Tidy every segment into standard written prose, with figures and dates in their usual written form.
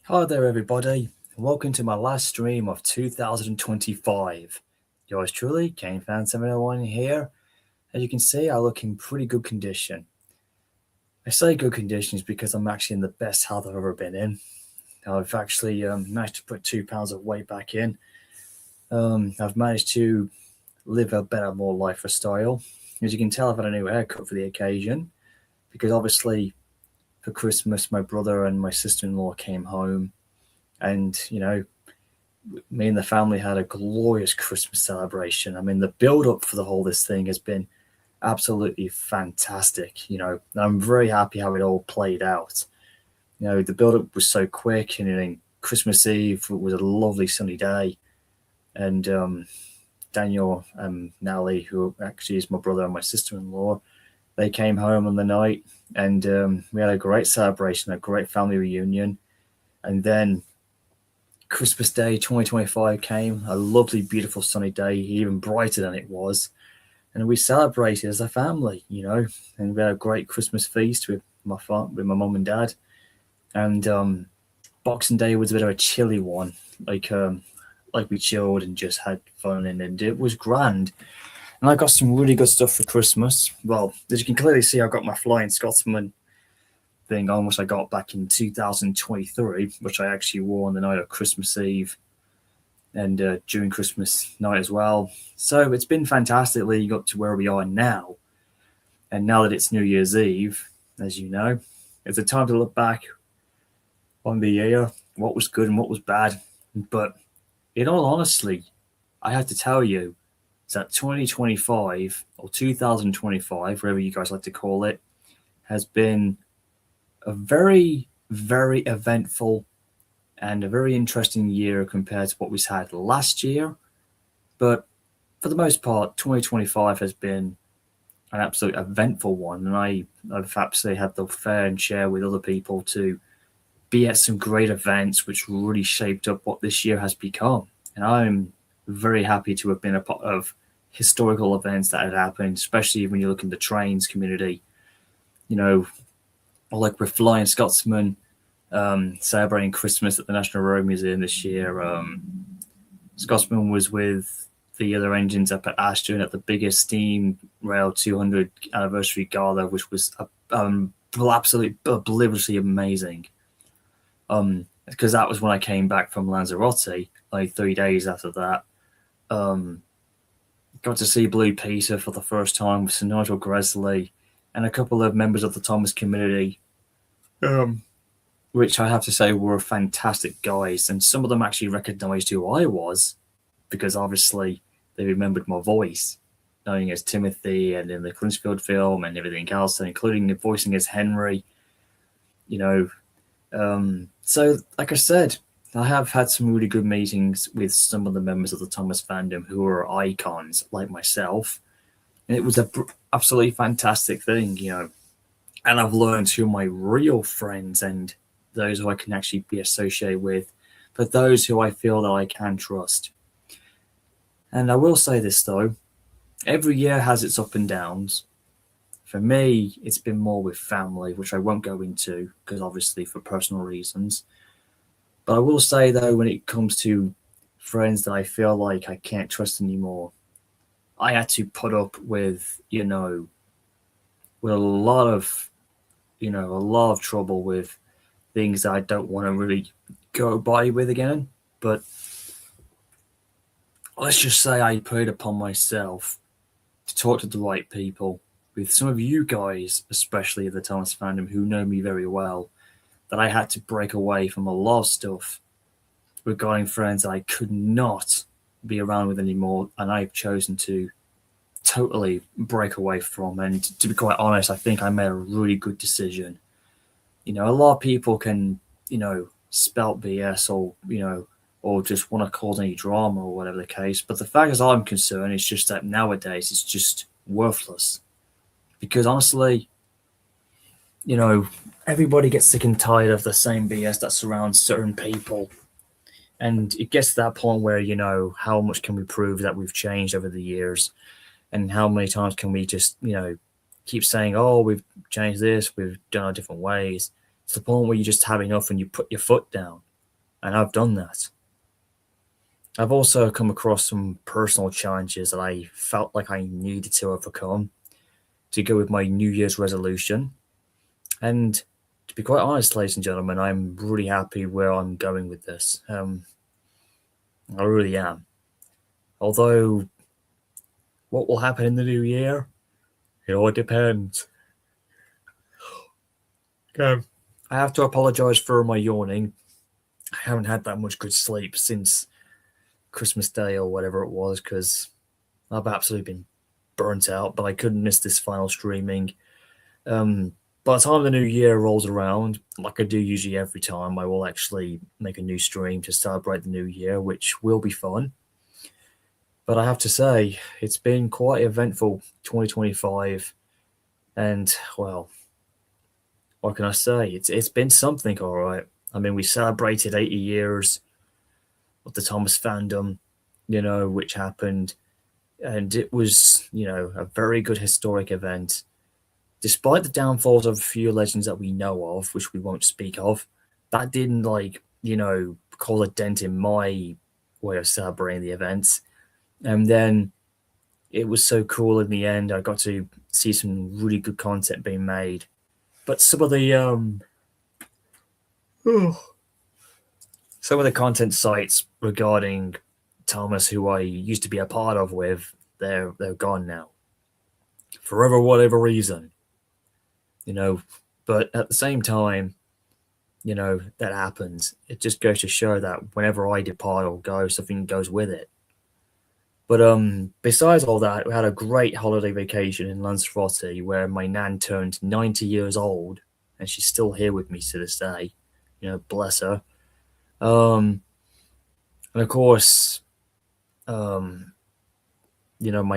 Hi there, everybody. Welcome to my last stream of 2025. Yours truly, KaneFan701 here. As you can see, I look in pretty good condition. I say good conditions because I'm actually in the best health I've ever been in. I've actually managed to put 2 pounds of weight back in. I've managed to live a better, more lifestyle. As you can tell, I've had a new haircut for the occasion because obviously for Christmas, my brother and my sister-in-law came home, and me and the family had a glorious Christmas celebration. I mean, the build up for the whole this thing has been absolutely fantastic. I'm very happy how it all played out. The build up was so quick, and then Christmas Eve was a lovely sunny day, and Daniel and Nally, who actually is my brother and my sister-in-law, they came home on the night, and we had a great celebration, a great family reunion, and then Christmas Day 2025 came, a lovely, beautiful, sunny day, even brighter than it was. And we celebrated as a family, and we had a great Christmas feast with my mum and dad. And Boxing Day was a bit of a chilly one, like we chilled and just had fun, and it was grand. And I got some really good stuff for Christmas. Well, as you can clearly see, I've got my Flying Scotsman thing on, which I got back in 2023, which I actually wore on the night of Christmas Eve and during Christmas night as well. So it's been fantastic leading up to where we are now. And now that it's New Year's Eve, as you know, it's a time to look back on the year, what was good and what was bad. But in all honesty, I have to tell you that 2025 or 2025, whatever you guys like to call it, has been a very, very eventful and a very interesting year compared to what we had last year. But for the most part, 2025 has been an absolute eventful one, and I've absolutely had the fair and share with other people to be at some great events which really shaped up what this year has become. And I'm very happy to have been a part of historical events that had happened, especially when you look in the trains community. Like with Flying Scotsman, celebrating Christmas at the National Road Museum this year. Scotsman was with the other engines up at Ashton at the biggest Steam Rail 200 anniversary gala, which was absolutely obliviously amazing. Because that was when I came back from Lanzarote, like 3 days after that. Got to see Blue Peter for the first time with Sir Nigel Gresley and a couple of members of the Thomas community, which I have to say were fantastic guys. And some of them actually recognised who I was because obviously they remembered my voice, knowing as Timothy and in the Clinchfield film and everything else, including voicing as Henry. So like I said, I have had some really good meetings with some of the members of the Thomas fandom who are icons like myself. And it was a absolutely fantastic thing, and I've learned who my real friends and those who I can actually be associated with, but those who I feel that I can trust. And I will say this though, every year has its up and downs. For me, it's been more with family, which I won't go into because obviously for personal reasons. But I will say though, when it comes to friends that I feel like I can't trust anymore, I had to put up with, with a lot of trouble with things that I don't want to really go by with again. But let's just say I put it upon myself to talk to the right people, with some of you guys, especially the Thomas fandom, who know me very well, that I had to break away from a lot of stuff regarding friends that I could not be around with anymore, and I've chosen to totally break away from. And to be quite honest, I think I made a really good decision. A lot of people can, spout BS or just want to cause any drama or whatever the case. But the fact as I'm concerned, it's just that nowadays it's just worthless. Because honestly, everybody gets sick and tired of the same BS that surrounds certain people. And it gets to that point where, how much can we prove that we've changed over the years? And how many times can we just, keep saying, oh, we've changed this, we've done it different ways. It's the point where you just have enough and you put your foot down. and I've done that. I've also come across some personal challenges that I felt like I needed to overcome to go with my New Year's resolution. And to be quite honest, ladies and gentlemen, I'm really happy where I'm going with this. I really am. Although, what will happen in the new year? It all depends. Okay. I have to apologize for my yawning. I haven't had that much good sleep since Christmas Day or whatever it was because I've absolutely been burnt out, but I couldn't miss this final streaming. By the time the new year rolls around, like I do usually every time, I will actually make a new stream to celebrate the new year, which will be fun. But I have to say, it's been quite eventful 2025. And, well, what can I say? It's been something, all right. I mean, we celebrated 80 years of the Thomas fandom, which happened. And it was, a very good historic event. Despite the downfalls of a few legends that we know of, which we won't speak of, that didn't, cause a dent in my way of celebrating the events. And then it was so cool in the end. I got to see some really good content being made. But some of the content sites regarding Thomas, who I used to be a part of they're gone now. For whatever reason. But at the same time, that happens. It just goes to show that whenever I depart or go, something goes with it. But besides all that, we had a great holiday vacation in Lanzarote where my nan turned 90 years old and she's still here with me to this day. Bless her. And of course, my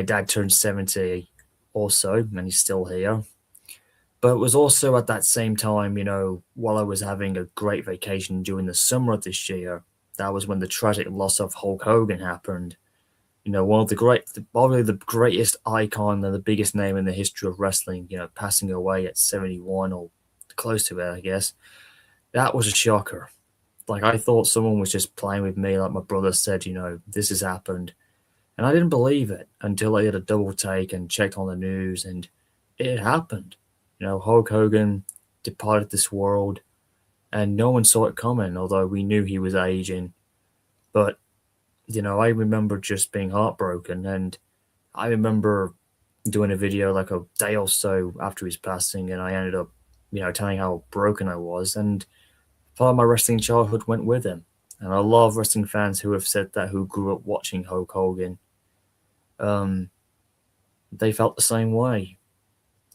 dad turned 70 also, and he's still here. But it was also at that same time, while I was having a great vacation during the summer of this year, that was when the tragic loss of Hulk Hogan happened. One of probably the greatest icon and the biggest name in the history of wrestling, passing away at 71 or close to it, I guess. That was a shocker. Like, I thought someone was just playing with me, like my brother said, this has happened. And I didn't believe it until I did a double take and checked on the news, and it happened. Hulk Hogan departed this world, and no one saw it coming, although we knew he was aging. But, I remember just being heartbroken, and I remember doing a video like a day or so after his passing, and I ended up, telling how broken I was, and part of my wrestling childhood went with him. And a lot of wrestling fans who have said that, who grew up watching Hulk Hogan, they felt the same way.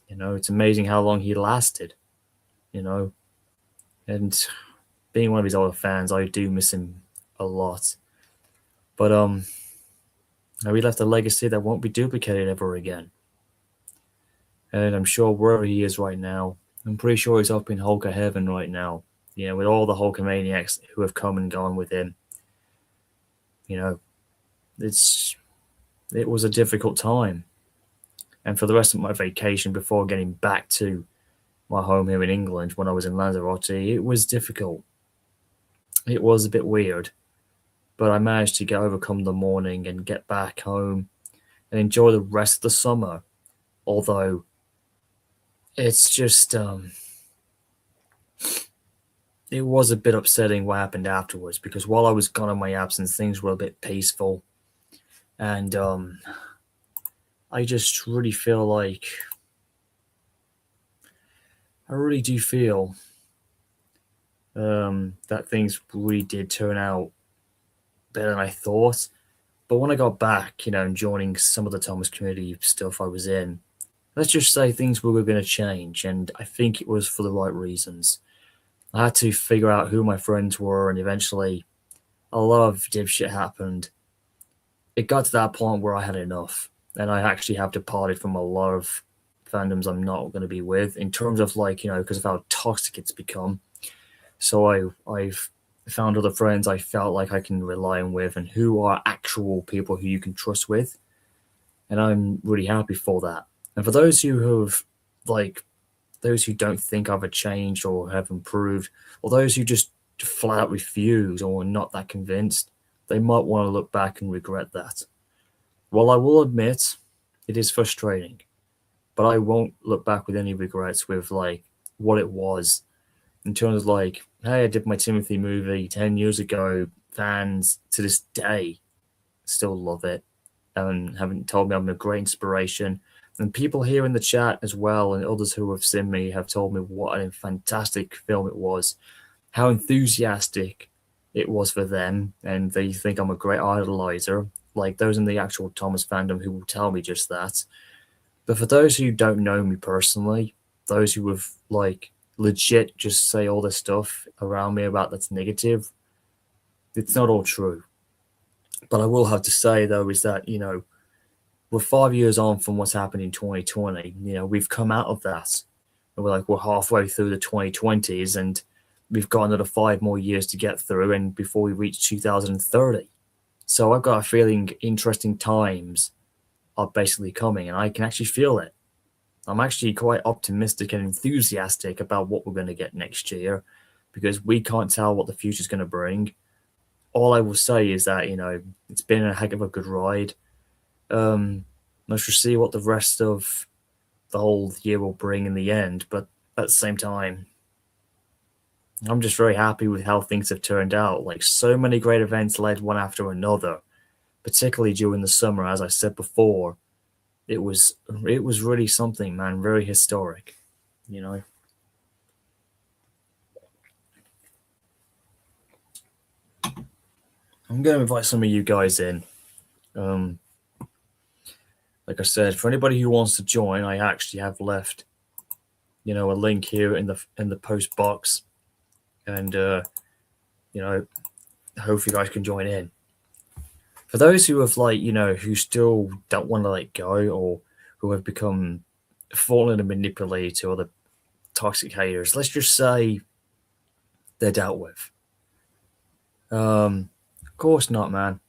It's amazing how long he lasted, and being one of his older fans, I do miss him a lot. But he left a legacy that won't be duplicated ever again. And I'm sure wherever he is right now, I'm pretty sure he's up in Hulk heaven right now, with all the Hulkamaniacs who have come and gone with him. It was a difficult time. And for the rest of my vacation before getting back to my home here in England when I was in Lanzarote, it was difficult. It was a bit weird. But I managed to overcome the morning and get back home and enjoy the rest of the summer. Although it's just, it was a bit upsetting what happened afterwards, because while I was gone in my absence, things were a bit peaceful. And I just really feel like, I really do feel that things really did turn out better than I thought. But when I got back, and joining some of the Thomas community stuff I was in, let's just say things were going to change, and I think it was for the right reasons. I had to figure out who my friends were, and eventually a lot of dipshit happened. It got to that point where I had enough, and I actually have departed from a lot of fandoms I'm not going to be with, in terms of because of how toxic it's become. So I've found other friends I felt like I can rely on with, and who are actual people who you can trust with. And I'm really happy for that. And for those who those who don't think I've changed or have improved, or those who just flat out refuse or not that convinced, they might want to look back and regret that. Well, I will admit it is frustrating, but I won't look back with any regrets with like what it was in terms of like, hey, I did my Timothy movie 10 years ago. Fans to this day still love it and haven't told me I'm a great inspiration. And people here in the chat as well, and others who have seen me, have told me what a fantastic film it was, how enthusiastic it was for them, and they think I'm a great idolizer. Like those in the actual Thomas fandom who will tell me just that. But for those who don't know me personally, those who have like legit just say all this stuff around me about that's negative, it's not all true. But I will have to say though is that we're 5 years on from what's happened in 2020. We've come out of that. And we're halfway through the 2020s, and we've got another 5 more years to get through, and before we reach 2030. So I've got a feeling interesting times are basically coming, and I can actually feel it. I'm actually quite optimistic and enthusiastic about what we're going to get next year, because we can't tell what the future's going to bring. All I will say is that it's been a heck of a good ride. Let's just see what the rest of the whole year will bring in the end. But at the same time, I'm just very happy with how things have turned out. Like, so many great events led one after another, particularly during the summer. As I said before, it was really something, man. Very historic. I'm going to invite some of you guys in. Like I said, for anybody who wants to join, I actually have left, a link here in the post box, and hopefully you guys can join in. For those who have who still don't want to let go, or who have become fallen and manipulated to other toxic haters, let's just say they're dealt with. Of course not, man.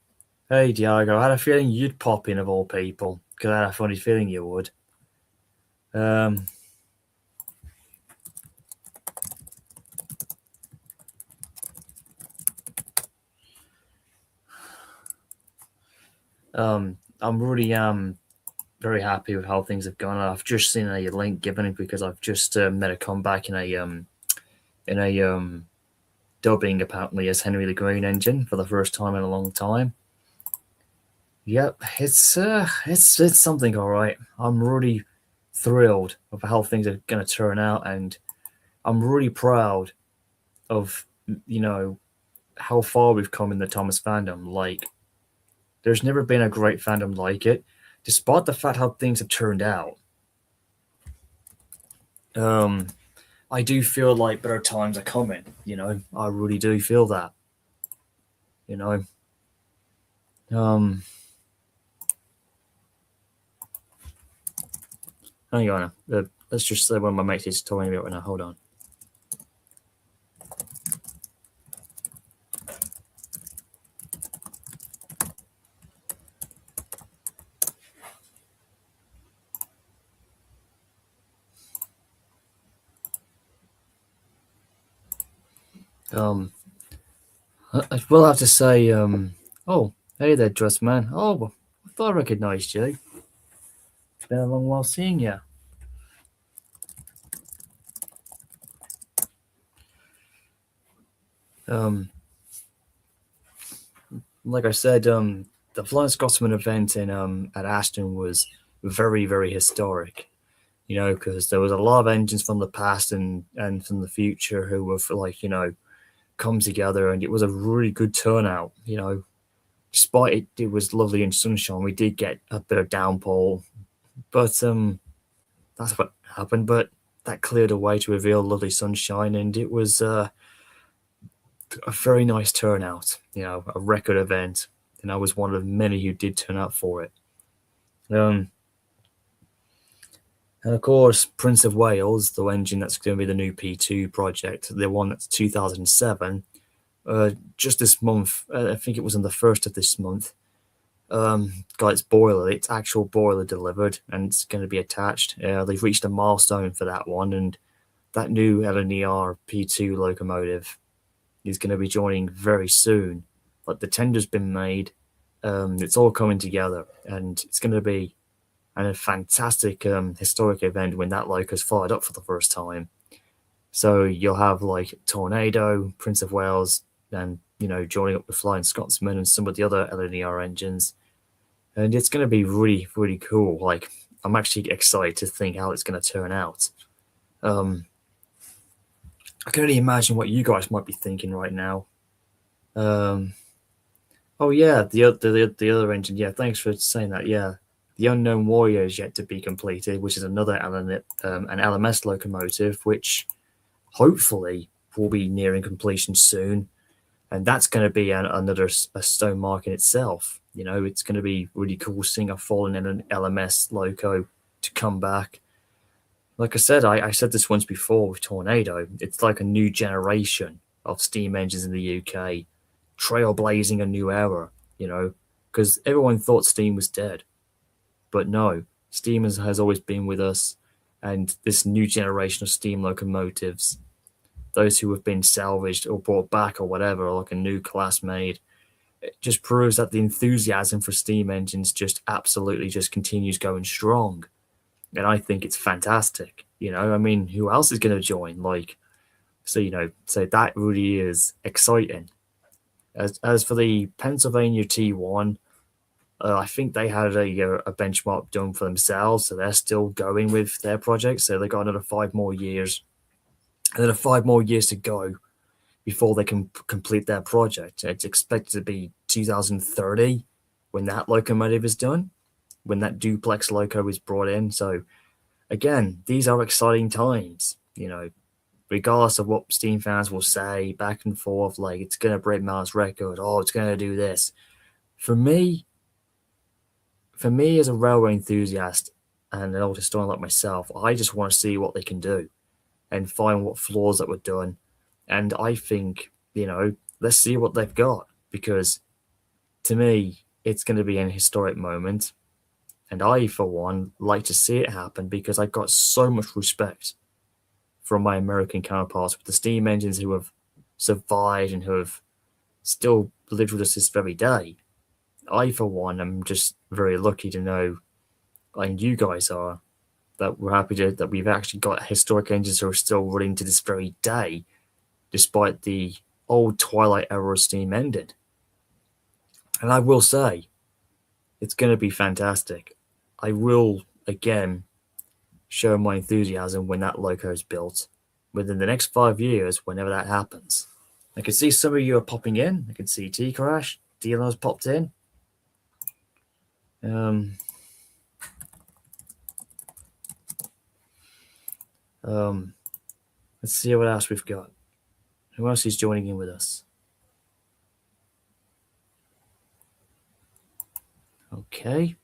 Hey, Diago, I had a feeling you'd pop in of all people, because I had a funny feeling you would. I'm really very happy with how things have gone. I've just seen a link given because I've just made a comeback in a dubbing apparently as Henry the Green Engine for the first time in a long time. Yep, it's something, all right. I'm really thrilled of how things are going to turn out, and I'm really proud of how far we've come in the Thomas fandom. Like, there's never been a great fandom like it, despite the fact how things have turned out. I do feel like better times are coming. I really do feel that. Hang on. Let's just say one of my mates is talking about right now. Hold on. I will have to say, oh, hey there, Dress Man. Oh, I thought I recognized you. It's been a long while seeing you. Like I said, the Flying Scotsman event in at Ashton was very, very historic. Because there was a lot of engines from the past and from the future who were come together, and it was a really good turnout. Despite it was lovely in sunshine, we did get a bit of downpour, but that's what happened. But that cleared away to reveal lovely sunshine, and it was a very nice turnout. A record event, and I was one of many who did turn out for it. And of course, Prince of Wales, the engine that's going to be the new P2 project, the one that's 2007, just this month, I think it was on the 1st of this month, got its actual boiler delivered, and it's going to be attached. They've reached a milestone for that one, and that new LNER P2 locomotive is going to be joining very soon. Like the tender's been made, it's all coming together, and it's going to be a fantastic historic event when that loco's fired up for the first time. So you'll have like Tornado, Prince of Wales, and joining up with Flying Scotsman and some of the other LNER engines, and it's going to be really, really cool. Like I'm actually excited to think how it's going to turn out. I can only imagine what you guys might be thinking right now. Oh yeah, the other engine. Yeah, thanks for saying that. Yeah, the Unknown Warrior is yet to be completed, which is another an LMS locomotive, which hopefully will be nearing completion soon, and that's going to be another a stone mark in itself. It's going to be really cool seeing a fallen in an LMS loco to come back. Like I said, I said this once before with Tornado. It's like a new generation of steam engines in the UK, trailblazing a new era. Because everyone thought steam was dead, but no, steam has always been with us, and this new generation of steam locomotives, those who have been salvaged or brought back or whatever, or like a new class made, it just proves that the enthusiasm for steam engines just absolutely just continues going strong. And I think it's fantastic. I mean, who else is going to join? So that really is exciting. As for the Pennsylvania T1, I think they had a benchmark done for themselves, so they're still going with their project. So they got another 5 more years, another 5 more years to go before they can complete their project. It's expected to be 2030 when that locomotive is done, when that duplex loco is brought in. So again, these are exciting times, regardless of what steam fans will say back and forth, like it's going to break Mars record, it's going to do this. For me as a railway enthusiast and an old historian like myself, I just want to see what they can do and find what flaws that were done. And I think, let's see what they've got, because to me, it's going to be an historic moment. And I, for one, like to see it happen because I've got so much respect from my American counterparts with the steam engines who have survived and who have still lived with us this very day. I, for one, am just very lucky to know, and you guys are, that we're happy that we've actually got historic engines who are still running to this very day, despite the old Twilight era steam ended. And I will say, it's going to be fantastic. I will, again, show my enthusiasm when that loco is built within the next 5 years, whenever that happens. I can see some of you are popping in. I can see T Crash. Dino's popped in. Let's see what else we've got. Who else is joining in with us? Okay.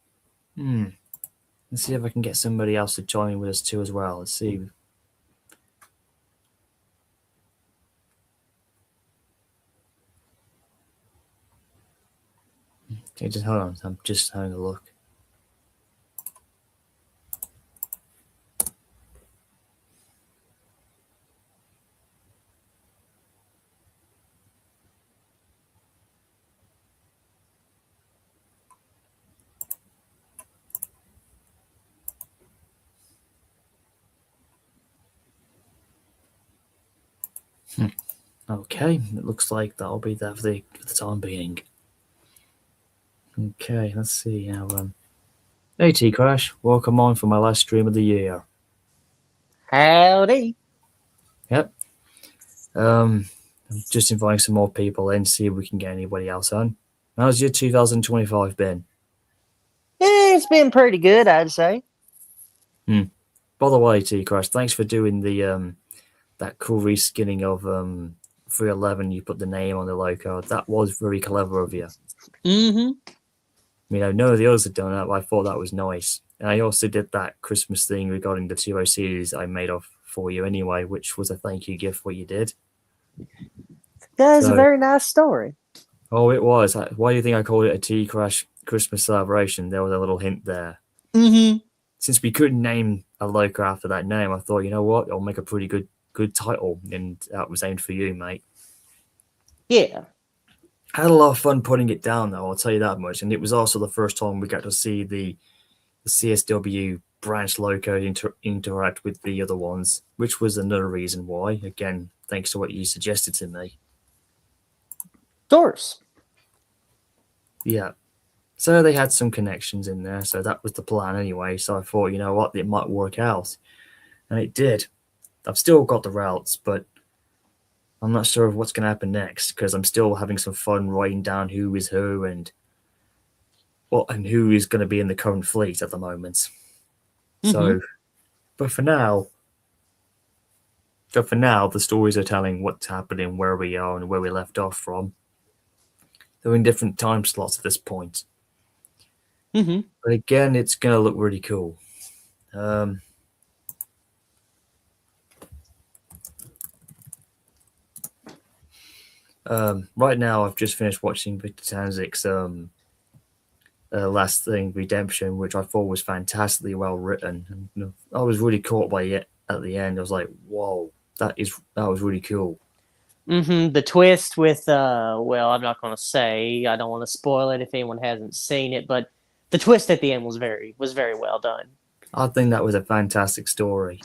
Let's see if I can get somebody else to join in with us too as well. Let's see. Okay, just hold on. I'm just having a look. Okay, it looks like that'll be there for the time being. Okay, let's see now. Hey T Crash, welcome on for my last stream of the year. Howdy. Yep. I'm just inviting some more people in, see if we can get anybody else on. How's your 2025 been? It's been pretty good, I'd say. By the way, T Crash, thanks for doing the that cool reskinning of 311. You put the name on the loco. That was very clever of you. Mm-hmm. None of the others had done that, but I thought that was nice. And I also did that Christmas thing regarding the 2.0 series I made off for you anyway, which was a thank you gift for what you did. That's a very nice story. Oh, it was. Why do you think I called it a T Crash Christmas celebration? There was a little hint there. Mm-hmm. Since we couldn't name a loco after that name, I thought, you know what? I'll make a pretty good title, and that was aimed for you, mate. Yeah. I had a lot of fun putting it down, though. I'll tell you that much. And it was also the first time we got to see the CSW branch loco interact with the other ones, which was another reason why. Again, thanks to what you suggested to me. Of course. Yeah. So they had some connections in there. So that was the plan anyway. So I thought, you know what, it might work out. And it did. I've still got the routes, but I'm not sure of what's going to happen next because I'm still having some fun writing down who is who and who is going to be in the current fleet at the moment. So, but for now, the stories are telling what's happening, where we are, and where we left off from. They're in different time slots at this point. Mm-hmm. But again, it's going to look really cool. Right now, I've just finished watching Victor Tanzik's Last Thing, Redemption, which I thought was fantastically well written. And I was really caught by it at the end. I was like, "Whoa, that was really cool." Mm-hmm. The twist with well, I'm not going to say. I don't want to spoil it if anyone hasn't seen it, but the twist at the end was very well done. I think that was a fantastic story.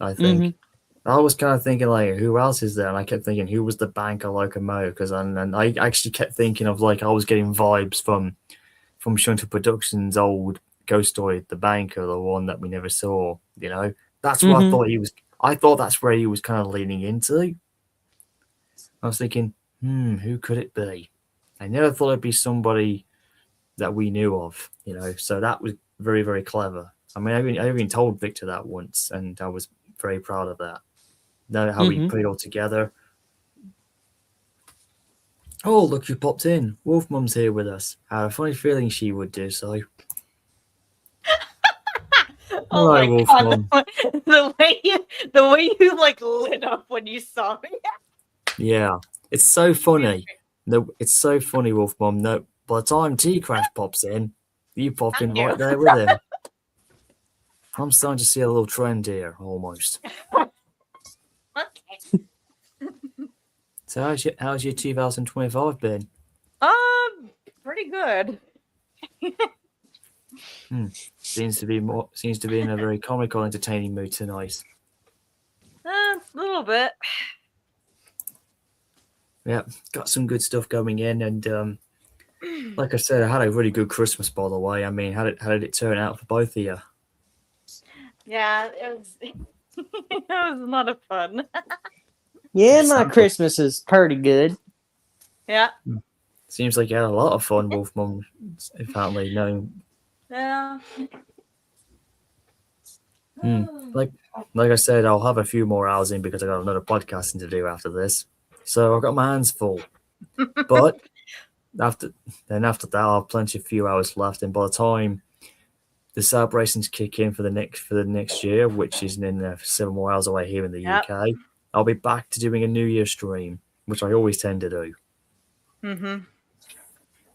I think. I was kind of thinking, like, who else is there? And I kept thinking, who was the banker like a Mo? And I actually kept thinking of, like, I was getting vibes from Shunter Productions' old ghost story, The Banker, the one that we never saw, you know? That's what I thought he was. I thought that's where he was kind of leaning into. I was thinking, who could it be? I never thought it'd be somebody that we knew of, you know? So that was very, very clever. I mean, I even told Victor that once, and I was very proud of that. Know how we put it all together. Oh, look, you popped in. Wolf Mum's here with us. I had a funny feeling she would do so. Oh my Wolf god, Mum. the way you like lit up when you saw me. Yeah, it's so funny. No, it's so funny, Wolf Mum. No, by the time T Crash pops in, you pop in right there with him. I'm starting to see a little trend here, almost. Okay. So how's your 2025 been? Pretty good. Seems to be in a very comical, entertaining mood tonight. A little bit. Yeah, got some good stuff going in, and like I said, I had a really good Christmas, by the way. I mean, how did it turn out for both of you? Yeah, it was. It was a lot of fun. Yeah, my Christmas is pretty good. Yeah. Seems like you had a lot of fun, Wolf Mum. Apparently, knowing. Yeah. Like I said, I'll have a few more hours in because I got another podcasting to do after this. So I've got my hands full. But after that, I'll have plenty of few hours left, and by the time the celebrations kick in for the next year, which is in 7 more hours away here in the UK, I'll be back to doing a New Year stream, which I always tend to do.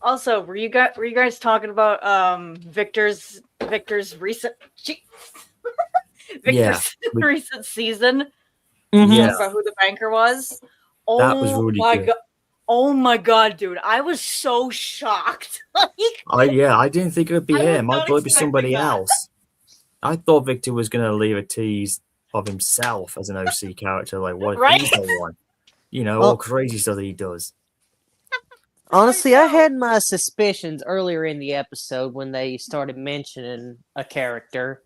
Also, were you guys talking about Victor's recent recent season? Yeah, about who the banker was. That was really good. Oh my god, dude! I was so shocked. I didn't think it would be him. I thought it'd be somebody else. I thought Victor was going to leave a tease of himself as an OC character, like what if he's the one? You know, all crazy stuff that he does. Honestly, I had my suspicions earlier in the episode when they started mentioning a character.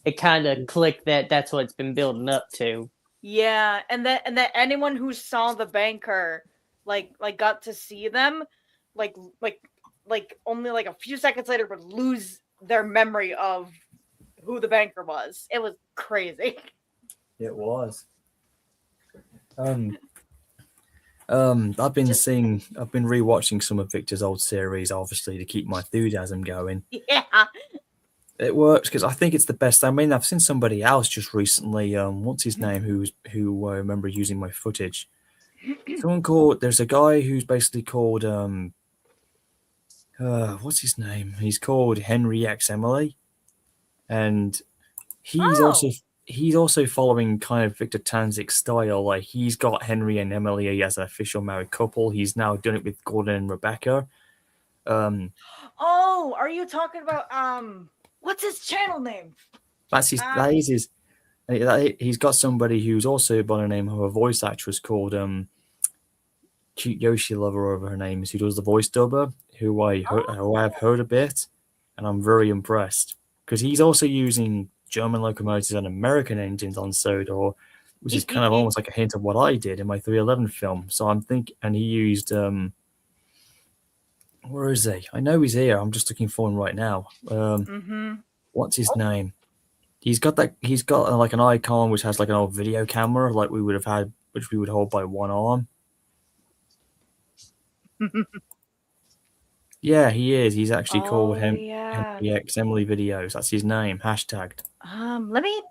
It kind of clicked that that's what it's been building up to. Yeah, and that anyone who saw the banker, like got to see them, like only like a few seconds later would lose their memory of who the banker was. It was crazy. It was. I've been rewatching some of Victor's old series, obviously, to keep my enthusiasm going. Yeah. It works because I think it's the best. I mean, I've seen somebody else just recently. What's his name? Who I remember using my footage. There's a guy who's basically called what's his name? He's called Henry X Emily, and he's he's also following kind of Victor Tanzik's style. Like he's got Henry and Emily as an official married couple. He's now done it with Gordon and Rebecca. Oh, are you talking about what's his channel name? That's his. That is his. He's got somebody who's also by the name of a voice actress called Cute Yoshi Lover, over her name is, who does the voice dubber, who I've heard a bit, and I'm very impressed because he's also using German locomotives and American engines on Sodor, which is kind of almost like a hint of what I did in my 311 film. So I'm thinking, and he used where is he? I know he's here. I'm just looking for him right now. What's his name? He's got like an icon which has like an old video camera, like we would have had, which we would hold by one arm. Yeah, he is. He's actually called Henry X Emily Videos. That's his name. Hashtagged. Let me.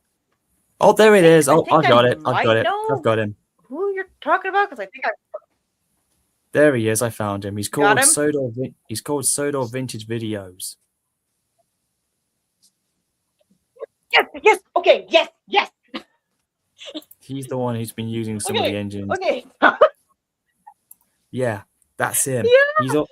Oh, there it is. I Oh, think I've got I it. I've might got it. know I've got him. Who you're talking about? Because I think I. There he is. I found him. He's Got called him? Sodor. He's called Sodor Vintage Videos. Yes. Okay. Yes. He's the one who's been using some of the engines. Okay. Yeah, that's him. Yeah.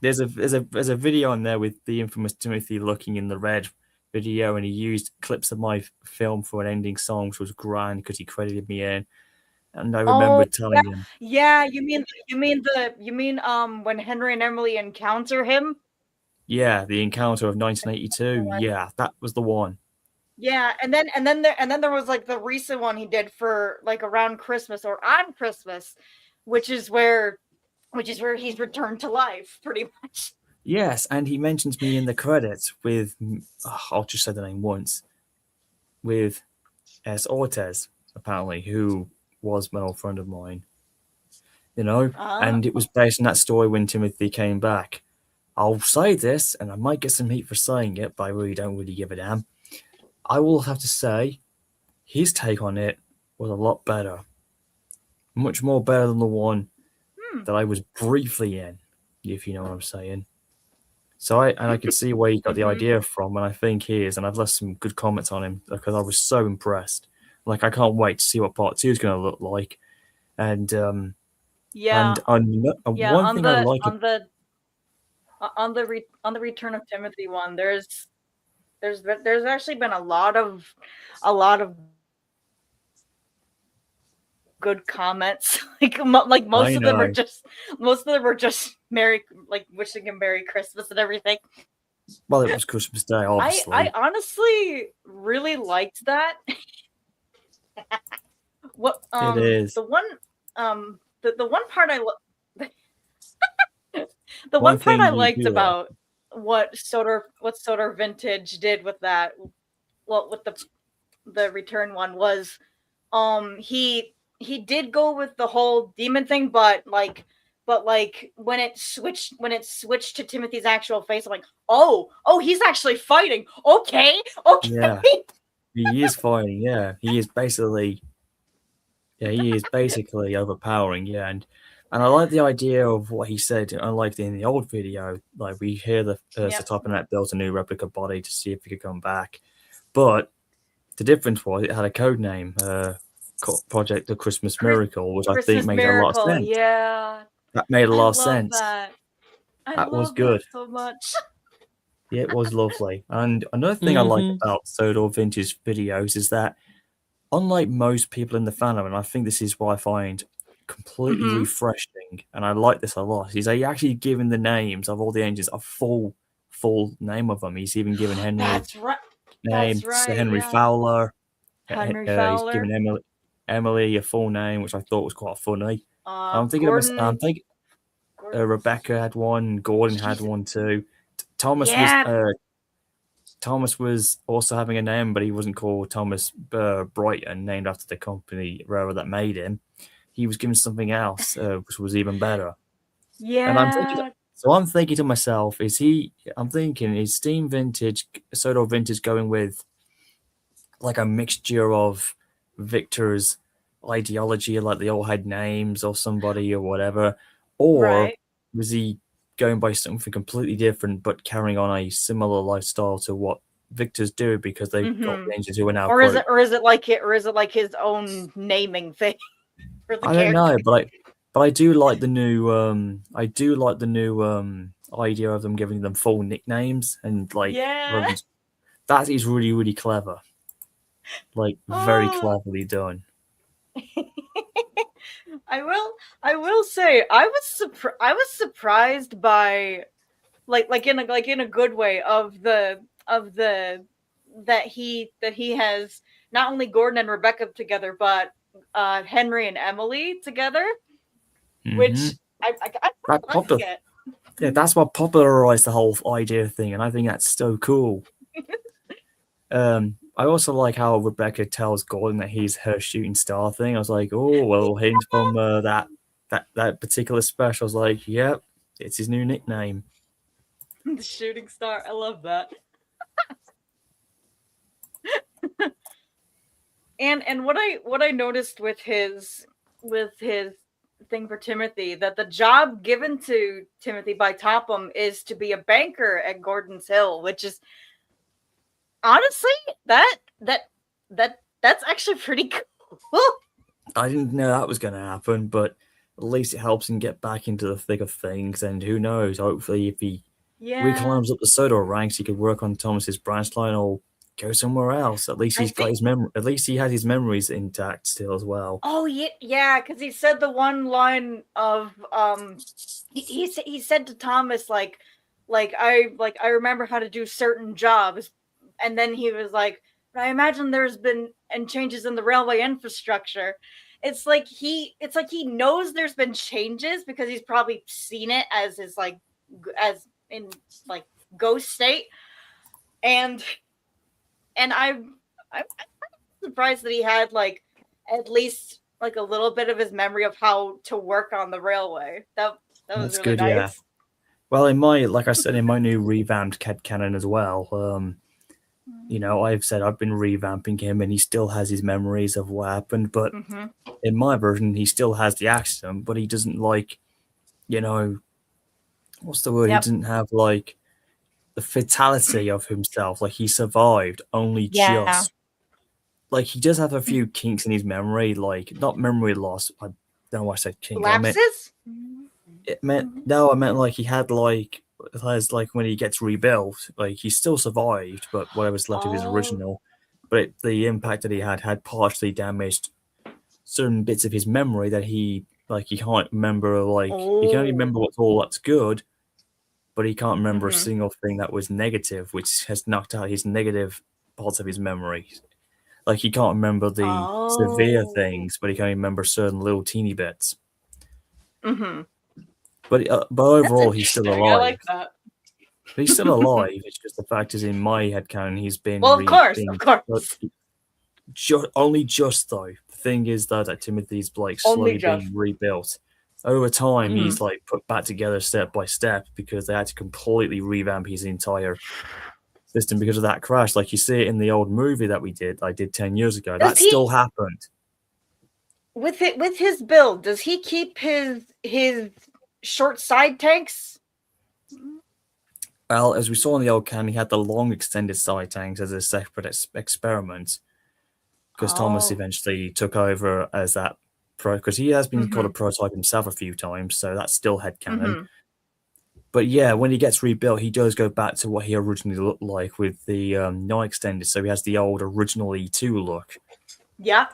There's a video on there with the infamous Timothy looking in the red video, and he used clips of my film for an ending song, which was grand because he credited me in. And I remember telling him. Yeah, you mean when Henry and Emily encounter him? Yeah, the encounter of 1982. Yeah, that was the one. Yeah, and then there was like the recent one he did for like around Christmas or on Christmas, which is where he's returned to life, pretty much. Yes, and he mentions me in the credits with, I'll just say the name once, with S. Ortez, apparently, who was an old friend of mine. You know, and it was based on that story when Timothy came back. I'll say this, and I might get some heat for saying it, but I really don't really give a damn. I will have to say, his take on it was a lot better. Much more better than the one that I was briefly in, if you know what I'm saying. So I could see where he got the idea from, and I think he is, and I've left some good comments on him because I was so impressed. Like, I can't wait to see what part 2 is going to look like. And on the Return of Timothy one, there's actually been a lot of good comments. like most of them are just wishing him Merry Christmas and everything. Well, it was Christmas Day, obviously. I honestly really liked that. What it is the one the one part I liked about what Sodor Vintage did with that, with the return one was, he did go with the whole demon thing, but when it switched to Timothy's actual face, I'm like, oh, he's actually fighting. Okay. Yeah, he is fighting. Yeah, he is basically overpowering. Yeah, and I like the idea of what he said. Unlike in the old video, like we hear the Satopanet built a new replica body to see if he could come back, but the difference was it had a code name, Project The Christmas Miracle, which I think made a lot of sense. Yeah, that made a lot of sense. That was good. so much. Yeah, it was lovely. And another thing I like about Sodor Vintage Videos is that, unlike most people in the fandom, and I think this is what I find completely refreshing, and I like this a lot, is he actually given the names of all the engines a full name of them. He's even given Henry names, Henry Fowler. He's given Emily a full name, which I thought was quite funny. I'm thinking Rebecca had one, Gordon had one too. Thomas was also having a name, but he wasn't called Thomas Brighton, named after the company that made him. He was given something else, which was even better. Yeah. And I'm thinking to myself, is Steam Vintage, Sodor Vintage going with like a mixture of Victor's ideology, like they all had names or somebody or whatever, or was he going by something completely different but carrying on a similar lifestyle to what victors do because they've got Mhm. rangers who are now. Or is it like his own naming thing for the I don't character? know, but I do like the new idea of them giving them full nicknames and like Yeah. that is really, really clever. Like very Oh. cleverly done. I will say I was surprised by like in a good way of the that he has not only Gordon and Rebecca together but Henry and Emily together, which I That like popular, it. yeah, that's what popularized the whole idea thing, and I think that's so cool. I also like how Rebecca tells Gordon that he's her shooting star thing. I was like, oh, well, hint from that particular special. I was like, yep, it's his new nickname. The shooting star. I love that. and what I noticed with his thing for Timothy, that the job given to Timothy by Topham is to be a banker at Gordon's Hill, which is honestly that's actually pretty cool. I didn't know that was going to happen, but at least it helps him get back into the thick of things. And who knows? Hopefully, if he reclimbs up the Sodor ranks, he could work on Thomas's branch line or go somewhere else. At least he's got his memory. At least he has his memories intact still as well. Oh yeah, because he said the one line of he said to Thomas like I remember how to do certain jobs, and then he was like, but I imagine there's been changes in the railway infrastructure. It's like he knows there's been changes because he's probably seen it as his as in ghost state, and I'm surprised that he had at least a little bit of his memory of how to work on the railway. That was really good, nice. yeah. Well, like I said, in my new revamped headcanon as well, I've said I've been revamping him and he still has his memories of what happened, but in my version, he still has the accident, but he doesn't what's the word? Yep. He doesn't have the fatality of himself. Like he survived only just. Like he does have a few kinks in his memory, like not memory loss. I don't know why I said kink. Lapses? I meant like he had when he gets rebuilt, like he still survived, but whatever's left of his original. But the impact that he had partially damaged certain bits of his memory that he can't remember. He can only remember what's all that's good, but he can't remember a single thing that was negative, which has knocked out his negative parts of his memory. Like he can't remember the severe things, but he can only remember certain little teeny bits. But overall, he's still alive. I like that. He's still alive. It's just the fact is, in my headcanon, he's been of course. Only just though. The thing is that Timothy's slowly being rebuilt. Over time, he's put back together step by step because they had to completely revamp his entire system because of that crash. Like you see it in the old movie that I did 10 years ago. That still happened. With his build, does he keep his short side tanks? Well, as we saw in the old canon, he had the long extended side tanks as a separate experiment because Thomas eventually took over as that because he has been called a prototype himself a few times, so that's still headcanon. But yeah, when he gets rebuilt, he does go back to what he originally looked like with the non-extended. So he has the old original E2 look. Yeah.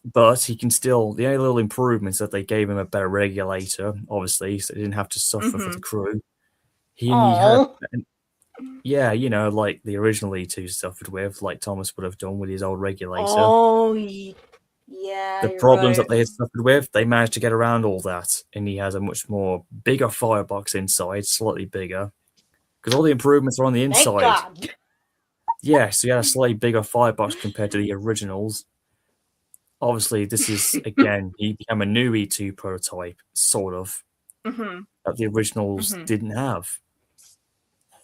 But he can still, the only little improvements that they gave him a better regulator, obviously, so he didn't have to suffer for the crew. He had, like the original E2 suffered with, like Thomas would have done with his old regulator. Yeah. The problems that they had suffered with, they managed to get around all that, and he has a much more bigger firebox inside, slightly bigger, because all the improvements are on the inside. Thank God. Yeah, so you had a slightly bigger firebox compared to the originals. Obviously, this is again he became a new E2 prototype, sort of, that the originals didn't have.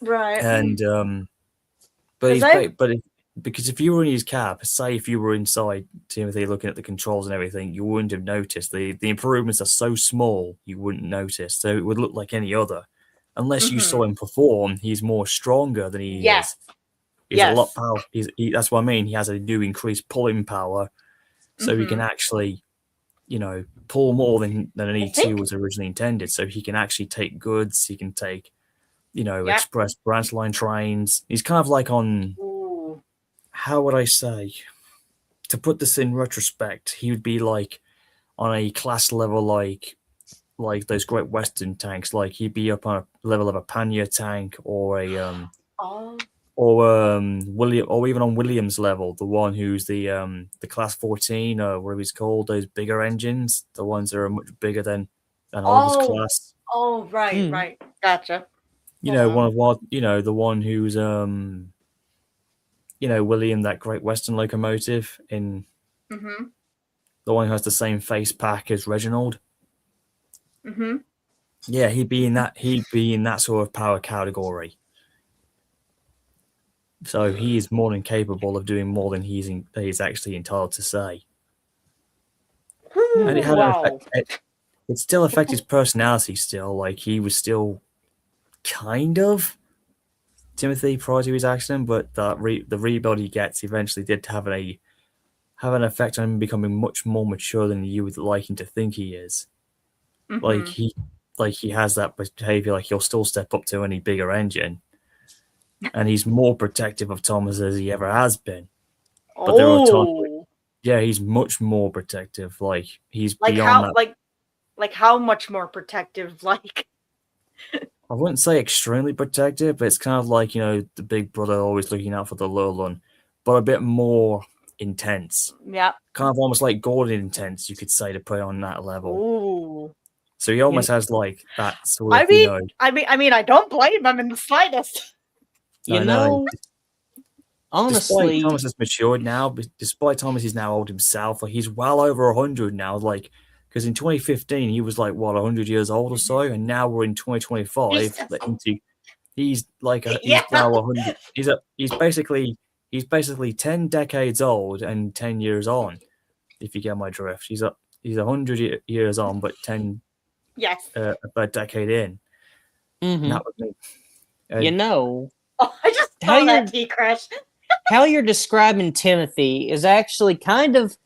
Right. And because if you were in his cab, say if you were inside Timothy looking at the controls and everything, you wouldn't have noticed. The improvements are so small, you wouldn't notice. So it would look like any other. Unless you saw him perform, he's more stronger than he is. He's a lot Yes. powerful. That's what I mean. He has a new increased pulling power, so he can Mhm. actually, pull more than an I E2 think- was originally intended. So he can actually take goods. He can take, Yep. express branch line trains. He's kind of like on, Ooh. how would I say, to put this in retrospect, he would be like on a class level like those Great Western tanks. Like he'd be up on a level of a Panya tank or a Oh. William, or even on Williams level, the one who's the class 14 or whatever he's called, those bigger engines, the ones that are much bigger than Oliver's Oh. class. Oh, right, Hmm. right. Gotcha. The one who's William, that Great Western locomotive, in Mm-hmm. the one who has the same face pack as Reginald. Mm-hmm. Yeah, he'd be in that sort of power category. So he is more than capable of doing more than he's actually entitled to say. And it had Wow. it still affected his personality still. Like he was still kind of Timothy prior to his accident, but the rebuild he gets eventually did have an effect on him becoming much more mature than you would like him to think he is. Mhm. Like he has that behavior, like he'll still step up to any bigger engine. And he's more protective of Thomas as he ever has been. But there are times Oh. he's much more protective. Like he's Like beyond how that. like how much more protective? Like I wouldn't say extremely protective, but it's kind of like, the big brother always looking out for the little one, but a bit more intense. yeah. Kind of almost like Gordon intense, you could say, to put it on that level. Ooh. So he almost has like that sort I of, mean, I mean, I don't blame him in the slightest. You I know. know, Despite honestly, Thomas has matured now, but despite Thomas is now old himself, like he's well over 100 now. Like, because in 2015 he was like 100 years old or so, and now we're in 2025. Jesus. He's like he's Yeah. now 100. He's basically 10 decades old and 10 years on. If you get my drift, he's 100 years on, but 10 Yes. about a decade in. mhm. That would be. You know, Oh, I just How saw that you're- T crash. how you're describing Timothy is actually kind of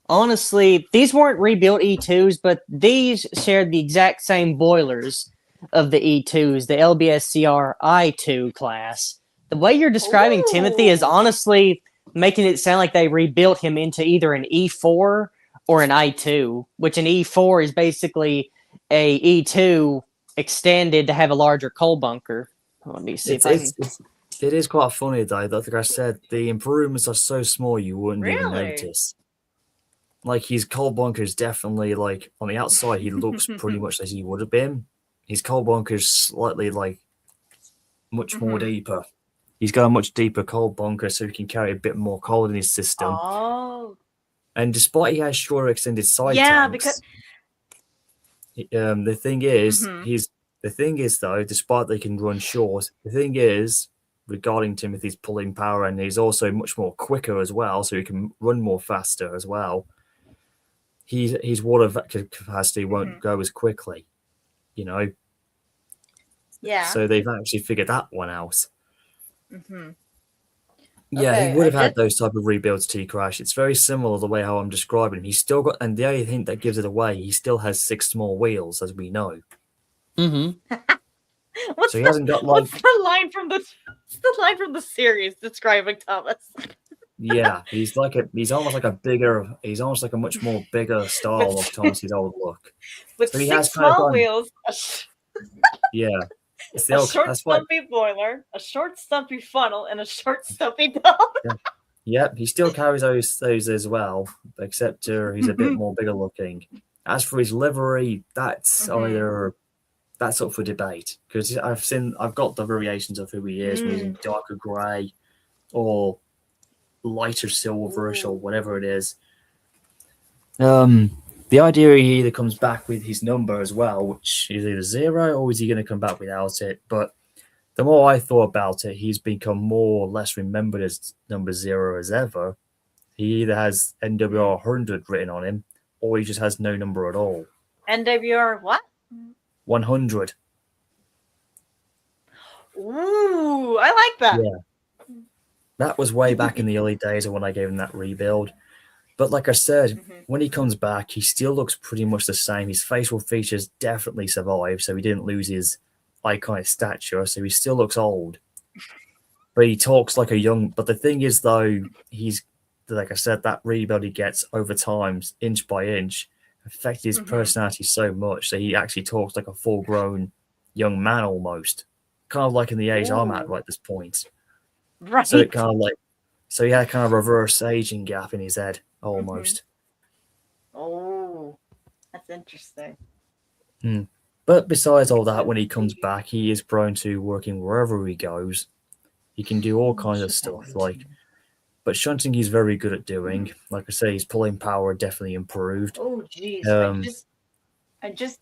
honestly, these weren't rebuilt E2s, but these shared the exact same boilers of the E2s, the LBSCR I2 class. The way you're describing Timothy is Ooh. honestly making it sound like they rebuilt him into either an E4 or an I2, which an E4 is basically a E2 extended to have a larger coal bunker. Let me see if I can. It is quite funny though. Like I said, the improvements are so small you wouldn't even Really? notice. Like his coal bunker is definitely like on the outside, he looks pretty much as he would have been. His coal bunker is slightly like much more Mhm. deeper. He's got a much deeper coal bunker, so he can carry a bit more coal in his system. Oh. And despite he has shorter extended side Yeah, tanks, the thing is, Mhm. the thing is though, despite they can run short, the thing is regarding Timothy's pulling power, and he's also much more quicker as well, so he can run more faster as well. His water capacity won't go as quickly, Yeah. So they've actually figured that one out. Mhm. Yeah, Okay, he would I have had did- those type of rebuilds to Crash. It's very similar the way how I'm describing him. He's still got, and the only thing that gives it away, he still has 6 small wheels, as we know. Mm-hmm. What's So he hasn't got what's the line from the series describing Thomas? Yeah, he's almost like a much more bigger style of Thomas's old look. With So he 6 has kind of small gone- wheels, Yeah, it's the a old, short that's why. stumpy boiler, a short stumpy funnel, and a short stumpy dome. Yep, he still carries those as well, except he's a bit more bigger looking. As for his livery, that's that's up for debate, because I've got the variations of who he is, when he's in darker grey or lighter silverish or whatever it is. The idea he either comes back with his number as well, which is either 0, or is he going to come back without it? But the more I thought about it, he's become more or less remembered as number 0 as ever. He either has NWR 100 written on him, or he just has no number at all. NWR what? 100. Ooh, I like that. Yeah. That was way back in the early days of when I gave him that rebuild. But like I said, when he comes back, he still looks pretty much the same. His facial features definitely survived, so he didn't lose his iconic stature, so he still looks old. But he talks like a young. But the thing is, though, he's like I said, that rebuild he gets over time, inch by inch, affected his personality so much that he actually talks like a full-grown young man almost, kind of like in the age I'm at right this point. Right. So it kind of like, so he had kind of a reverse aging gap in his head almost. Oh, that's interesting. But besides all that, when he comes back, he is prone to working wherever he goes. He can do all kinds of stuff, but shunting he's very good at doing. Like I say, his pulling power definitely improved. Oh, jeez. I just.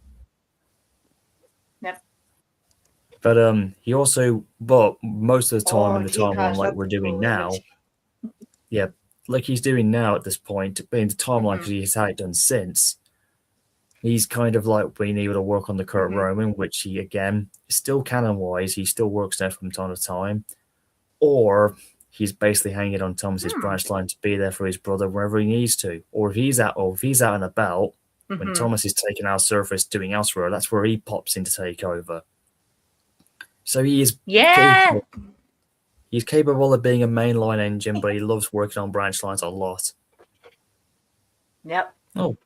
Yep. But he also, but most of the time in the timeline gosh, like that's we're doing cool now, image. like he's doing now at this point, but in the timeline because he's had it done since, he's kind of like being able to work on the Kurt Roman, which he again still canon wise, he still works there from time to time, or he's basically hanging on Thomas's branch line to be there for his brother wherever he needs to, or if he's out and about when Thomas is taking our surface doing elsewhere, that's where he pops in to take over. So he is capable. He's capable of being a mainline engine, but he loves working on branch lines a lot. Yep. Oh,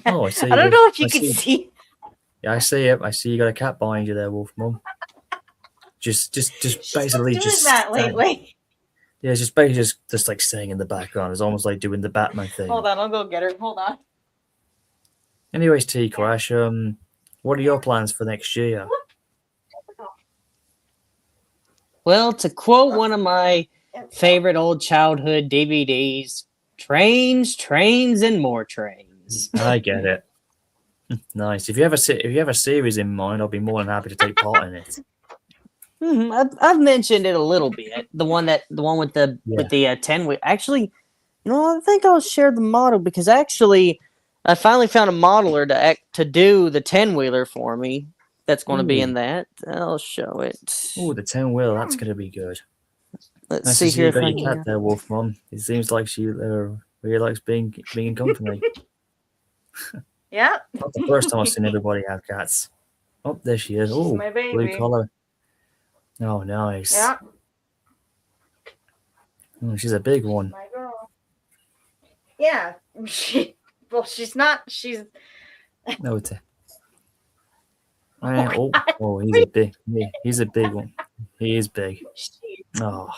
I see. I don't know if you can see. Yeah, I see it. I see you got a cat behind you there, Wolf Mum. Just basically doing just that lately. Yeah, just basically just like staying in the background. It's almost like doing the Batman thing. Hold on, I'll go get her. Hold on. Anyways, T Crash, what are your plans for next year? Well, to quote one of my favorite old childhood DVDs, trains, and more trains. I get it. Nice. If you have a series in mind, I'll be more than happy to take part in it. I've mentioned it a little bit. The one with the 10 wheel. Actually, I think I'll share the model because actually, I finally found a modeler to do the 10-wheeler for me. That's going to be in that. I'll show it. Oh, the 10-wheel. That's going to be good. Let's see here if I can. Cat there, Wolf Mom. It seems like she really likes being in company. Yeah. Not the first time I've seen everybody have cats. Oh, there she is. Oh, blue collar. Oh, nice. Yeah. Oh, she's a big one. My girl. Yeah. She's not. She's. No, it's a. He's a big. He's a big one. He is big. Oh,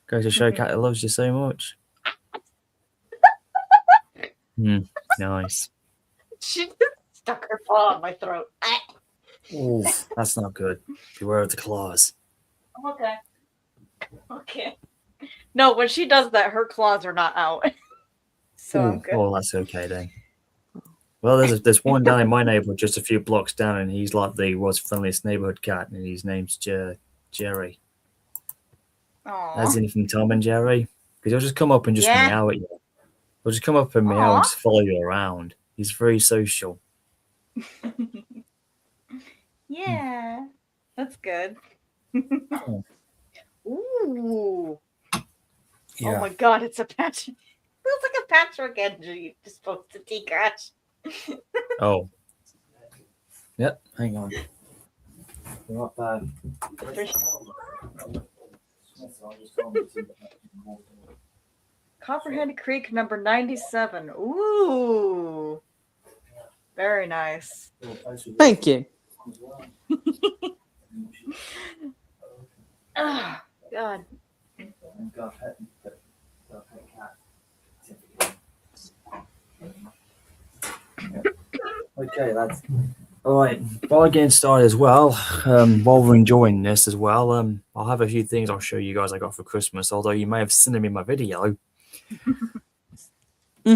goes to show cat that loves you so much. Nice. She just stuck her paw on my throat. Oh, that's not good. Beware of the claws. Okay. Okay. No, when she does that, her claws are not out. So I'm good. Oh, that's okay then. Well, there's one down in my neighborhood, just a few blocks down, and he's like the world's friendliest neighborhood cat, and his name's Jerry. Aww. As in from Tom and Jerry, because he'll just come up and just meow at you. He'll just come up and meow and just follow you around. He's very social. Yeah, that's good. Ooh. Yeah. Oh my god, it's a patch. It feels like a patchwork engine you supposed to T-Crash. Oh. Yep, hang on. Not bad. Copperhead Creek number 97. Ooh. Very nice. Thank you. Oh, God. Okay, lads. All right, while getting started as well, while we're enjoying this as well, I'll have a few things I'll show you guys I got for Christmas, although you may have seen them in my video.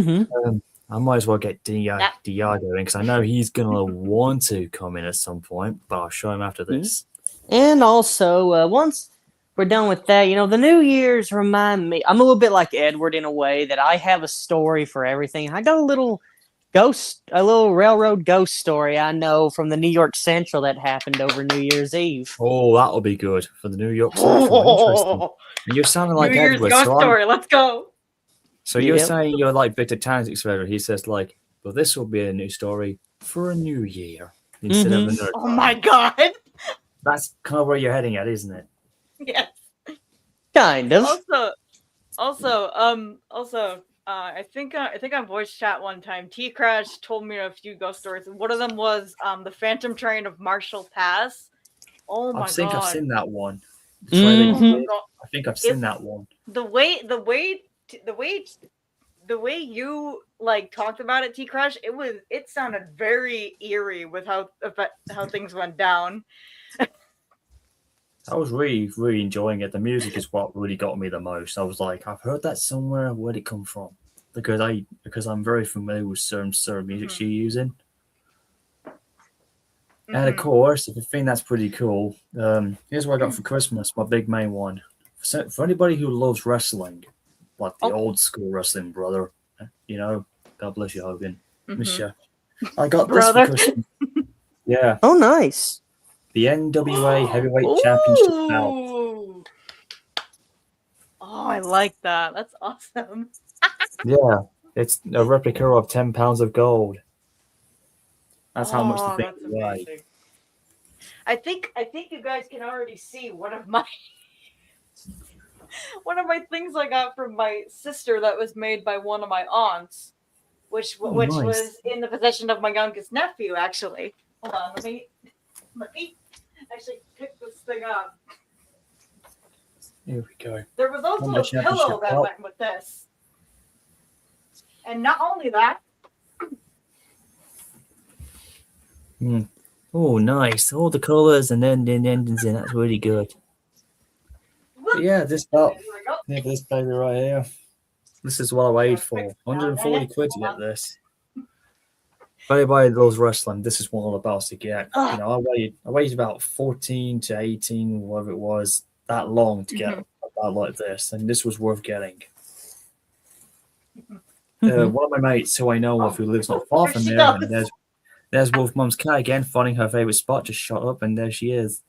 I might as well get DR going because I know he's going to want to come in at some point, but I'll show him after this. And also, once we're done with that, the New Year's remind me, I'm a little bit like Edward in a way that I have a story for everything. I got a little a little railroad ghost story I know from the New York Central that happened over New Year's Eve. Oh, that'll be good for the New York Central. Interesting. And you're sounding like New Year's Edward. ghost story. Let's go. So you're Yep. saying you're like Victor Tanzik's favorite. He says like, well, this will be a new story for a new year instead of another. Oh my time. god. That's kind of where you're heading at, isn't it? Yes. Kind of. Also, I think on voice chat one time, T Crash told me a few ghost stories. And one of them was the Phantom Train of Marshall Pass. Oh my I think god. I've seen that one. Mhm. Oh my god. I think I've seen that one. The way you like talked about it, T Crash, it sounded very eerie with how things went down. I was really, really enjoying it. The music is what really got me the most. I was like, I've heard that somewhere. Where'd it come from? Because I'm very familiar with certain music she's using. And of course, if you think that's pretty cool, here's what I got for Christmas, my big main one. For anybody who loves wrestling, like the old school wrestling, brother, you know, God bless you, Hogan. Miss you. I got this for Brother. Christmas. Yeah, Oh, nice. the NWA Heavyweight Championship belt. Ooh. Oh, I like that. That's awesome. Yeah, it's a replica of 10 pounds of gold. That's how much the Oh, thing that's weigh. amazing. I think you guys can already see one of my things I got from my sister that was made by one of my aunts, which nice. was in the possession of my youngest nephew. Actually, hold on, let me actually pick this thing up. Here we go. There was also Wonder a pillow Championship that belt. went with this, and not only that. Oh, nice. All the colors and then the endings in. That's really good. But yeah, this belt. Here we go. Yeah, this baby right here. This is what I waited for. 140 quid to get this. If anybody loves wrestling, this is one of the belts to get. You know, I waited about 14 to 18, whatever it was, that long to get a belt like this, and this was worth getting. One of my mates who I know of who lives not far from There she there, and goes. there's Wolf Mum's cat again, finding her favorite spot, just shot up, and there she is.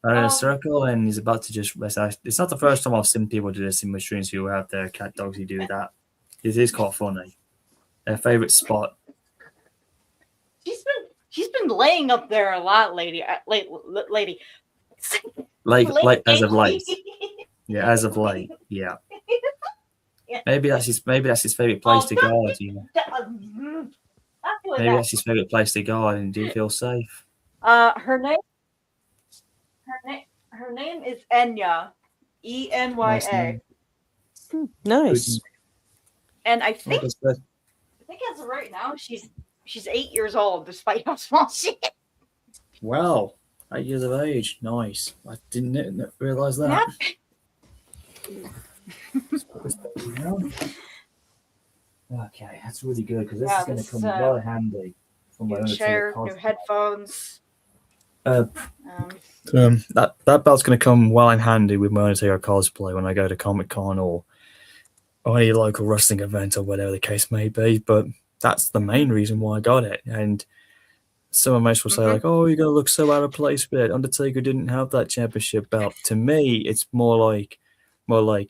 In a circle, and he's about to just rest. It's not the first time I've seen people do this in my streams who have their cat dogs who do that. It is quite funny. Their favorite spot. She's been laying up there a lot, lady. Lady. Late as of late. Yeah, as of late. Yeah. Maybe that's his favorite place to guard. You know. Maybe that's his favorite place to guard, and do you feel safe? Her name is Enya, Enya. Nice. And I think Like I said, as of right now she's 8 years old, despite how small she is. wow, 8 years of age. Nice. I didn't realize that. Okay, that's really good because this is going to come well handy for my New Undertaker chair, new cosplay. headphones. That belt's going to come well in handy with my Undertaker cosplay when I go to Comic-Con or any local wrestling event or whatever the case may be. But that's the main reason why I got it. And some of my mates will say like, "Oh, you're going to look so out of place with it. Undertaker didn't have that championship belt." To me, it's more like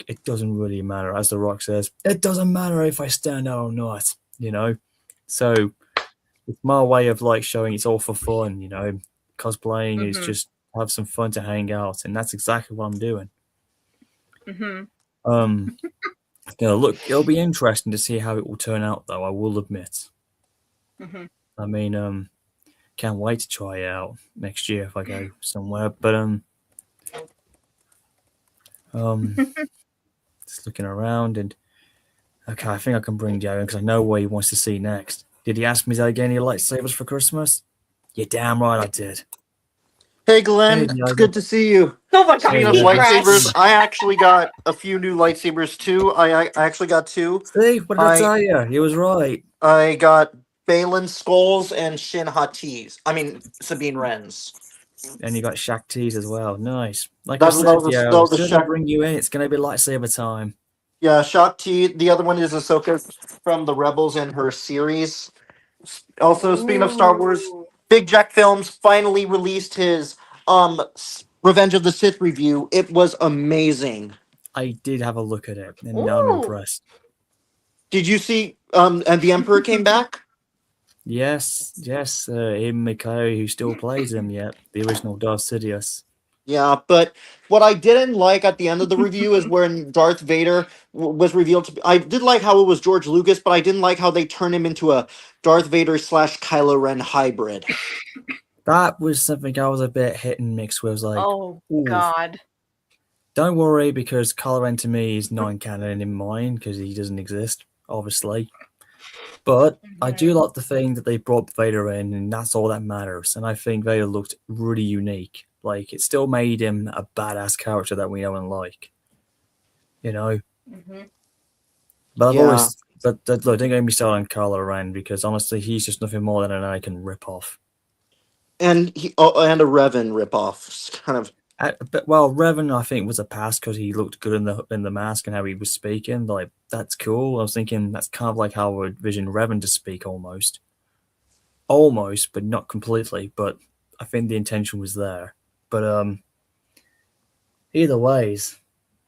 it doesn't really matter. As The Rock says, it doesn't matter if I stand out or not. You know, so it's my way of like showing it's all for fun. You know, cosplaying is just have some fun to hang out, and that's exactly what I'm doing. You know, look, it'll be interesting to see how it will turn out, though. I will admit. I mean, can't wait to try it out next year if I go somewhere. But just looking around, and okay, I think I can bring Joe in because I know what he wants to see next. Did he ask me to get any lightsabers for Christmas? You're damn right I did. Hey Glenn, Hey, it's Diego. good to see you. Oh my god, Speaking of Hey, lightsabers, I actually got a few new lightsabers too. I actually got two. See, what did I tell you? He was right. I got Balin Skulls and Shin Hati's. I mean Sabine Wren's. And you got Shakti's as well. Nice. Like That I was- said, that was- yeah, that was as the soon as I Shak- bring you in, it's going to be lightsaber time. Yeah, Shakti. The other one is Ahsoka from the Rebels and her series. Also, speaking of Star Wars, Ooh. Big Jack Films finally released his Revenge of the Sith review. It was amazing. I did have a look at it, and I'm Ooh. impressed. Did you see and the Emperor came back? Yes, Ian McKay, who still plays him yet, the original Darth Sidious. Yeah, but what I didn't like at the end of the review is when Darth Vader was revealed to be. I did like how it was George Lucas, but I didn't like how they turned him into a Darth Vader slash Kylo Ren hybrid. That was something I was a bit hit and mix with. I was like, Oh ooh. God. Don't worry, because Kylo Ren to me is non-canon in mine because he doesn't exist, obviously. But I do like the thing that they brought Vader in, and that's all that matters. And I think Vader looked really unique. Like, it still made him a badass character that we know and like. You know? Mm-hmm. But I've Yeah. always... But look, don't get me started on Kylo Ren, because honestly, he's just nothing more than an Anakin ripoff. And and a Revan ripoff. It's kind of. But Revan, I think, was a pass because he looked good in the mask and how he was speaking. Like, that's cool. I was thinking that's kind of like how I would envision Revan to speak almost, but not completely. But I think the intention was there. But either ways,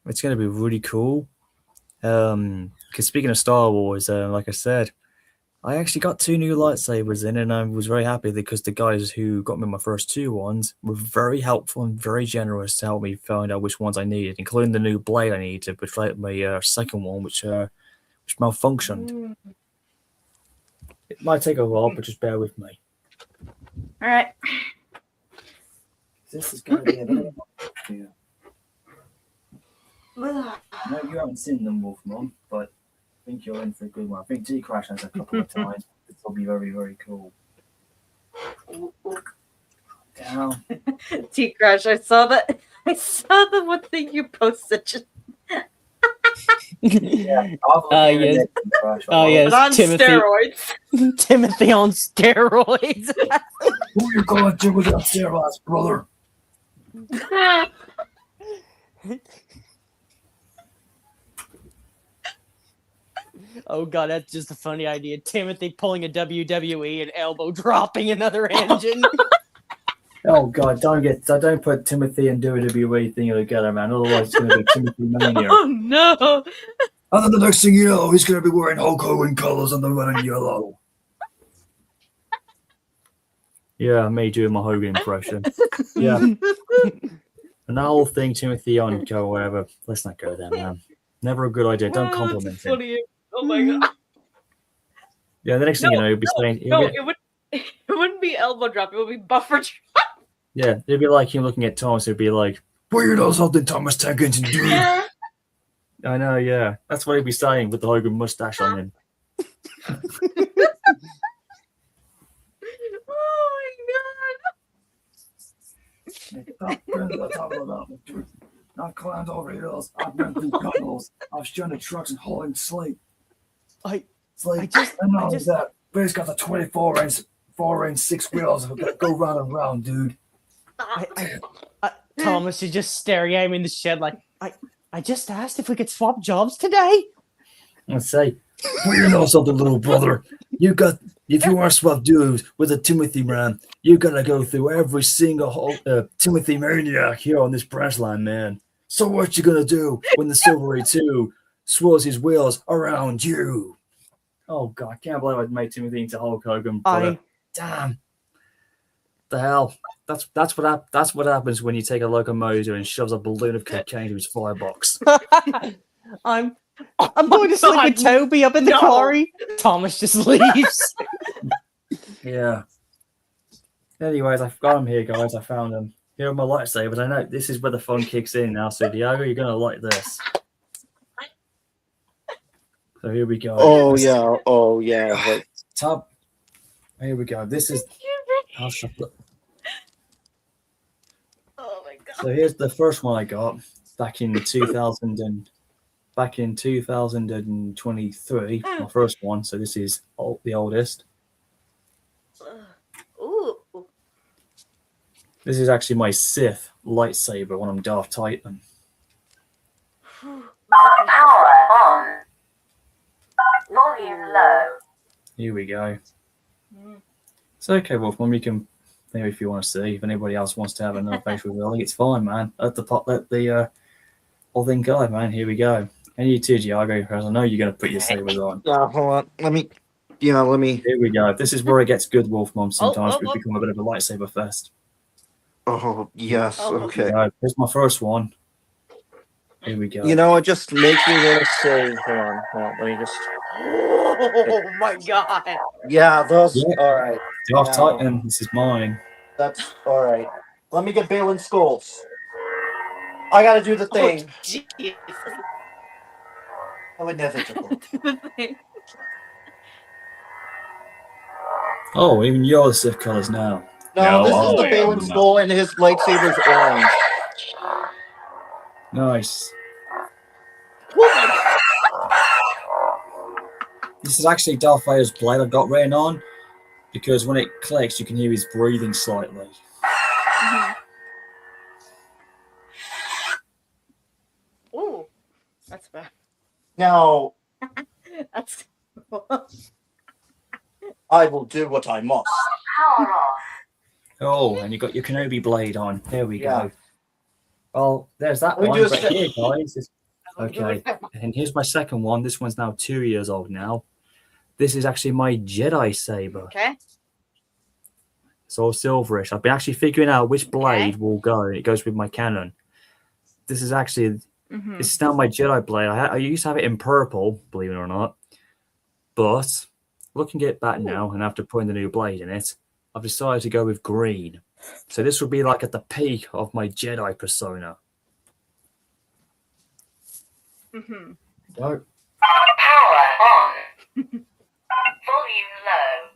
it's going to be really cool. Because speaking of Star Wars, like I said, I actually got 2 new lightsabers in, and I was very happy because the guys who got me my first 2 ones were very helpful and very generous to help me find out which ones I needed, including the new blade I needed to replace my second one, which malfunctioned. It might take a while, but just bear with me. All right. This is going to be a bit yeah. No, you haven't seen them, Wolfmon, but I think you're in for a good one. I think G-Crash has a couple of times. This will be very, very cool. Down. T-Crash, I saw that. I saw the one thing you posted. Just Yeah. Yes. Oh, yes. but on Timothy. steroids. Timothy on steroids. Who you going to with that steroids, brother? Oh god, that's just a funny idea. Timothy pulling a WWE and elbow dropping another engine. Oh god, don't put Timothy and WWE thing together, man. Otherwise, it's going to be Timothy Mania. Oh no! And then the next thing you know, he's going to be wearing Hulk Hogan colors on the red and yellow. Yeah, me doing my Hogan impression. Yeah. And that whole thing, Timothy on go whatever. Let's not go there, man. Never a good idea. Don't compliment him. Funny. Oh my god! Yeah, the next thing you know, he'll be saying, It wouldn't be elbow drop. It would be buffer drop. yeah, it'd be like him looking at Thomas. It'd be like, "Well, you know something, Thomas Tankinson, do you?" I know, yeah. That's what he'd be saying with the Hogan mustache on him. I've climbed over hills. I've been through tunnels. I've shunted trucks and hauling slate. It's like, that. But it's got the 4-inch 6 wheels that go round and round, dude. Thomas is just staring at him in the shed like, I just asked if we could swap jobs today. Let's say, well, you know something, little brother. If you want to swap dudes with a Timothy man, you gotta go through every single Timothy maniac here on this branch line, man. So what you gonna do when the Silvery 2 swirls his wheels around you? Oh god, I can't believe I made Timothy into Hulk Hogan. Damn. The hell. That's what happens when you take a locomotive and shoves a balloon of cocaine to his firebox. I'm going to sleep with Toby up in the quarry. Thomas just leaves. Yeah. Anyways, I've got him here, guys. I found him. Here are my lightsabers. I know this is where the fun kicks in now. So, Diego, you're gonna like this. So here we go. Oh yeah. Wait. Top. Here we go. This is. I'll shut up. Oh my god. So here's the first one I got back in 2023. My first one. So this is the oldest. Ooh. This is actually my Sith lightsaber when I'm Darth Titan. Power on. Here we go. Mm. It's okay, Wolfman. We can maybe if you want to see. If anybody else wants to have another facial reveal, it's fine, man. Let the whole thing go, man. Here we go. And you too, Giago, because I know you're gonna put your sabers on. Yeah, hold on. Let me. Here we go. This is where it gets good, Wolfmom. Sometimes oh, we oh. become a bit of a lightsaber fest. Oh yes. Oh. Okay. Here's my first one. Here we go. You know, it just makes me want to say. Hold on. Let me just. Oh my god. Yeah, those. Yeah. All right. Darth now- Titan. This is mine. That's all right. Let me get Balin Skulls. I gotta do the Oh, thing. jeez. Oh, inevitable. Oh, even you're the Sith colors now. No, No, this is oh, the yeah. Balin Skull, and his lightsaber's orange. Nice. This is actually Darth Vader's blade I've got written on because when it clicks, you can hear his breathing slightly. Ooh, that's bad. Now, That's. I will do what I must. Oh, and you got your Kenobi blade on. There we Yeah. go. Well, there's that Let me one. do a But step- here, guys, okay. And here's my second one. This one's now 2 years old now. This is actually my Jedi saber. Okay. It's all silverish. I've been actually figuring out which blade Okay. will go. It goes with my cannon. This is actually Mm-hmm. this is now my Jedi blade. I used to have it in purple, believe it or not. But looking at it back now, and after putting the new blade in it, I've decided to go with green. So this would be like at the peak of my Jedi persona. Mm-hmm. So, Power on. Volume low.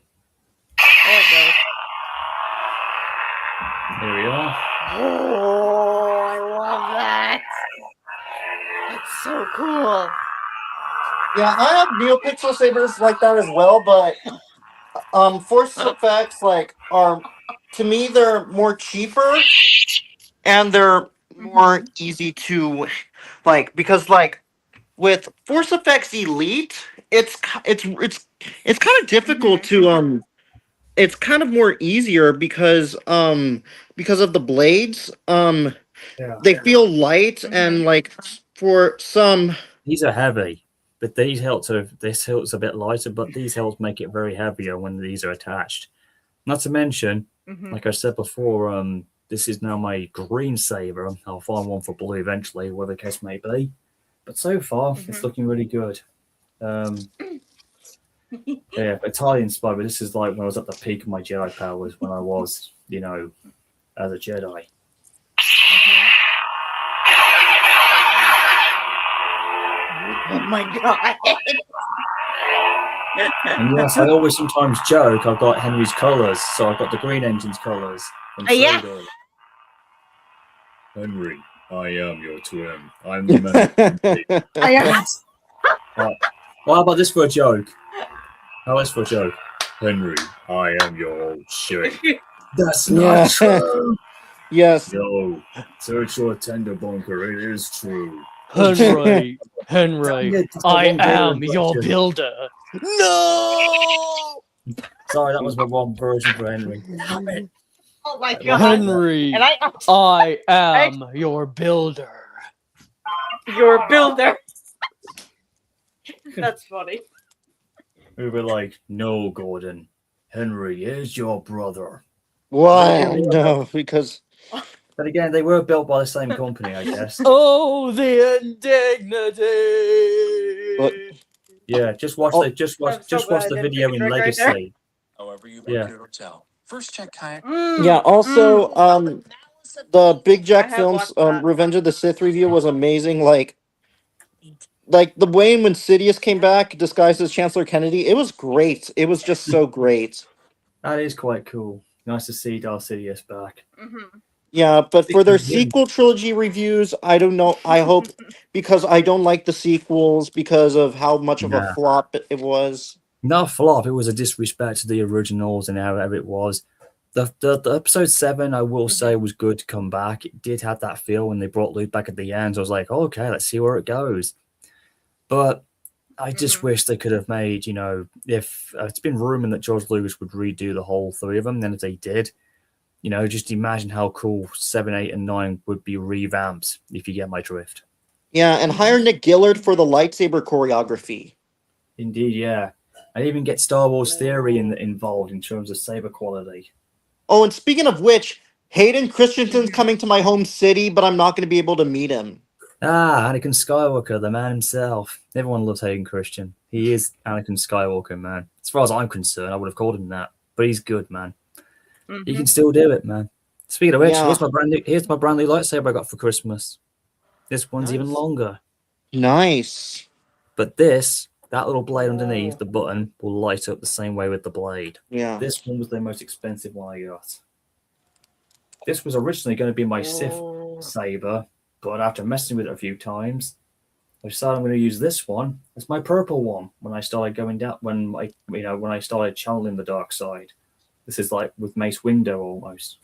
There it goes. here we are. Oh, I love that. That's so cool. Yeah, I have NeoPixel sabers like that as well, but Force effects are to me they're more cheaper and they're more easy to because with Force Effects Elite, it's kind of difficult to it's kind of more easier because of the blades Yeah. they feel light and for some These are heavy, but these hilts are this hilt's a bit lighter, but these hilts make it very heavier when these are attached. Not to mention, Mm-hmm. like I said before, this is now my green saber. I'll find one for blue eventually, whatever the case may be. But so far, it's looking really good. Yeah, entirely inspired. But this is like when I was at the peak of my Jedi powers, when I was, as a Jedi. Oh my god. And yes, I always sometimes joke I've got Henry's colours, so I've got the Green Engine's colours. from Yeah. Sodor. Henry, I am your twin. I'm the man. I am. Well, how about this for a joke? How about this for a joke? Henry, I am your old shit. That's not Yeah. true. yes. No, search your tender bunker. It is true. Henry, Dang it, just the I one am version. your builder. No! Sorry, that was my wrong version for Henry. Damn it. Oh my god. Henry, And I am your builder. you're a builder. That's funny. We were like, no, Gordon. Henry is your brother. Why? No, because But again, they were built by the same company, I guess. Oh, the indignity! What? Yeah, just watch Oh. the just watch I'm so just watch glad I the didn't video pick in a drink right there. Legacy. However, you Yeah. book your hotel. First check kayak. yeah. Also, the Big Jack I have Films watched that. Revenge of the Sith review was amazing. Like the way when Sidious came back disguised as Chancellor Kennedy, it was great. It was just so great. That is quite cool. Nice to see Darth Sidious back. Mm-hmm. Yeah, but for their Yeah. sequel trilogy reviews, I don't know. I hope because I don't like the sequels because of how much of a Nah. flop it was. Not flop. It was a disrespect to the originals and however it was. The episode 7, I will say, was good to come back. It did have that feel when they brought Luke back at the end. So I was like, oh, okay, let's see where it goes. But I just Mhm. wish they could have made, if it's been rumored that George Lucas would redo the whole three of them, then if they did, just imagine how cool 7, 8, and 9 would be revamped, if you get my drift. Yeah, and hire Nick Gillard for the lightsaber choreography. Indeed, yeah. And even get Star Wars Theory involved in terms of saber quality. Oh, and speaking of which, Hayden Christensen's coming to my home city, but I'm not going to be able to meet him. Ah, Anakin Skywalker, the man himself. Everyone loves Hayden Christian. He is Anakin Skywalker, man. As far as I'm concerned, I would have called him that. But he's good, man. He Mhm. can still do it, man. Speaking of which, Yeah. here's my brand new lightsaber I got for Christmas. This one's even Nice. longer. Nice. But that little blade underneath the button will light up the same way with the blade. Yeah. This one was the most expensive one I got. This was originally going to be my Sith Oh. saber, but after messing with it a few times, I decided I'm going to use this one as my purple one when I started going down, when I started channeling the dark side. This is like with Mace Windu almost.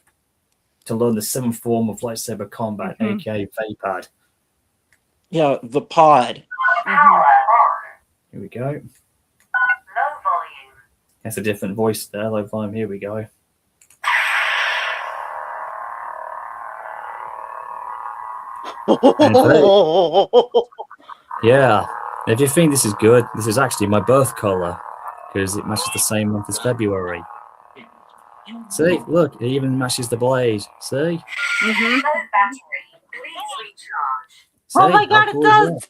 To learn the 7th form of lightsaber combat, Mhm. aka Vapad. Yeah, the pod. Mhm. Power on. Here we go. Low volume. That's a different voice there, low volume. Here we go. Yeah. If you think this is good, this is actually my birth color because it matches the same month as February. See, look, it even matches the blade. See? Mhm. Low battery. Please recharge. See? Oh my How god, it cool is does!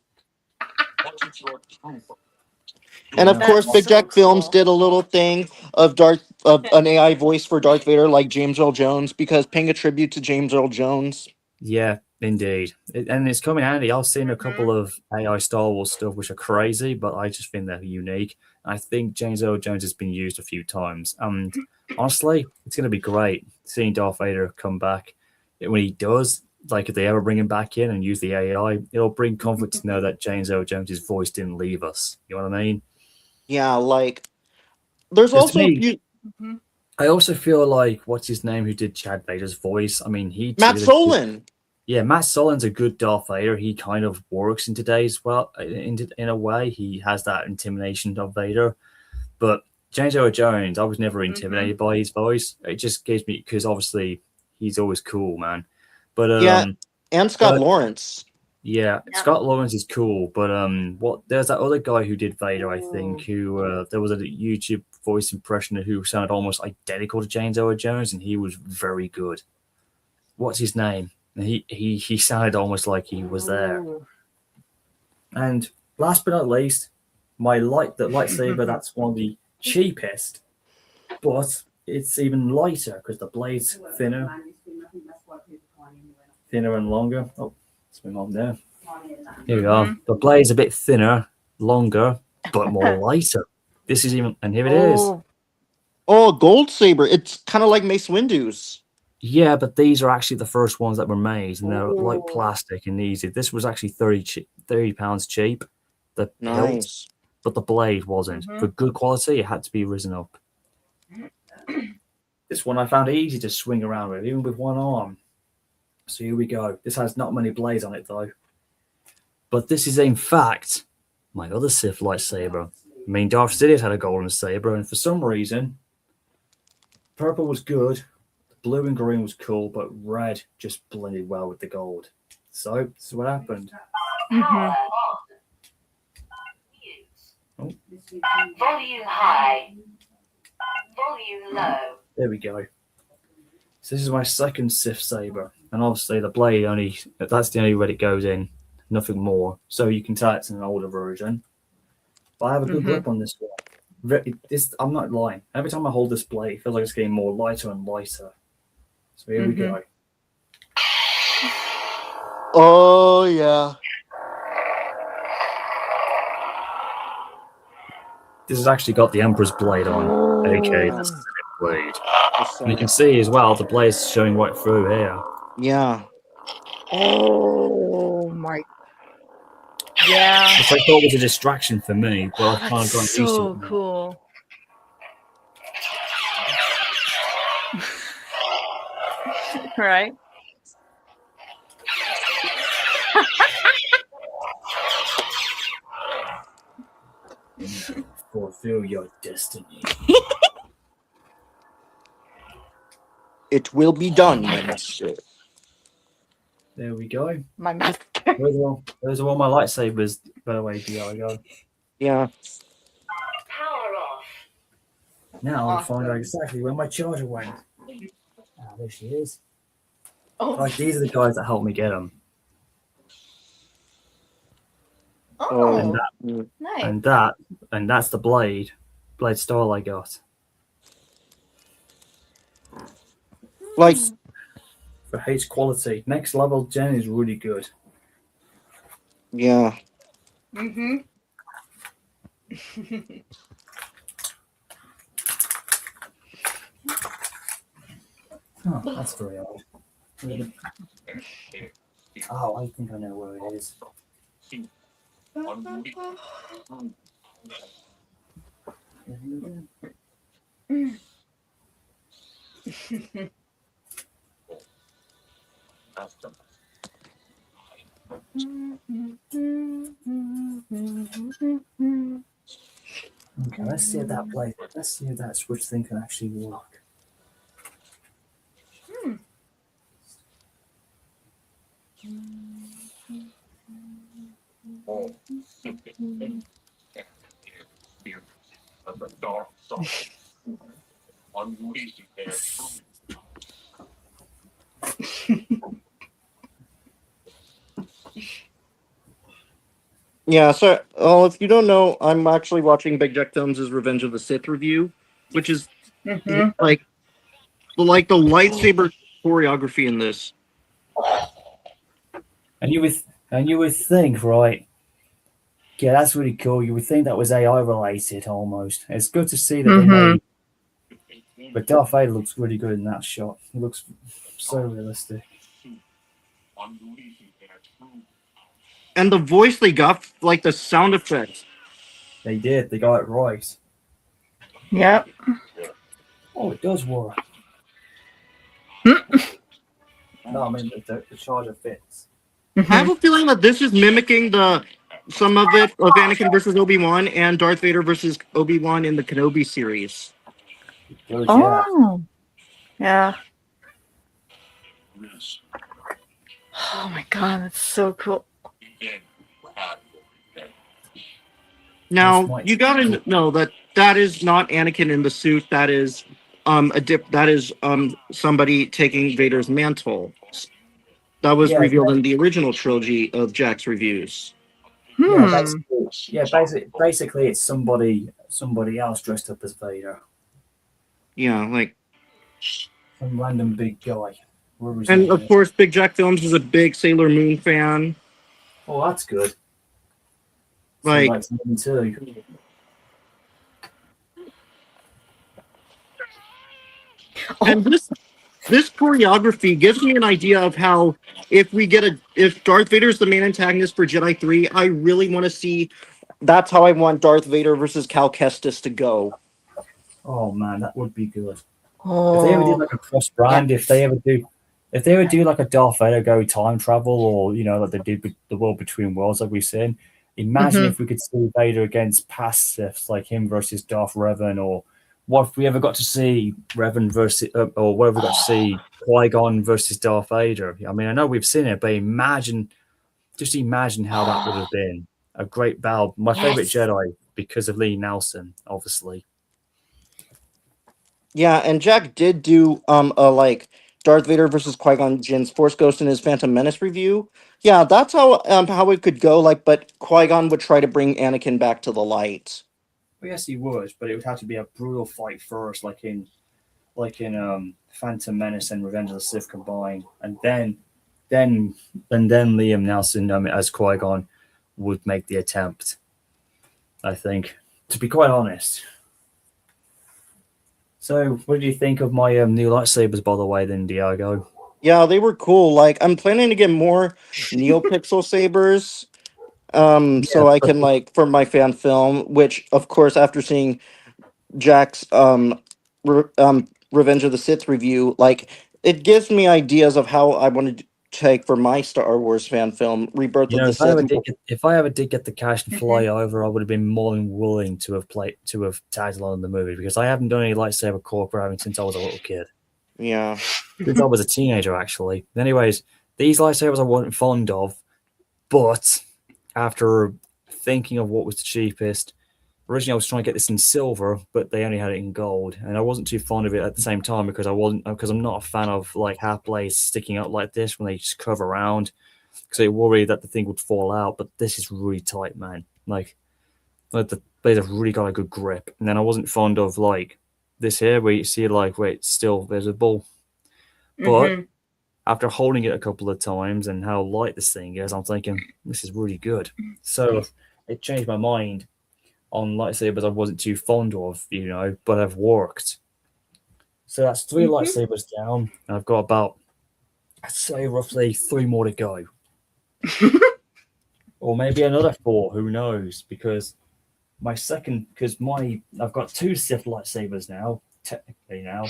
And of Yeah. course, That's Big so Jack Films cool. did a little thing of an AI voice for Darth Vader, like James Earl Jones, because paying a tribute to James Earl Jones. Yeah, indeed. And it's coming handy. I've seen a couple Mhm. of AI Star Wars stuff which are crazy, but I just think they're unique. I think James Earl Jones has been used a few times. And honestly, it's going to be great seeing Darth Vader come back. When he does, like if they ever bring him back in and use the AI, it'll bring comfort to know that James Earl Jones' voice didn't leave us. You know what I mean? Yeah, like there's 'Cause to also me, Mhm. I also feel like what's his name who did Chad Vader's voice? I mean, he Matt did a good Solon. Yeah, Matt Solin's a good Darth Vader. He kind of works in today's in a way. He has that intimidation of Vader. But James Earl Jones, I was never intimidated by his voice. It just gives me because obviously he's always cool, man. But Yeah, and Scott but- Lawrence. yeah, Yeah. Scott Lawrence is cool. But what there's that other guy who did Vader, I think, who there was a YouTube voice impression who sounded almost identical to James Earl Jones, and he was very good. What's his name? And he sounded almost like he was there. Ooh. And last but not least, the lightsaber that's one of the cheapest, but it's even lighter because the blade's thinner and longer. Oh, it's my mom there. Here we are. The blade's a bit thinner, longer, but more lighter. This is even, and here it is. Oh. Oh, Gold Saber. It's kind of like Mace Windu's. Yeah, but these are actually the first ones that were made, and they're like Ooh. plastic and easy. This was actually £30 cheap. The hilt, Nice. but the blade wasn't. Mhm. For good quality, it had to be risen up. This one I found easy to swing around with, even with one arm. So here we go. This has not many blades on it though. But this is in fact my other Sith lightsaber. I mean, Darth Sidious had a golden saber, and for some reason, purple was good, blue and green was cool, but red just blended well with the gold. So this is what happened. Mhm. Power on. Mute. Volume high. Volume low. There we go. So this is my second Sith saber, and obviously the blade that's the only way it goes in, nothing more. So you can tell it's an older version. But I have a good Mhm. grip on this one. I'm not lying. Every time I hold this blade, it feels like it's getting more lighter and lighter. So here we go. Oh, yeah. This has actually got the Emperor's blade on, aka the Sith blade. And you can see as well the blade's showing right through here. Yeah. Oh my. Yeah. Which I thought was a distraction for me, but I've kind of That's gotten used to so it now. cool. Right? Fulfill your destiny. It will be done, my master. There we go. My master. Those are all my lightsabers, by the way, Diago. Yeah. Power off. Now I'll find out Awesome. exactly where my charger went. Ah, there she is. Oh, Like, these are the guys that helped me get them. oh, Mm. nice. And that's the blade style I got. Like, For H quality. Next level gen is really good. yeah. Mm-hmm. Oh, that's very odd. Oh, I think I know where it is. Okay, let's see if that blade. Let's see if that switch thing can actually work. Yeah, so if you don't know, I'm actually watching Big Jack Films' Revenge of the Sith review, which is Mm-hmm. like the lightsaber choreography in this. And you would think, right? Yeah, that's really cool. You would think that was AI related almost. It's good to see that they made. But Darth Vader looks really good in that shot. He looks so realistic. And the voice they got, like the sound effects. They did. They got it right. Yep. Oh, it does work. No, I mean the charger fits. I have a feeling that this is mimicking some of it of Anakin versus Obi-Wan and Darth Vader versus Obi-Wan in the Kenobi series. It does, yeah. Oh. Yeah. Oh my god, that's so cool. Now That's you gotta know that is not Anakin in the suit. That is somebody taking Vader's mantle. That was Yeah, revealed in the original trilogy of Jack's reviews. Yeah, Hmm. basically it's somebody else dressed up as Vader. Yeah, like, Some random big guy. Whoever's and in of it. course, Big Jack Films is a big Sailor Moon fan. Oh, that's good. Like- Like Moon too. And this choreography gives me an idea of how if Darth Vader's the main antagonist for Jedi 3, I really want to see. That's how I want Darth Vader versus Cal Kestis to go. Oh man, that would be good. If they ever did Oh. like a cross brand, if they ever do like a Darth Vader go time travel, or like they did with the World Between Worlds, like we've seen. Imagine if we could see Vader against past Siths, like him versus Darth Revan, or what if we ever got to see Revan versus, or what if we got to see Qui-Gon versus Darth Vader? I mean, I know we've seen it, but just imagine how that would have been a great battle. My favorite Jedi because of Lee Nelson, obviously. Yeah, and Jack did do a like Darth Vader versus Qui-Gon Jinn's Force Ghost in his Phantom Menace review. Yeah, that's how it could go. Like, but Qui-Gon would try to bring Anakin back to the light. Well, yes, he would, but it would have to be a brutal fight first, like in Phantom Menace and Revenge of the Sith combined, and then Liam Neeson as Qui-Gon would make the attempt. I think, to be quite honest. So, what did you think of my new lightsabers, by the way, then, Diago? Yeah, they were cool. Like, I'm planning to get more NeoPixel sabers. So I can like for my fan film, which of course after seeing Jack's Revenge of the Sith review, like it gives me ideas of how I want to take for my Star Wars fan film, Rebirth You of know, the Sith. if I ever did get the cash and fly over, I would have been more than willing to have tagged along in the movie because I haven't done any lightsaber corporate since I was a little kid. Yeah. Since I was a teenager, actually. Anyways, these lightsabers I wasn't fond of, but after thinking of what was the cheapest, originally I was trying to get this in silver, but they only had it in gold, and I wasn't too fond of it at the same time because I'm not a fan of like half blades sticking out like this when they just curve around, because I worry that the thing would fall out. But this is really tight, man. Like the blades have really got a good grip, and then I wasn't fond of like this here where you see like where it's still visible, but after holding it a couple of times and how light this thing is, I'm thinking this is really good. So it changed my mind on lightsabers I wasn't too fond of, but have worked. So that's 3 lightsabers down, and I've got about, I'd say, roughly 3 more to go. Or maybe another 4, who knows? Because I've got 2 Sith lightsabers now, technically now.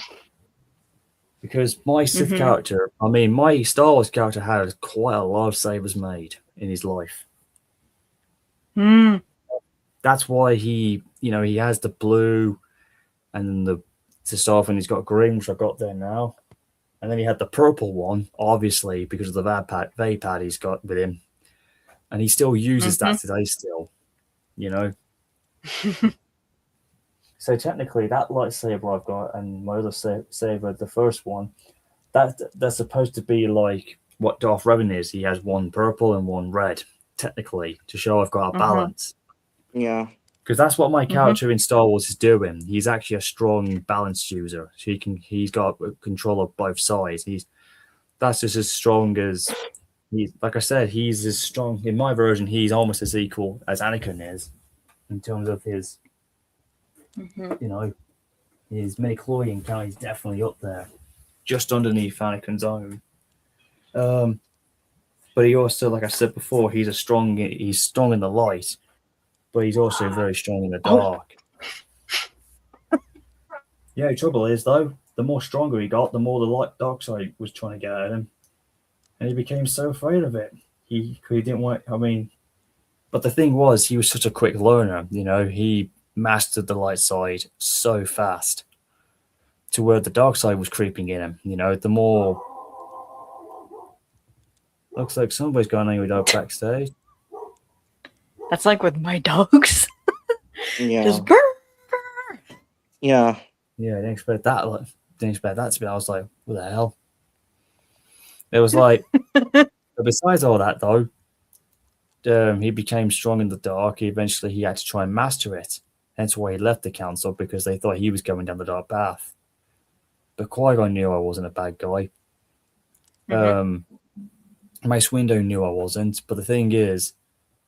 Because my Sith character, my Star Wars character had quite a lot of sabers made in his life. That's why he has the blue and the stuff, and he's got green, which I've got there now. And then he had the purple one, obviously, because of the Vapad he's got with him. And he still uses that today still, So technically, that lightsaber I've got and my other saber, the first one, that's supposed to be like what Darth Revan is. He has 1 purple and 1 red, technically, to show I've got a balance. Yeah. Because that's what my character in Star Wars is doing. He's actually a strong balance user. So he's got control of both sides. That's just as strong as like I said, he's as strong in my version. He's almost as equal as Anakin is in terms of his, his midichlorian count. He's definitely up there, just underneath Anakin's own. But he also, like I said before, he's strong in the light, but he's also very strong in the dark. Yeah, the trouble is though, the more stronger he got, the more the dark side was trying to get at him, and he became so afraid of it. He didn't want. But the thing was, he was such a quick learner. He mastered the light side so fast, to where the dark side was creeping in him. The more. Looks like somebody's gone angry dog backstage. That's like with my dogs. Yeah. Just brr. Yeah. Yeah, I didn't expect that. Didn't expect that to be. I was like, what the hell? It was like. But besides all that, though, he became strong in the dark. Eventually, he had to try and master it. Hence why he left the council, because they thought he was going down the dark path. But Qui-Gon knew I wasn't a bad guy. Mace Windu knew I wasn't. But the thing is,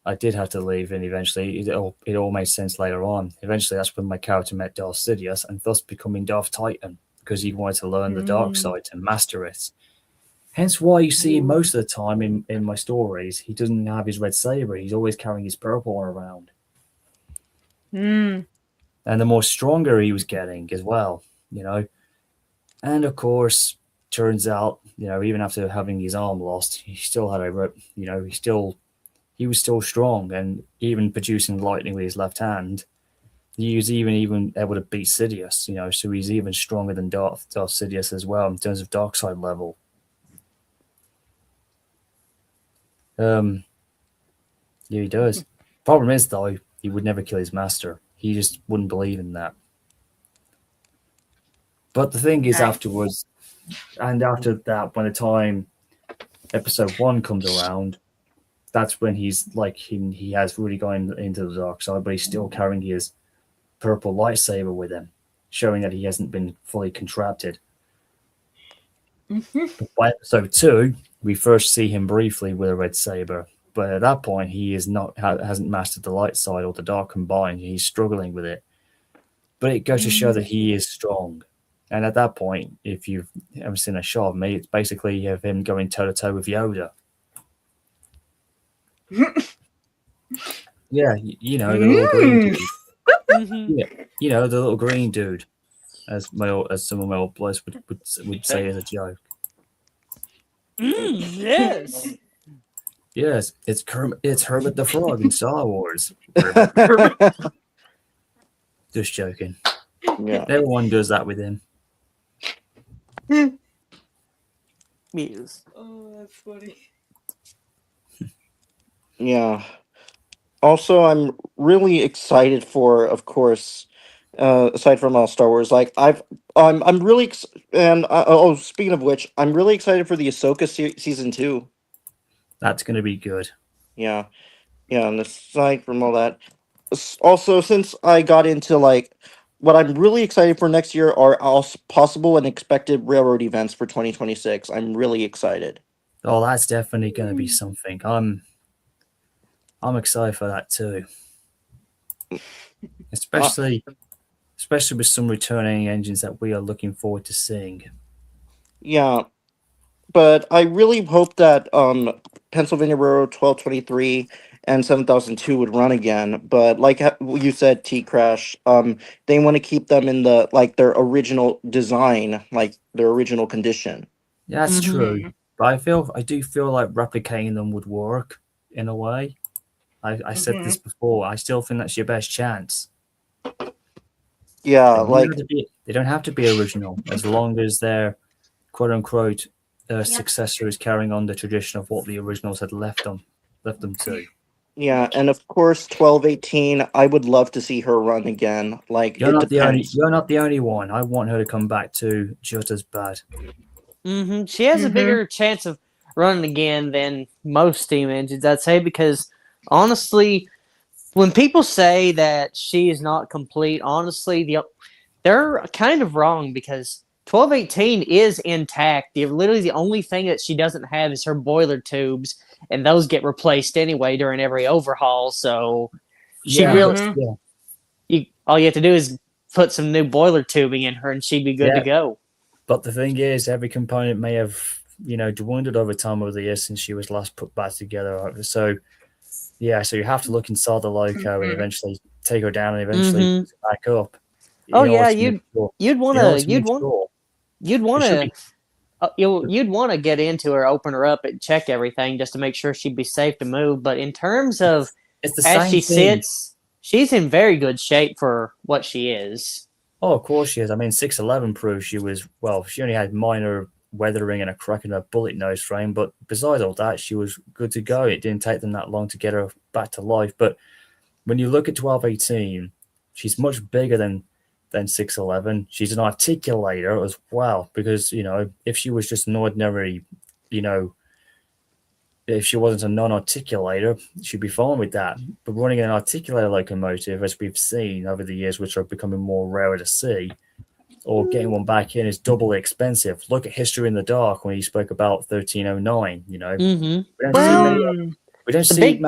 I did have to leave, and eventually it all made sense later on. Eventually, that's when my character met Darth Sidious, and thus becoming Darth Titan, because he wanted to learn the dark side and master it. Hence why you see most of the time in my stories, he doesn't have his red saber. He's always carrying his purple one around. And the more stronger he was getting as well, And of course, turns out, even after having his arm lost, he still had he was still strong, and even producing lightning with his left hand. He was even able to beat Sidious, so he's even stronger than Darth Sidious as well in terms of dark side level. Yeah, he does. Problem is, though, he would never kill his master. He just wouldn't believe in that. But the thing is, afterwards, and after that, by the time episode 1 comes around, that's when he's like he has really gone into the dark side, but he's still carrying his purple lightsaber with him, showing that he hasn't been fully contracted. By episode 2, we first see him briefly with a red saber, but at that point he hasn't mastered the light side or the dark combined. He's struggling with it, but it goes to show that he is strong. And at that point, if you've ever seen a shot of me, it's basically you have him going toe to toe with Yoda. Yeah, the little green dude. Yeah, the little green dude, as some of my old boys would say as a joke. Yes. Yes, it's Herbert the Frog in Star Wars. Just joking. Yeah. Everyone does that with him. Yes. Oh, that's funny. Yeah. Also, I'm really excited for, of course, aside from Star Wars, like I'm really and oh, speaking of which, I'm really excited for the Ahsoka season 2. That's going to be good. Yeah, yeah. And aside from all that, also since I got into like what I'm really excited for next year are also possible and expected railroad events for 2026. I'm really excited. Oh, that's definitely going to be something. I'm excited for that too. Especially with some returning engines that we are looking forward to seeing. Yeah, but I really hope that Pennsylvania Railroad 1223 and 7002 would run again. But like you said, T Crash, they want to keep them in the like their original design, like their original condition. Yeah, that's Mhm. true. But I do feel like replicating them would work in a way. I said this before. I still think that's your best chance. Yeah, They don't like have to be, they don't have to be original as long as their quote unquote successor is carrying on the tradition of what the originals had left them to. yeah, and of course 1218. I would love to see her run again. Like it depends. You're not the only one. I want her to come back too, just as bad. She has a bigger chance of running again than most steam engines, I'd say, because honestly, when people say that she is not complete, honestly, they're kind of wrong because 1218 is intact. Literally, the only thing that she doesn't have is her boiler tubes, and those get replaced anyway during every overhaul. So she Yeah, really, yeah. all you have to do is put some new boiler tubing in her, and she'd be good to Yeah. go. But the thing is, every component may have, dwindled over time over the years since she was last put back together. So, yeah, so you have to look inside the loco and eventually take her down and eventually put it back up. Oh in order yeah, to make sure- you'd want in order to to make sure. It should you'd want to get into her, open her up, and check everything just to make sure she'd be safe to move. But in terms of It's the as same she thing. sits, she's in very good shape for what she is. Oh, of course she is. I mean, 611 proves she only had minor weathering and a crack in her bullet nose frame, but besides all that, she was good to go. It didn't take them that long to get her back to life. But when you look at 1218, she's much bigger than 611. She's an articulator as well, because, if she was just an ordinary, if she wasn't a non-articulator, she'd be fine with that. But running an articulator locomotive, as we've seen over the years, which are becoming more rare to see, or getting one back in is doubly expensive. Look at History in the Dark when he spoke about 1309. We don't see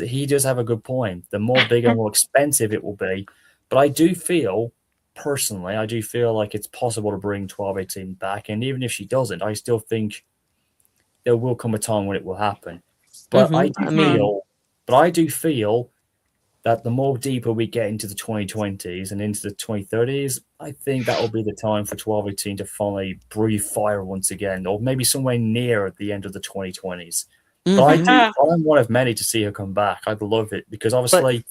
he does have a good point. The more bigger, more expensive it will be. But I do feel, personally, like it's possible to bring 1218 back. And even if she doesn't, I still think there will come a time when it will happen. But I do feel that the more deeper we get into the 2020s and into the 2030s, I think that will be the time for 1218 to finally breathe fire once again, or maybe somewhere near at the end of the 2020s. But I'm one of many to see her come back. I'd love it because obviously,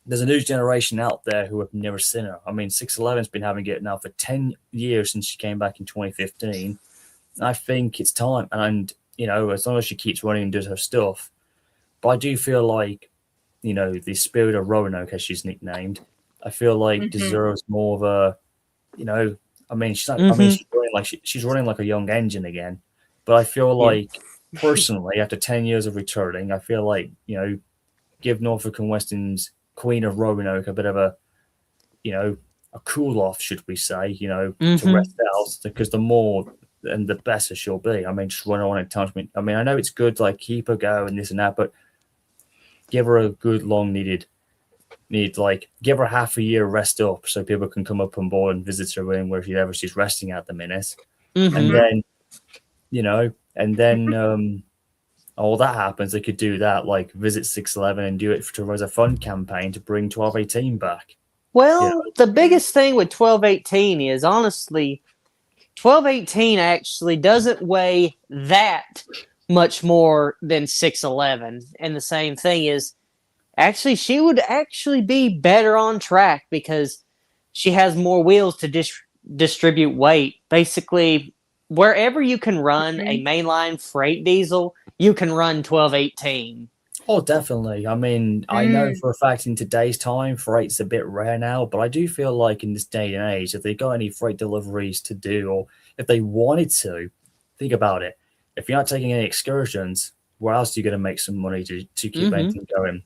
there's a new generation out there who have never seen her. I mean, 611's been having it now for 10 years since she came back in 2015. I think it's time. And, as long as she keeps running and does her stuff. But I do feel like, the Spirit of Roanoke, as she's nicknamed, I feel like deserves more of a, she's running like a young engine again. But I feel like, personally, after 10 years of returning, I feel like, give Norfolk and Western's Queen of Roanoke a bit of a, a cool off, should we say, to rest out, because the more and the better she'll be. I mean, just run on at times. I mean, I know it's good to like keep her going and this and that, but give her a good long give her half a year rest up so people can come up on board and visit her in wherever she's resting at the minute. And then, all that happens, they could do that, like visit 611 and do it as a fund campaign to bring 1218 back. Well, the biggest thing with 1218 is honestly 1218 actually doesn't weigh that much more than 611. And the same thing is actually she would actually be better on track because she has more wheels to distribute weight. Basically, wherever you can run a mainline freight diesel, you can run 1218. Oh, definitely. I mean, I know for a fact in today's time, freight's a bit rare now, but I do feel like in this day and age, if they got any freight deliveries to do, or if they wanted to, think about it. If you're not taking any excursions, where else are you going to make some money to keep anything going?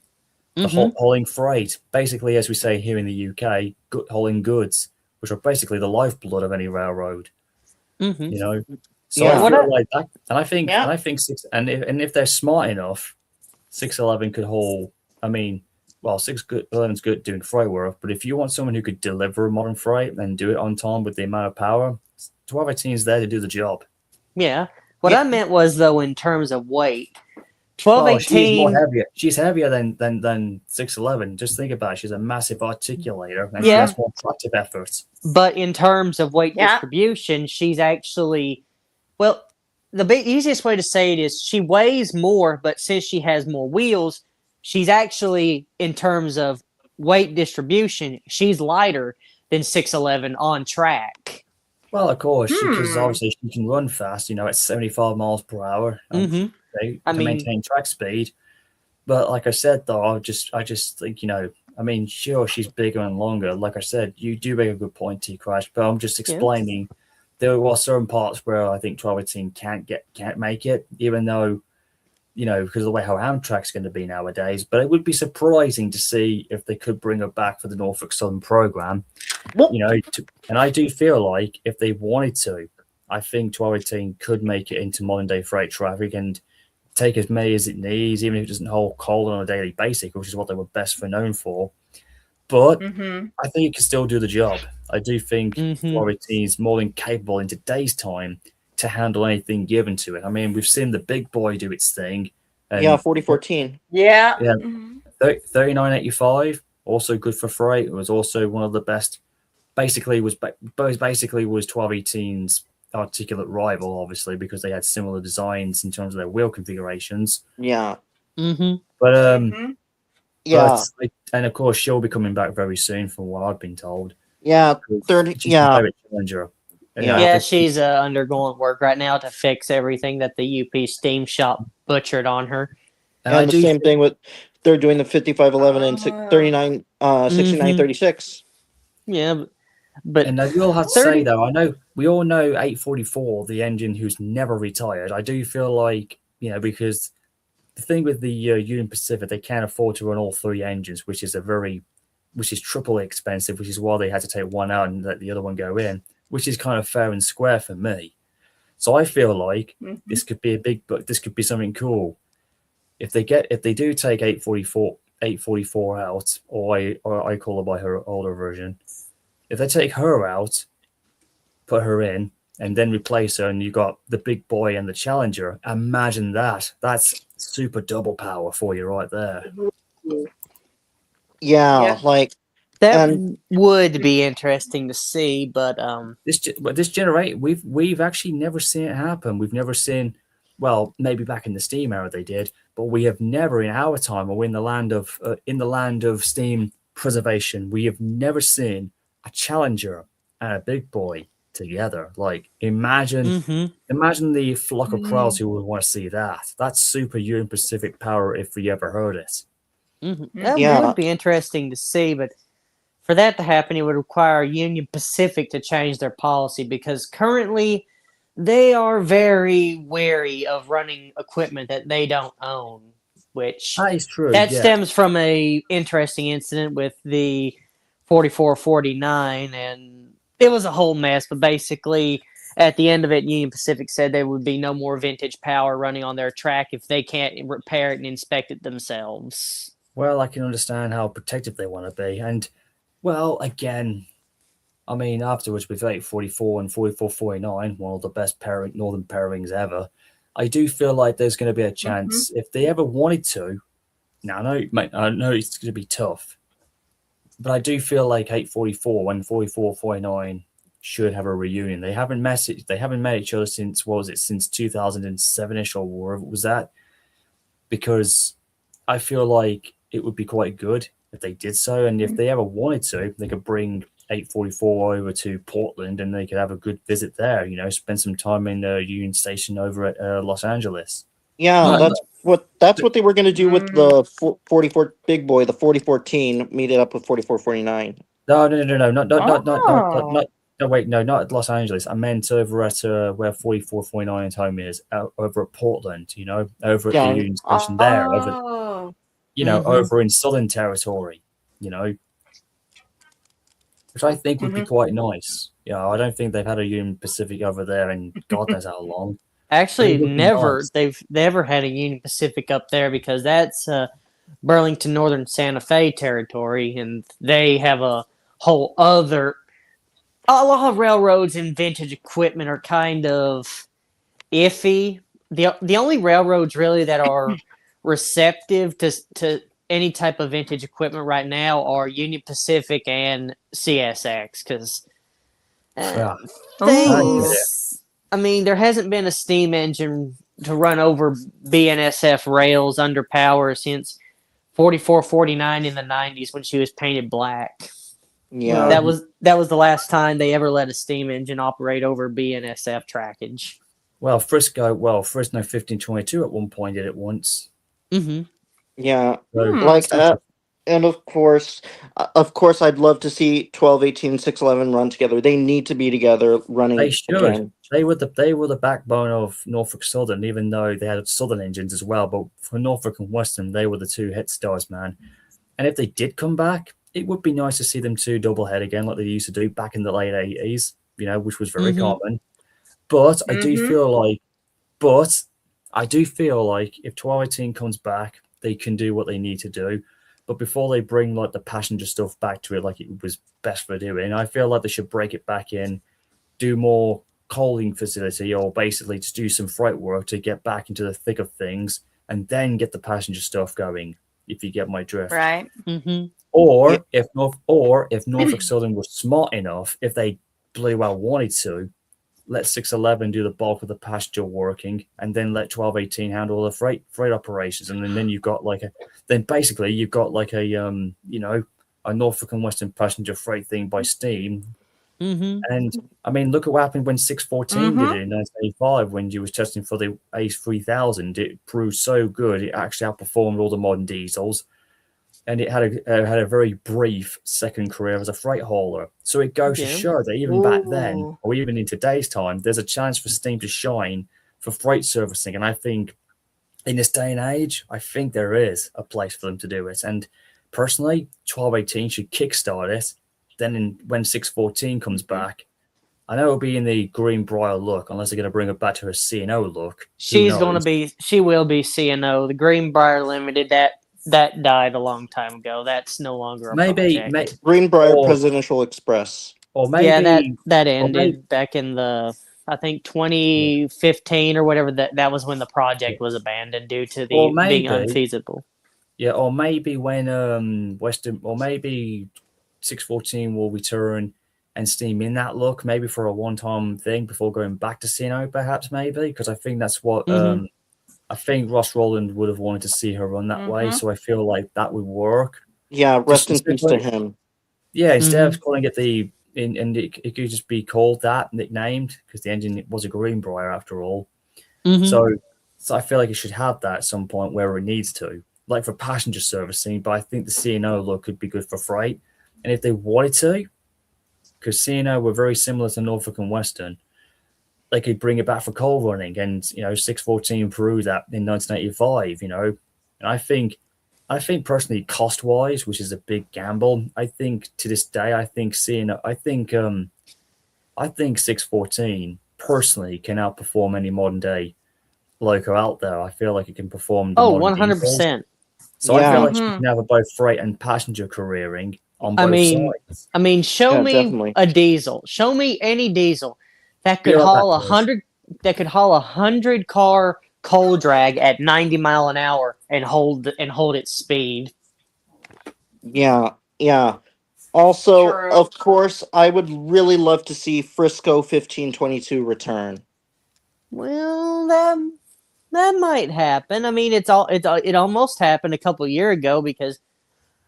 The hauling freight, basically, as we say here in the UK, hauling goods, which are basically the lifeblood of any railroad. You know, so Yeah. I feel like that, and Yeah. I think if they're smart enough, 611 could haul. I mean, well, 611's good doing freight work, but if you want someone who could deliver modern freight and do it on time with the amount of power, 1218 is there to do the job. Yeah. What Yeah. I meant was, though, in terms of weight, Oh, she's more 1218. heavier. She's heavier than 611. Just think about it. She's a massive articulator, and she Yeah. has more tractive efforts. But in terms of weight Yeah. distribution, she's actually, well, the easiest way to say it is she weighs more, but since she has more wheels, she's actually, in terms of weight distribution, she's lighter than 611 on track. Well, of course, because obviously she can run fast. You know, at 75 miles per hour. To I mean- maintain track speed. But like I said, though, I just think, you know, I mean, sure, she's bigger and longer. Like I said, you do make a good point, T Crash, but I'm just explaining there are certain parts where I think 1218 can't make it, even though, you know, because of the way how Amtrak's going to be nowadays. But it would be surprising to see if they could bring her back for the Norfolk Southern program. You know, and I do feel like if they wanted to, I think 1218 could make it into modern day freight traffic and take as many as it needs, even if it doesn't hold coal on a daily basis, which is what they were best known for. But I think it can still do the job. I do think 1218 is more than capable in today's time to handle anything given to it. I mean, we've seen the big boy do its thing. And Yeah, 4014. Yeah. Yeah. 3985, also good for freight. It was also one of the best. Basically, was 1218's articulate rival, obviously, because they had similar designs in terms of their wheel configurations. Yeah. But Yeah. but, and of course she'll be coming back very soon, from what I've been told. Yeah. She's my favorite challenger. Yeah, she's undergoing work right now to fix everything that the UP Steam Shop butchered on her. And the same thing with they're doing the 5511 and 6936. Yeah, but and I will have to say though, I know we all know 844, the engine who's never retired. I do feel like, you know, because the thing with the Union Pacific, they can't afford to run all three engines, which is triply expensive, which is why they had to take one out and let the other one go in, which is kind of fair and square for me. So I feel like this could be this could be something cool. If they do take 844 out, or I call her by her older version, if they take her out, put her in, and then replace her, and you got the big boy and the Challenger, imagine that. That's super double power for you right there. Yeah. Like that would be interesting to see, but this generation, we've actually never seen it happen. We've never seen, well, maybe back in the steam era they did, but we have never in our time, or in the land of steam preservation, we have never seen a Challenger and a big boy together. Like, imagine the flock of crowds who would want to see that. That's super Union Pacific power if we ever heard it. That would be interesting to see, but for that to happen, it would require Union Pacific to change their policy, because currently they are very wary of running equipment that they don't own, which that is true. That stems from a interesting incident with the 4449, and it was a whole mess, but basically at the end of it, Union Pacific said there would be no more vintage power running on their track if they can't repair it and inspect it themselves. Well, I can understand how protective they want to be. And, well, again, I mean, afterwards with 844 and 4449, one of the best northern pairings ever, I do feel like there's going to be a chance if they ever wanted to. Now, I know it's going to be tough, but I do feel like 844 and 4449 should have a reunion. They haven't met each other since, what was it, since 2007ish or wherever was that? Because I feel like it would be quite good if they did so, and if they ever wanted to, they could bring 844 over to Portland and they could have a good visit there, spend some time in the Union Station over at Los Angeles. Yeah, that's what they were going to do with the 44 big boy, the 4014, meet it up with 4449. No, not at Los Angeles. I meant over at where 4449's home is, over at Portland, over at the Union Station there, over, over in Southern Territory, which I think would be quite nice. I don't think they've had a Union Pacific over there in God knows how long. Actually, never. Nice. They've never had a Union Pacific up there because that's Burlington Northern Santa Fe territory, and they have a whole other. A lot of railroads and vintage equipment are kind of iffy. The only railroads really that are receptive to any type of vintage equipment right now are Union Pacific and CSX because things. I mean, there hasn't been a steam engine to run over BNSF rails under power since 4449 in the 90s when she was painted black. Yeah, that was the last time they ever let a steam engine operate over BNSF trackage. Well, Frisco 1522 at one point did it once. Mm-hmm. Yeah, like that. And of course, I'd love to see 1218 611 run together. They need to be together running. They should. Again. They were the backbone of Norfolk Southern, even though they had Southern engines as well. But for Norfolk and Western, they were the two hit stars, man. And if they did come back, it would be nice to see them two double head again, like they used to do back in the late 80s. Which was very common. But I do feel like, if 1218 comes back, they can do what they need to do. But before they bring like the passenger stuff back to it, like it was best for doing, I feel like they should break it back in, do more coaling facility, or basically just do some freight work to get back into the thick of things, and then get the passenger stuff going. If you get my drift, right? Mm-hmm. Or if Norfolk Southern was smart enough, if they bloody well wanted to, let 611 do the bulk of the passenger working, and then let 1218 handle the freight operations, and then you've got a Norfolk and Western passenger freight thing by steam. Mm-hmm. And I mean, look at what happened when 614 did it in 1985 when you was testing for the Ace 3000. It proved so good; it actually outperformed all the modern diesels. And it had a very brief second career as a freight hauler. So it goes to show that even back then, or even in today's time, there's a chance for steam to shine for freight servicing. And I think in this day and age, I think there is a place for them to do it. And personally, 1218 should kickstart it. Then when 614 comes back, I know it'll be in the Greenbrier look, unless they're going to bring it back to her C&O look. She will be C&O. The Greenbrier Limited, that died a long time ago. That's no longer a project. Greenbrier Presidential Express. Or maybe that ended back in the I think 2015 or whatever. That was when the project was abandoned due to being unfeasible. Yeah, or maybe when Western, or maybe 614 will return and steam in that look, maybe for a one-time thing before going back to C&O, perhaps, maybe, because I think that's what I think Ross Rowland would have wanted to see her run that way, so I feel like that would work. Yeah, rest in peace to him. Yeah, instead of calling it it could just be called that, nicknamed, because the engine was a Greenbrier after all. So I feel like it should have that at some point where it needs to, like for passenger servicing, but I think the C&O look could be good for freight. And if they wanted to, because C&O were very similar to Norfolk and Western, they could bring it back for coal running, and 614 proved that in 1985. And I think personally, cost wise, which is a big gamble, I think to this day, I think 614 personally can outperform any modern day loco out there. I feel like it can perform. 100%. So I feel like you can have both freight and passenger careering on both sides. I mean, show me definitely. a diesel. Show me any diesel that could haul 100. That could haul 100 car coal drag at 90 mile an hour and hold its speed. Yeah. Also, True. of course, I would really love to see Frisco 1522 return. Well, that might happen. I mean, it almost happened a couple year ago because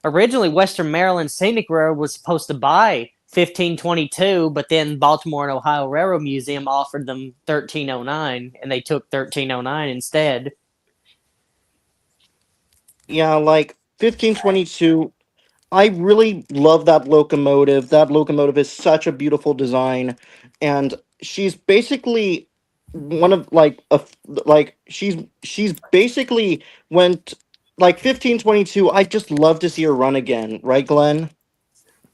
originally Western Maryland Scenic Railroad was supposed to buy 1522, but then Baltimore and Ohio Railroad Museum offered them 1309, and they took 1309 instead. Yeah, like 1522. I really love that locomotive. That locomotive is such a beautiful design, and she's basically one of she's basically went like 1522. I just love to see her run again, right, Glenn?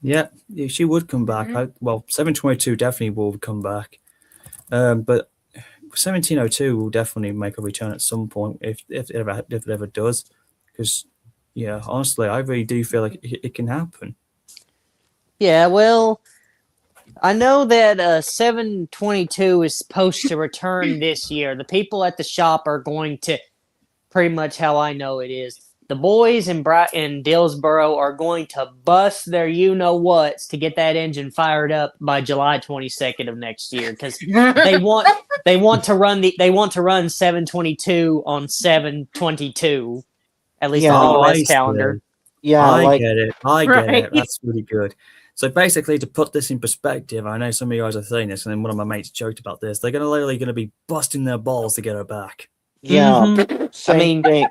Yeah, she would come back. Mhm. Well, 722 definitely will come back. But 1702 will definitely make a return at some point if it ever does. Because, yeah, honestly, I really do feel like it can happen. Yeah, well, I know that 722 is supposed to return this year. The people at the shop are going to, pretty much how I know it is, the boys in Dillsboro are going to bust their you-know-whats to get that engine fired up by July 22nd of next year because they want to run 722 on 722, at least Yeah. on the Oh, US I calendar. see. Yeah, I like get it. I get Right. it. That's really good. So basically, to put this in perspective, I know some of you guys are saying this, and then one of my mates joked about this. They're literally going to be busting their balls to get her back. yeah, Mhm. same I mean- thing.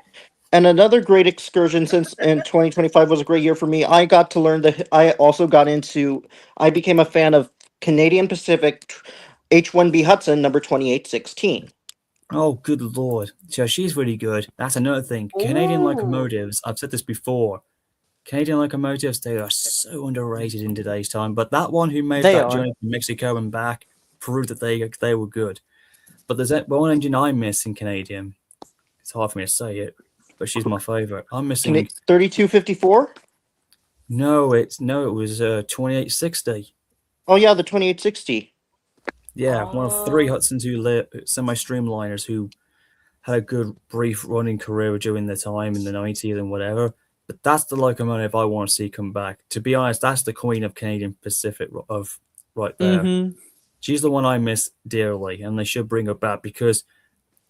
And another great excursion since in 2025 was a great year for me. I got to learn I also got into. I became a fan of Canadian Pacific H1B Hudson number 2816. Oh, good lord. So she's really good. That's another thing. Canadian Ooh. locomotives, I've said this before. Canadian locomotives, they are so underrated in today's time. But that one who made They that are. journey from Mexico and back proved that they were good. But there's one engine I miss in Canadian. It's hard for me to say it, but she's my favorite. I'm missing. 3254? No, it was 2860. Oh yeah, the 2860. Yeah, one of three Oh. Hudsons semi-streamliners who had a good brief running career during the time in the 90s and whatever. But that's the locomotive I want to see come back. To be honest, that's the queen of Canadian Pacific of right there. Mhm. She's the one I miss dearly, and they should bring her back because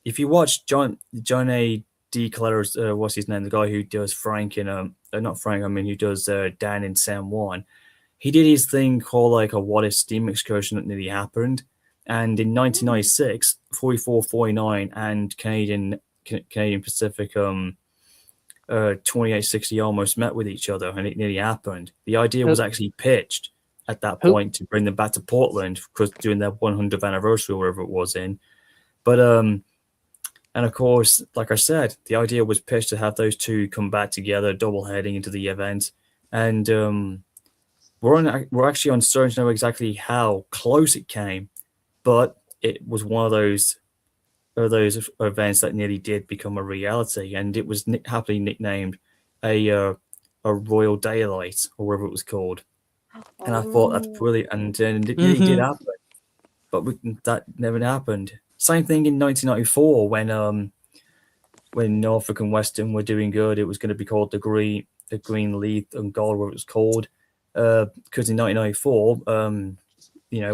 if you watch John A. D. Clare's, what's his name, the guy who does Frank in not Frank, I mean who does Dan in San Juan, he did his thing called like a what if steam excursion that nearly happened, and in 1996, 4449 and Canadian Pacific 2860 almost met with each other, and it nearly happened. The idea was actually pitched at that Who- point to bring them back to Portland because during their 100th anniversary or wherever it was in. But and of course, like I said, the idea was pitched to have those two come back together, double heading into the event, and we're actually uncertain to know exactly how close it came, but it was one of those events that nearly did become a reality, and it was happily nicknamed a Royal Daylight or whatever it was called. And I thought that's brilliant, and it nearly did Mhm. happen, but that never happened. Same thing in 1994 when Norfolk and Western were doing good. It was going to be called the Green Leaf and Gold, what it was called, because in 1994,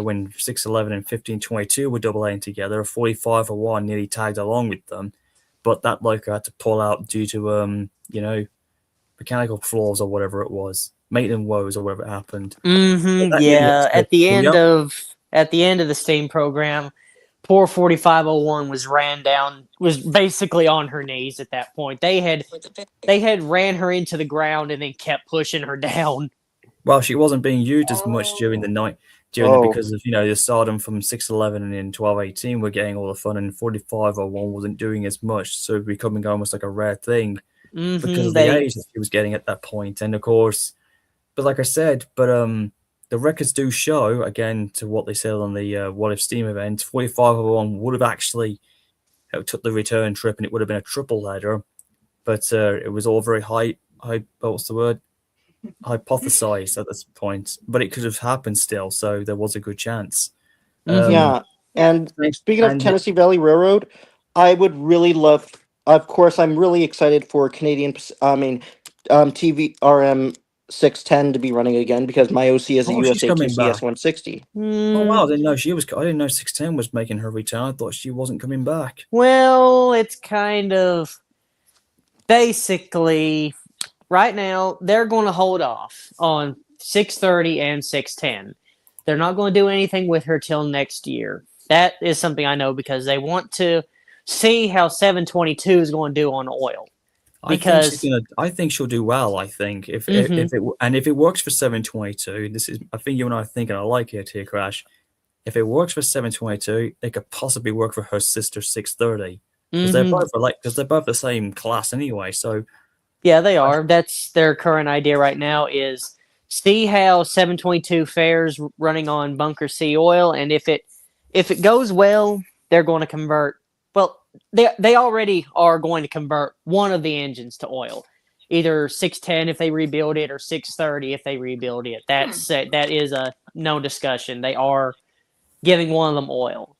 when 611 and 1522 were double A together, 4501 nearly tagged along with them, but that loco had to pull out due to mechanical flaws or whatever it was, maintenance woes or whatever happened. Mhm. That Yeah, nearly at the end Yep. of the steam program, poor 4501 was ran down, was basically on her knees at that point. They had ran her into the ground and then kept pushing her down. Well, she wasn't being used as much during the night, Oh. because of the stardom from 611 and in 1218 we're getting all the fun, and 4501 wasn't doing as much, so it becoming almost like a rare thing because Mhm. of the age that she was getting at that point. And of course, but like I said, the records do show, again, to what they said on the What If Steam event, 4501 would have actually took the return trip, and it would have been a triple header, but it was all very what's the word? Hypothesized at this point, but it could have happened still, so there was a good chance. Mhm. Yeah. And speaking of and- Tennessee Valley Railroad, I would really love, of course, I'm really excited for TVRM 610 to be running again because my OC is a Oh, she's USA coming QCS back. 160. Oh wow, I didn't know she was. I didn't know 610 was making her return. I thought she wasn't coming back. Well, it's kind of basically right now they're going to hold off on 630 and 610. They're not going to do anything with her till next year. That is something I know because they want to see how 722 is going to do on oil. Because I think she'll do well. I think if Mhm. if it works for 722, this is I think you and I are thinking I like it here, Crash. If it works for 722, it could possibly work for her sister 630 because they're both the same class anyway. So Yeah, they are. That's their current idea right now is see how 722 fares running on Bunker C oil, and if it goes well, they're going to convert. Well, they already are going to convert one of the engines to oil, either 610 if they rebuild it or 630 if they rebuild it. That is a no discussion. They are giving one of them oil.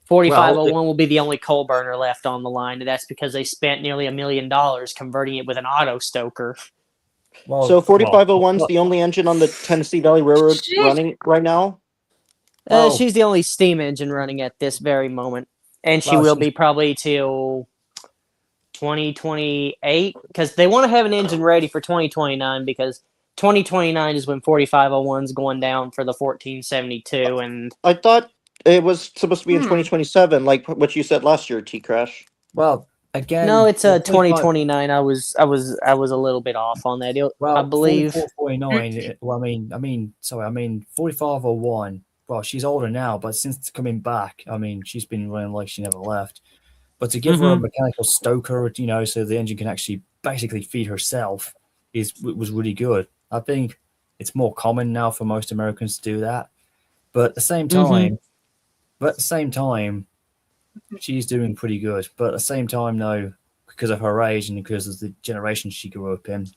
4501 will be the only coal burner left on the line, and that's because they spent nearly $1 million converting it with an auto stoker. So 4501 is the only engine on the Tennessee Valley Railroad Jeez. running right now. She's the only steam engine running at this very moment, and she Well, will she's- be probably till 2028 because they want to have an engine ready for 2029 because 2029 is when 4501's going down for the 1472, and I thought it was supposed to be in Hmm. 2027, like what you said last year, T Crash. well, again, no, it's the 2029. I was a little bit off on that. I believe 4449. Well, sorry, 4501. Well, she's older now, but since coming back, I mean, she's been running like she never left. But to give her a mechanical stoker, so the engine can actually basically feed herself, was really good. I think it's more common now for most Americans to do that. But at the same time, she's doing pretty good. But at the same time, though, because of her age and because of the generation she grew up in,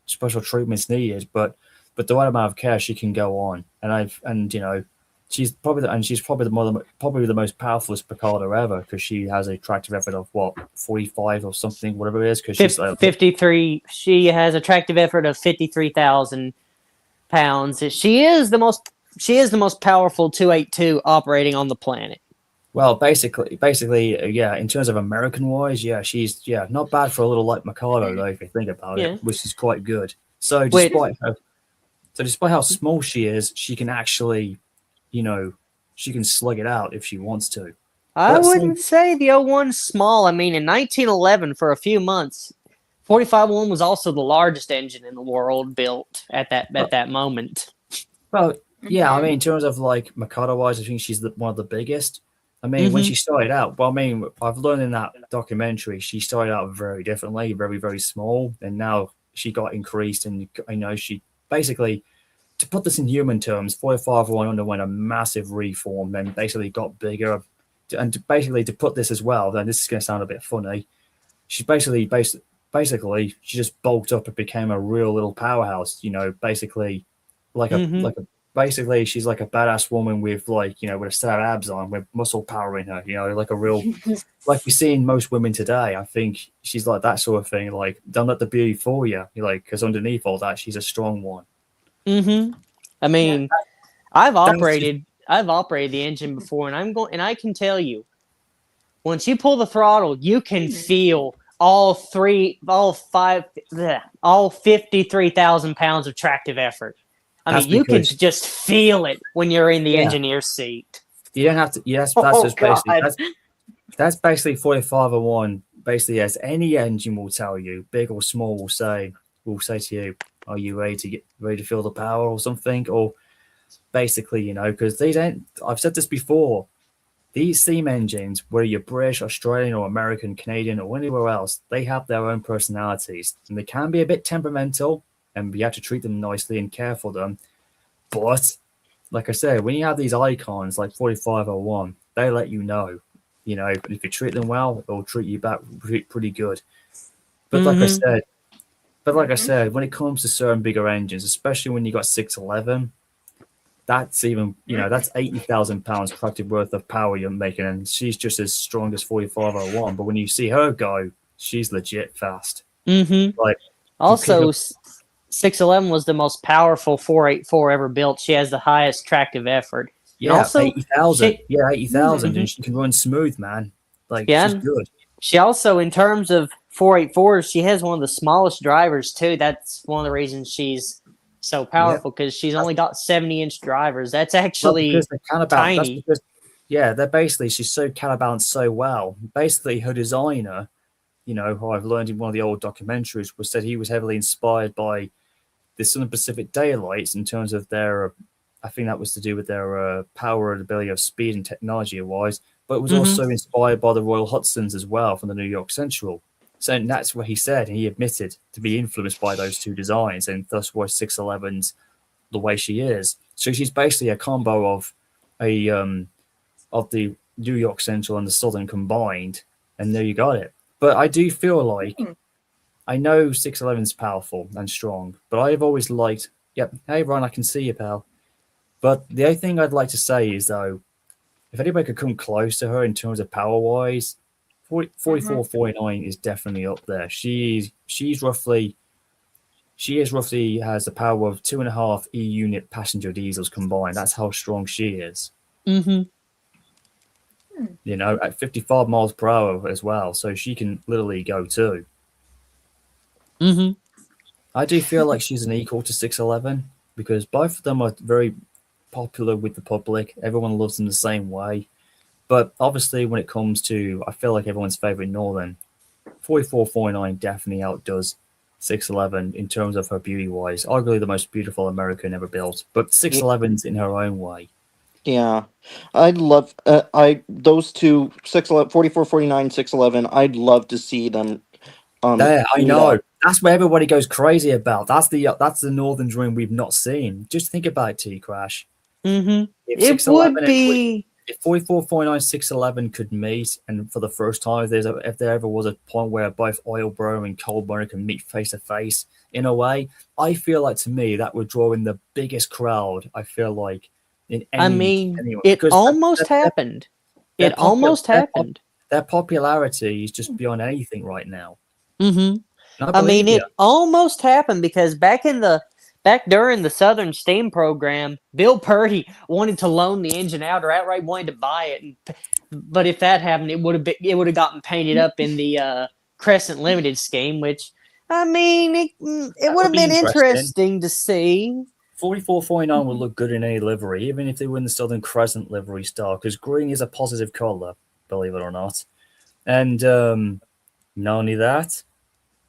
special treatment's needed. But the right amount of care she can go on, she's probably the most powerful Picardo ever because she has a tractive effort of 45 or something, whatever it is. Because she's 53. She has a tractive effort of 53,000 pounds. She is the most powerful 282 operating on the planet. Well, basically, yeah. In terms of American wise, yeah, she's not bad for a little like Mikado though, if you think about it, which is quite good. So despite how small she is, she can actually, she can slug it out if she wants to. I wouldn't say the 01's small. I mean, in 1911, for a few months, 4501 was also the largest engine in the world built at that moment. Well, yeah, I mean, in terms of like Mikado wise, I think she's one of the biggest. I mean, when she started out, I've learned in that documentary, she started out very differently, very, very small, and now she got increased, and she basically, to put this in human terms, 4501 underwent a massive reform and basically got bigger. And to put this as well, then this is going to sound a bit funny. She basically she just bulked up and became a real little powerhouse. Basically basically she's like a badass woman with with a set of abs on, with muscle power in her. Like a real like we see in most women today. I think she's like that sort of thing. Like, don't let the beauty fool you. Because underneath all that, she's a strong one. I mean, I've operated the engine before, and I can tell you, once you pull the throttle, you can feel all 53,000 pounds of tractive effort. I mean, you can just feel it when you're in the engineer's seat. You don't have to. Yes, that's basically 4501. Basically, as any engine will tell you, big or small, will say to you, "Are you ready to feel the power or something?" Or basically, because I've said this before. These steam engines, whether you're British, Australian, or American, Canadian, or anywhere else, they have their own personalities, and they can be a bit temperamental, and we have to treat them nicely and care for them. But, like I said, when you have these icons like 4501, they let you know. If you treat them well, they'll treat you back pretty good. But like I said, when it comes to certain bigger engines, especially when you got 611, that's even that's 80,000 pounds collective worth of power you're making, and she's just as strong as 4501. But when you see her go, she's legit fast. Also, 611 was the most powerful 484 ever built. She has the highest tractive effort. And Yeah, also, 80,000. she- Yeah, 80,000, Mhm. and she can run smooth, man. Like, Yeah, she's good. she also, in terms of 484s, she has one of the smallest drivers too. That's one of the reasons she's so powerful because she's only got 70-inch drivers. That's Well, actually because they're counterbalanced. That's tiny. because, yeah, they're basically, she's so counterbalanced so well. Basically, her designer, who I've learned in one of the old documentaries, was said he was heavily inspired by the Southern Pacific Daylights in terms of their, I think that was to do with their power and ability of speed and technology wise, but it was Mhm. also inspired by the Royal Hudsons as well from the New York Central. So that's what he said, and he admitted to be influenced by those two designs, and thus why 611's the way she is. So she's basically a combo of of the New York Central and the Southern combined, and there you got it. But I do feel like I know 611's powerful and strong, but I've always liked. Yep, hey Ron, I can see you, pal. But the only thing I'd like to say is though, if anybody could come close to her in terms of power wise, 44, 49 is definitely up there. She is roughly has the power of 2.5 E-unit passenger diesels combined. That's how strong she is. Mm-hmm. At 55 miles per hour as well. So she can literally go too. Mm-hmm. I do feel like she's an equal to 611 because both of them are very popular with the public. Everyone loves them the same way. But obviously, when it comes to, I feel like everyone's favorite Northern, 44, 49 definitely outdoes 611 in terms of her beauty wise. Arguably the most beautiful American ever built, but 611's in her own way. Yeah, I'd love those two 611 44 49 611. I'd love to see them. There, I meet know. up. That's what everybody goes crazy about. That's the Northern Dream we've not seen. Just think about it, T Crash. Mm-hmm. If It 611 would and be. if 44, 49, 611 could meet, and for the first time, if there ever was a point where both Oil Bro and Cold Burner can meet face to face in a way, I feel like to me that would draw in the biggest crowd. I feel like in any. I mean, anyone, it because almost happened. they're It almost happened. Their popularity is just beyond anything right now. Mm-hmm. And I mean, believe it almost happened because back during the Southern Steam program, Bill Purdy wanted to loan the engine out or outright wanted to buy it. But if that happened, it would have gotten painted up in the Crescent Limited scheme, which I mean, it would have be been interesting. interesting to see. 44, 49 would look good in any livery, even if they were in the Southern Crescent livery style, because green is a positive color, believe it or not. And not only that,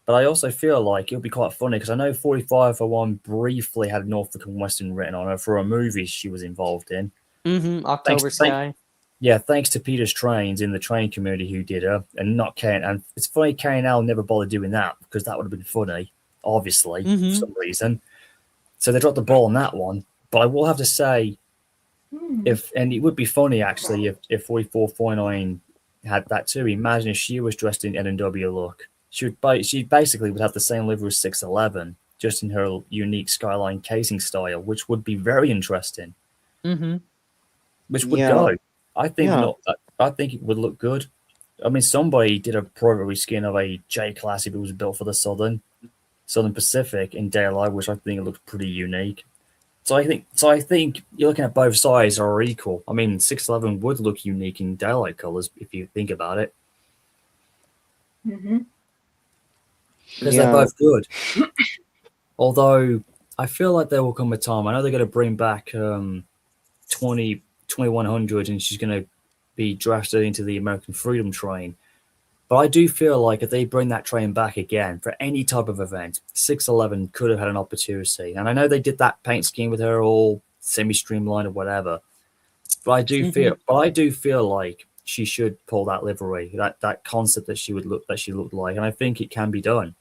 but I also feel like it'll be quite funny because I know 45 for one briefly had Norfolk and Western written on her for a movie she was involved in. Mm-hmm. October Sky. Yeah, thanks to Peter's Trains in the train community who did her, and not Kane. And it's funny K&L never bothered doing that because that would have been funny, obviously, for some reason. So they dropped the ball on that one. But I will have to say, and it would be funny actually if 44, 49 had that too. Imagine if she was dressed in N&W look. She basically would have the same livery as 611, just in her unique Skyline casing style, which would be very interesting. Mm-hmm. Which would Yeah. go. I think Yeah. not. I think it would look good. I mean, somebody did a pro skin of a J class if it was built for the Southern Pacific in daylight, which I think it looks pretty unique. So I think you're looking at both sides are equal. I mean, 611 would look unique in daylight colors if you think about it, because they're both good. Although I feel like there will come a time. I know they're going to bring back 2100, and she's going to be drafted into the American Freedom Train. But I do feel like if they bring that train back again for any type of event, 611 could have had an opportunity. And I know they did that paint scheme with her all semi-streamlined or whatever. But I do feel like she should pull that livery, that concept that she looked like, and I think it can be done.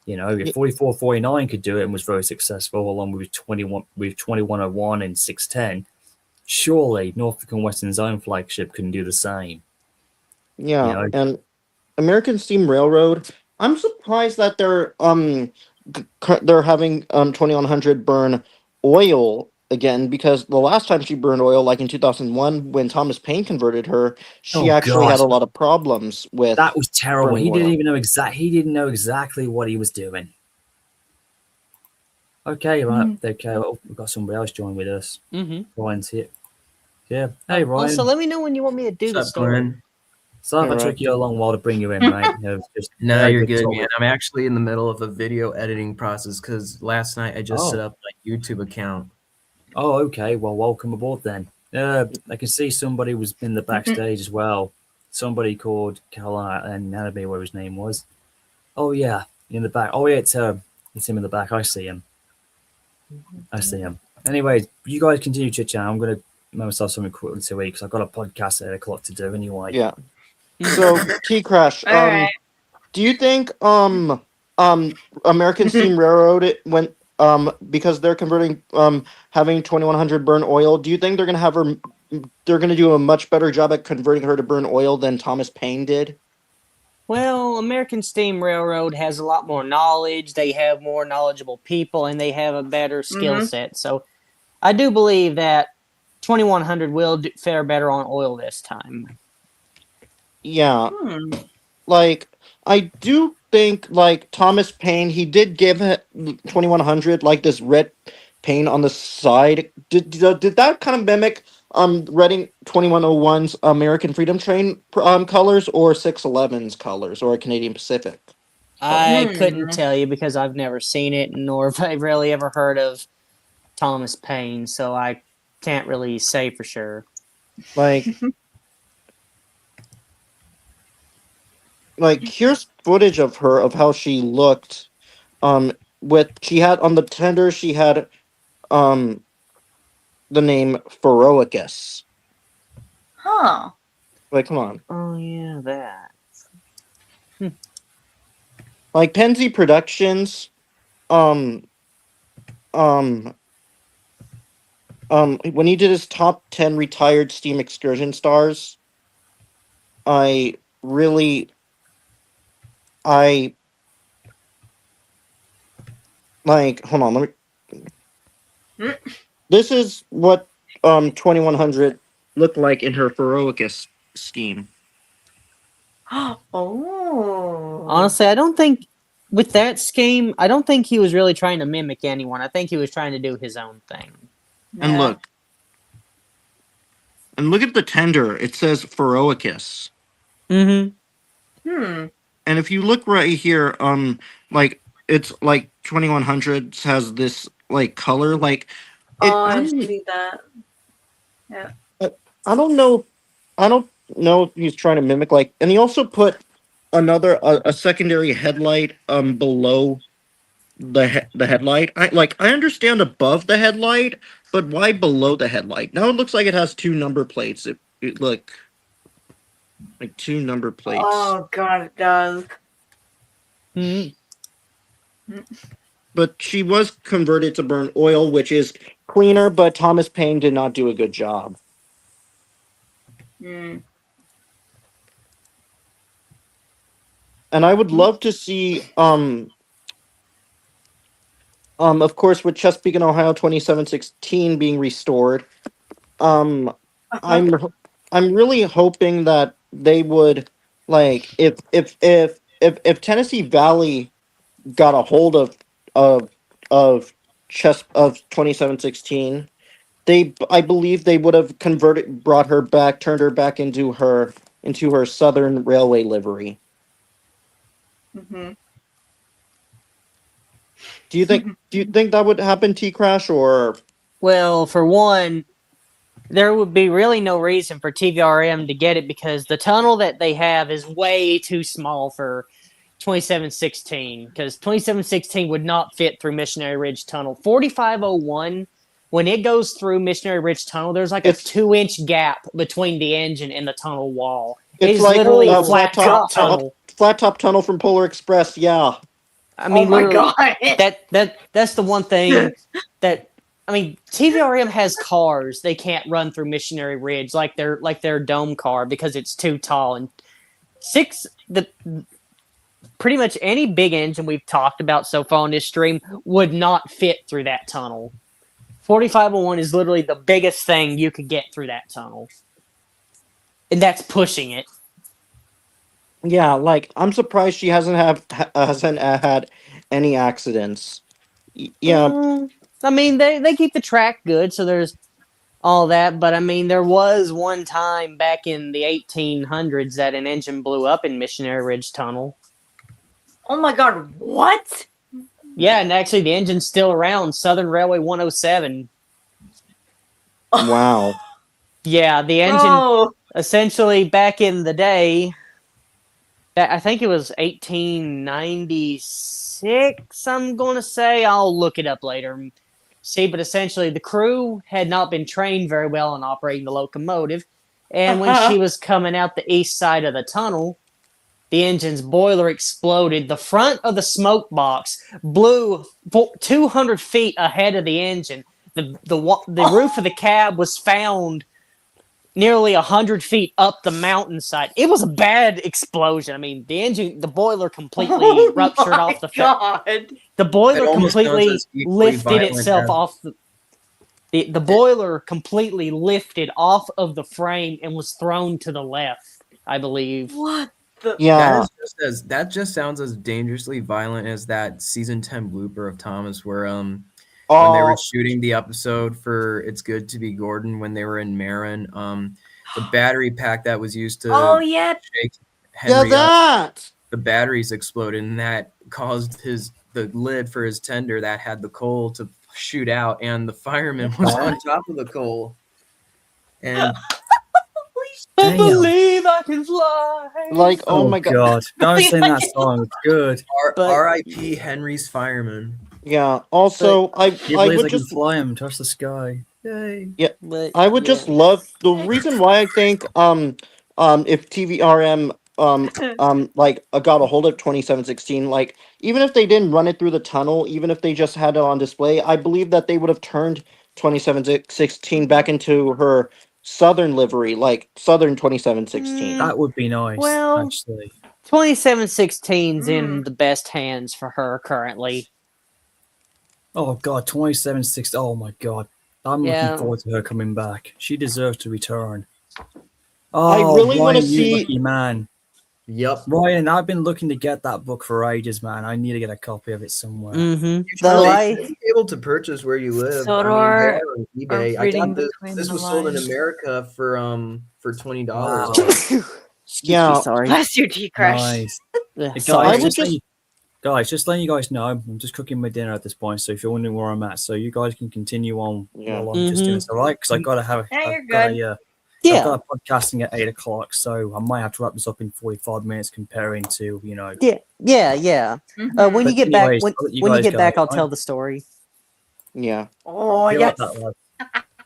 If 4449 could do it and was very successful, along with 2101 and 610, surely Norfolk and Western's own flagship can do the same. Yeah, and American Steam Railroad. I'm surprised that they're having 2100 burn oil again, because the last time she burned oil, like in 2001, when Thomas Paine converted her, she actually had a lot of problems with. That was terrible. He burning didn't oil. even know He didn't know exactly what he was doing. Okay, right. Okay, well, we've got somebody else join with us. Mm-hmm. Ryan's here. Yeah. Hey, Ryan. Also, let me know when you want me to do the What's up, story. Glenn? Sorry if I Alright. took you a long while to bring you in, mate. Just No, very you're to good, talk man. with- I'm actually in the middle of a video editing process because last night I just set Oh. up my YouTube account. Oh, okay. Well, welcome aboard then. I can see somebody was in the backstage as well. Somebody called Caroline and Nanabe, where his name was. Oh yeah, in the back. Oh yeah, it's him in the back. I see him. I see him. Anyways, you guys continue chit chat. I'm gonna make myself something quickly to eat because I've got a podcast at 8 o'clock to do anyway. Yeah. So T Crash, Alright. do you think American Steam Railroad went because they're converting having 2100 burn oil? Do you think they're gonna have her? They're gonna do a much better job at converting her to burn oil than Thomas Paine did. Well, American Steam Railroad has a lot more knowledge. They have more knowledgeable people, and they have a better skill set. So, I do believe that 2100 will fare better on oil this time. Yeah, Hmm. like I do think like Thomas Paine, he did give 2100 like this red paint on the side. Did that kind of mimic Reading 2101's American Freedom Train colors or 611's colors or Canadian Pacific? I couldn't tell you because I've never seen it, nor have I really ever heard of Thomas Paine, so I can't really say for sure. Like like here's footage of her of how she looked with she had on the tender she had the name Feroicus. Huh. Like come on. Oh yeah, that. Like Penzi Productions when he did his top 10 retired Steam Excursion stars, I like hold on, let me this is what 2100 looked like in her Feroicus scheme. Oh. Honestly, I don't think with that scheme, I don't think he was really trying to mimic anyone. I think he was trying to do his own thing. And Yeah. look at the tender, it says Feroicus. Mm-hmm. And if you look right here, like it's like 2100 has this like color, like it, Oh, I I don't, see that. I don't know, if he's trying to mimic like, and he also put another a secondary headlight below the headlight. I understand above the headlight, but why below the headlight? Now it looks like it has two number plates. It look like two number plates. Oh god, it does. Mm-hmm. But she was converted to burn oil, which is cleaner, but Thomas Paine did not do a good job. Mm. And I would love to see of course with Chesapeake and Ohio 2716 being restored. I'm really hoping that they would like if Tennessee Valley got a hold of 2716, I believe they would have brought her back, turned her back into her Southern Railway livery. Mm-hmm. Do you think that would happen, T Crash, or Well, for one, there would be really no reason for TVRM to get it because the tunnel that they have is way too small for 2716 because 2716 would not fit through Missionary Ridge Tunnel. 4501, when it goes through Missionary Ridge Tunnel, there's like a It's- 2-inch gap between the engine and the tunnel wall. It's It's like literally a a flat top tunnel. flat top tunnel from Polar Express? Yeah, I mean, oh my literally, god. that's the one thing that I mean, TVRM has cars they can't run through Missionary Ridge like their dome car because it's too tall. And pretty much any big engine we've talked about so far on this stream would not fit through that tunnel. 4501 is literally the biggest thing you could get through that tunnel, and that's pushing it. yeah. Like I'm surprised she hasn't had any accidents. Yeah, I mean, they keep the track good, so there's all that. But I mean, there was one time back in the 1800s that an engine blew up in Missionary Ridge Tunnel. Oh my god, what? Yeah, and actually, the engine's still around. Southern Railway 107. wow. Yeah, the engine Bro. essentially back in the day. I think it was 1896. I'm going to say I'll look it up later. And see, but essentially, the crew had not been trained very well on operating the locomotive, and when she was coming out the east side of the tunnel, the engine's boiler exploded. The front of the smoke box blew 200 feet ahead of the engine. The roof of the cab was found nearly 100 feet up the mountainside. It was a bad explosion. I mean, the boiler completely ruptured off the god. the boiler It almost sounds completely as equally lifted violent itself as- off the boiler completely lifted off of the frame and was thrown to the left, I believe. What the Yeah, That just sounds as dangerously violent as that season 10 blooper of Thomas, where when they oh, were shooting the episode for "It's Good to Be Gordon" when they were in Marin, the battery pack that was used to Oh yeah. shake yeah, Henry up, that. the batteries exploded, and that caused the lid for his tender that had the coal to shoot out, and the fireman was on top of the coal. And I Damn. believe I can fly. Like, oh my god. Don't sing that song. It's good. But- R.I.P. Henry's fireman. Yeah. Also, I He I believes would I can just fly him, touch the sky. Yay. But, I would just yeah. love the reason why I think if TVRM like got a hold of 2716, like even if they didn't run it through the tunnel, even if they just had it on display, I believe that they would have turned 2716 back into her Southern livery, like Southern 2716. That would be nice, Well- actually. 2716's in the best hands for her currently. Oh god, 2760. Oh my god. I'm Yeah. looking forward to her coming back. She deserves to return. I Oh, really wanna Ryan, you see- lucky man. Yep. Ryan, I've been looking to get that book for ages, man. I need to get a copy of it somewhere. Mm-hmm. Well, Though they should be able to purchase where you live. Sodor they are on eBay. of I reading got this. between This the was sold in lines. America for $20. Wow. Yeah. Sorry. Bless you, T Crash. Nice. Yeah, Hey, sorry. I guys, would just letting you guys know, I'm just cooking my dinner at this point. So if you're wondering where I'm at, so you guys can continue on Yeah. while I'm just doing Mhm. this, all right? Because I gotta have. Yeah, you're I've got good. I've Yeah. got a podcasting at 8 o'clock, so I might have to wrap this up in 45 minutes, comparing to Yeah. Mhm. When But you get back, anyways, when, I'll let you when you guys get go, back, I'll right? tell the story. Yeah. Oh Feel yes. like that, lad.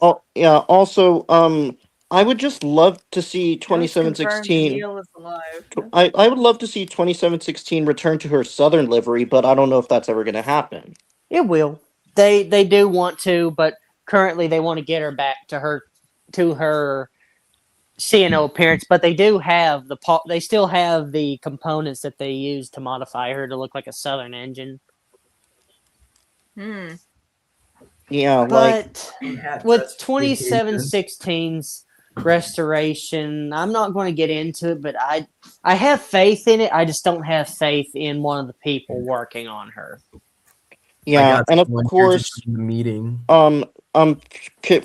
Oh yeah. Also, I would just love to see Just confirmed 2716. Neil is alive. I would love to see 2716 return to her Southern livery, but I don't know if that's ever going to happen. It will. They do want to, but currently they want to get her back to her CNO appearance. But they do have they still have the components that they use to modify her to look like a Southern engine. Hmm. Yeah, like But with 2716's restoration, I'm not going to get into it, but I have faith in it. I just don't have faith in one of the people working on her. yeah, and of someone here to course, join the meeting.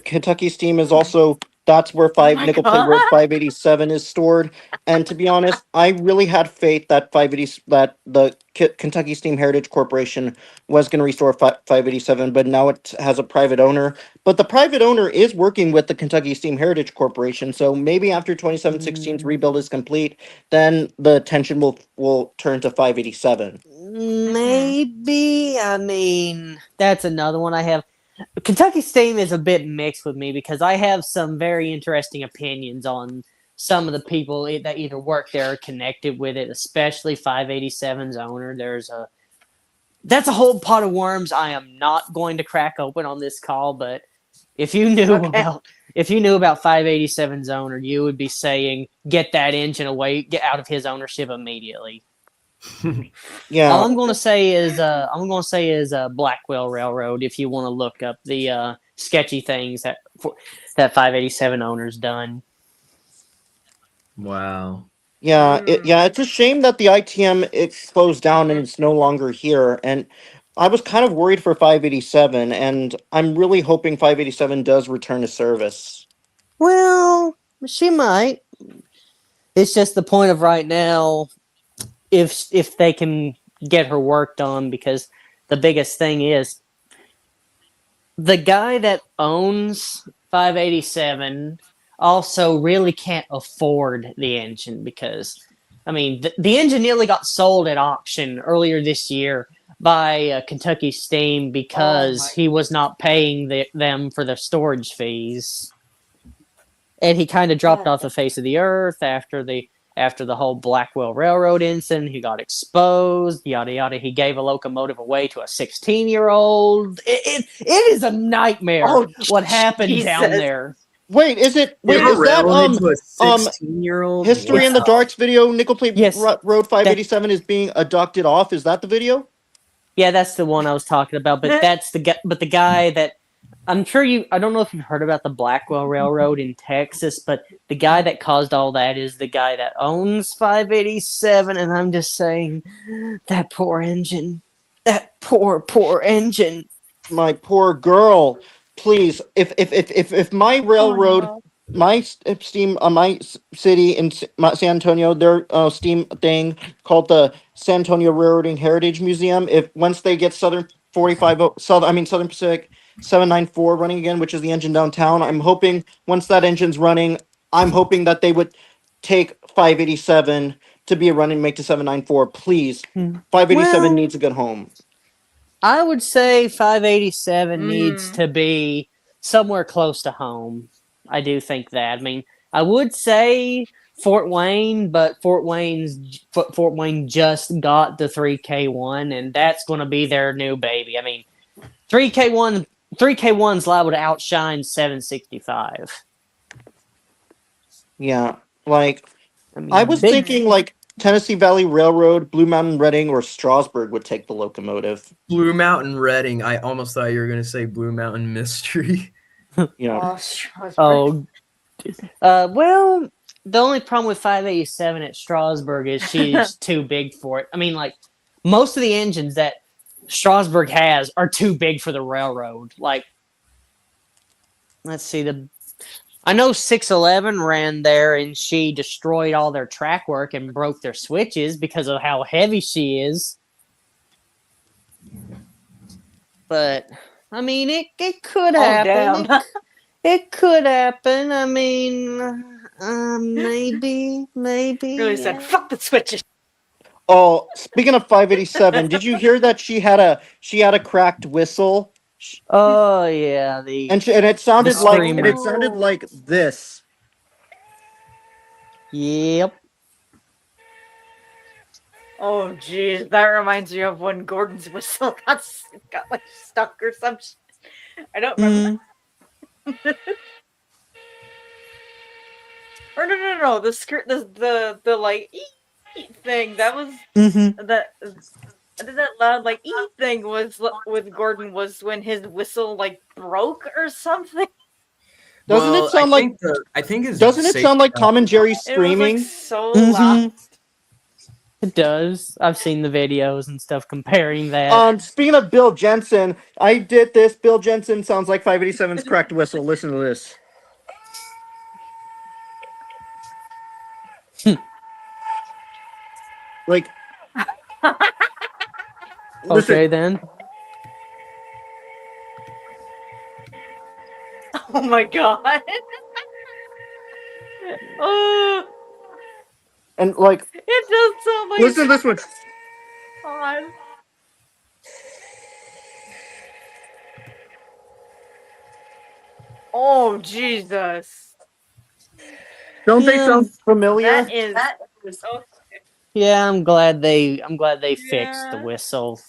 Kentucky Steam is also that's where my nickel plate road God. 587 is stored. And to be honest, I really had faith that the Kentucky Steam Heritage Corporation was going to restore 587, but now it has a private owner. But the private owner is working with the Kentucky Steam Heritage Corporation, so maybe after 2716's rebuild is complete, then the attention will turn to 587. Maybe. I mean, that's another one I have. Kentucky Steam is a bit mixed with me because I have some very interesting opinions on some of the people that either work there or connected with it, especially 587's owner. That's a whole pot of worms I am not going to crack open on this call, but if you knew about 587's owner, you would be saying, get that engine away, get out of his ownership immediately. Yeah. All I'm going to say is Blackwell Railroad. If you want to look up the sketchy things that 587 owner's done. Wow. Yeah, it's a shame that the ITM it closed down and it's no longer here. And I was kind of worried for 587, and I'm really hoping 587 does return to service. Well, she might. It's just the point of right now, if they can get her work done, because the biggest thing is the guy that owns 587 also really can't afford the engine because, I mean, the engine nearly got sold at auction earlier this year by Kentucky Steam because my- he was not paying them for their storage fees. And he kind of dropped off the face of the earth after the whole Blackwell Railroad incident. He got exposed, yada yada. He gave a locomotive away to a 16-year-old. It is a nightmare Oh, what happened down Jesus. there. Wait, is that into a 16-year-old? History in the Darks video? Nickel Plate Yes. Road 587 is being abducted off. Is that the video? Yeah, that's the one I was talking about. But that's the guy. But the guy that I'm sure I don't know if you've heard about the Blackwell Railroad in Texas, but the guy that caused all that is the guy that owns 587. And I'm just saying, that poor engine, that poor engine. My poor girl. Please, if my railroad, Oh, no. my steam, my city in San Antonio, their steam thing called the San Antonio Railroading Heritage Museum. If once they get Southern Southern Pacific 794 running again, which is the engine downtown, I'm hoping once that engine's running, I'm hoping that they would take 587 to be a running mate to 794. Please, 587 Well- needs a good home. I would say 587 needs Mm. to be somewhere close to home. I do think that. I mean, I would say Fort Wayne, but Fort Wayne just got the 3K1, and that's going to be their new baby. I mean, 3K1's liable to outshine 765. Yeah, like mean, I was big- thinking like Tennessee Valley Railroad, Blue Mountain Reading, or Strasburg would take the locomotive. Blue Mountain Reading. I almost thought you were going to say Blue Mountain Mystery. Yeah. Oh, Strasbourg. Oh, well, the only problem with 587 at Strasburg is she's too big for it. I mean, like, most of the engines that Strasburg has are too big for the railroad. Like, let's see, I know 611 ran there and she destroyed all their track work and broke their switches because of how heavy she is. But I mean, it could Oh, happen. damn. It could happen. I mean, maybe. Really said, fuck the switches. Oh, speaking of 587, did you hear that she had a cracked whistle? Oh yeah, And it sounded The like screamer. this. Yep. Oh, jeez. That reminds me of when Gordon's whistle got like stuck or some shit. I don't remember. Or no. The like eat thing that was that loud like eat thing was with Gordon was when his whistle like broke or something. Doesn't it sound like? I think it's Doesn't it sound like Tom and Jerry It screaming? was like so loud. It does. I've seen the videos and stuff comparing that. Speaking of Bill Jensen, I did this. Bill Jensen sounds like 587's cracked whistle. Listen to this. Like, listen, Okay, then. Oh my god. Oh, and like, it does sound like listen to this one. God. Oh Jesus. Don't they Yeah. sound familiar? That is so Yeah, I'm glad they fixed the Yeah. whistle.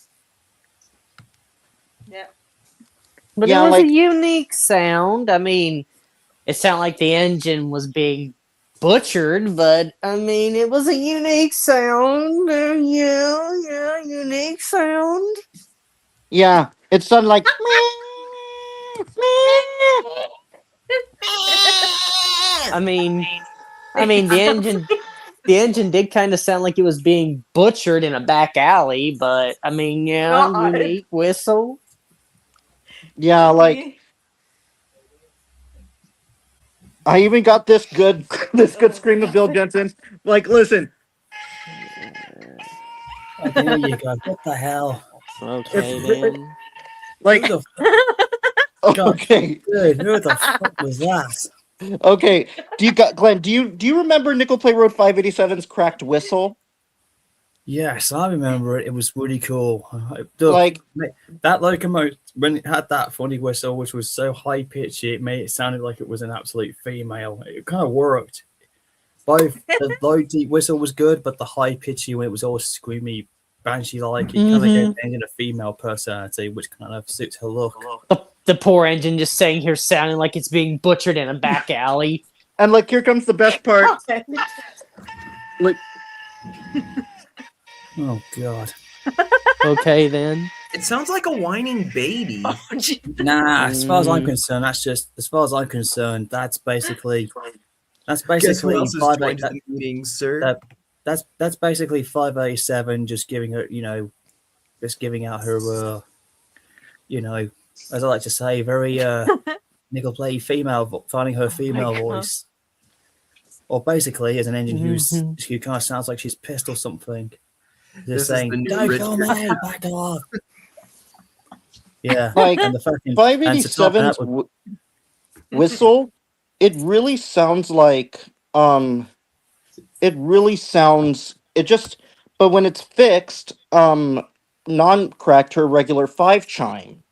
yeah. But Yeah, it was like- a unique sound. I mean, it sounded like the engine was being butchered, but I mean, it was a unique sound. Yeah, unique sound. Yeah, it sounded like. I mean, the engine. the engine did kind of sound like it was being butchered in a back alley, but I mean, yeah, God. unique whistle. Yeah, like I even got this good scream of Bill Jensen. Like, listen, Okay, there you go. What the hell? Okay, It's- then. like Who the okay, dude, who the fuck was that? okay. Glenn? Do you remember Nickel Play Road 587's cracked whistle? Yes, I remember it. It was really cool. Look, Like, that locomotive, when it had that funny whistle, which was so high pitched, it made it sounded like it was an absolute female. It kind of worked. Both the low deep whistle was good, but the high pitchy when it was all screamy, banshee like, it kind of gave the engine a female personality, which kind of suits her look. The poor engine just sitting here sounding like it's being butchered in a back alley. and like here comes the best part. Like, Oh god. Okay, then. It sounds like a whining baby. Oh, gee. Nah, as far as I'm Mm. concerned, that's basically Guess who else has five joined the meeting, sir? that's basically 587 just giving her, just giving out her as I like to say, very nickel play female, finding her female God. voice. Or basically as an engine who Mhm. kind of sounds like she's pissed or something. This is Just saying, the new don't Rich kill me, back off. Yeah. Like, and the fucking and to top that 587's with- whistle, it really sounds like but when it's fixed, non-cracked her regular 5 chime.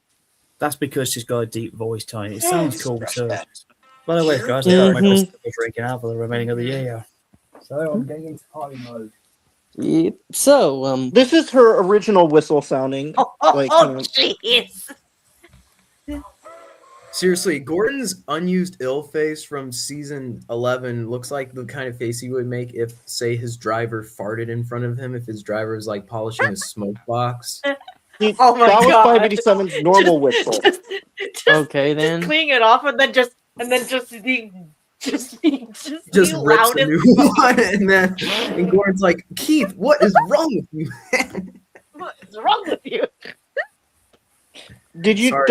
that's because she's got a deep voice tone. It sounds cool too. By the way, guys, I got my Mhm. crystal drinking out for the remaining of the year. So I'm getting into party mode. Yep. So, This is her original whistle sounding. Oh, Like, jeez. Seriously, Gordon's unused ill face from season 11 looks like the kind of face he would make if, say, his driver farted in front of him, if his driver was like polishing a smoke box. Oh my that was God. 587's normal whistle. Just okay, then. cleaning it off and then just being Just being rips loud a as new one, and Gordon's like, Keith, what is wrong with you, man? What is wrong with you? Did you Sorry.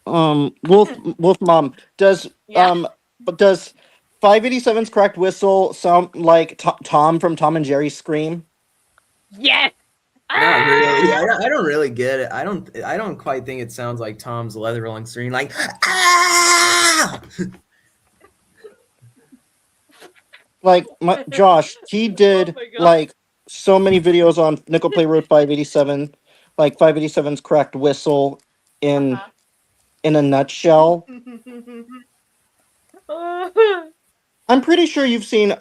Wolf Mom, does Yeah. but does 587's cracked whistle sound like Tom from Tom and Jerry Scream? Yes. Not really. I don't really get it. I don't quite think it sounds like Tom's leather lung scream, like ah! Like Josh, he did my God. like so many videos on Nickel Play Road 587, like 587's cracked whistle in Uh-huh. in a nutshell. I'm pretty sure you've seen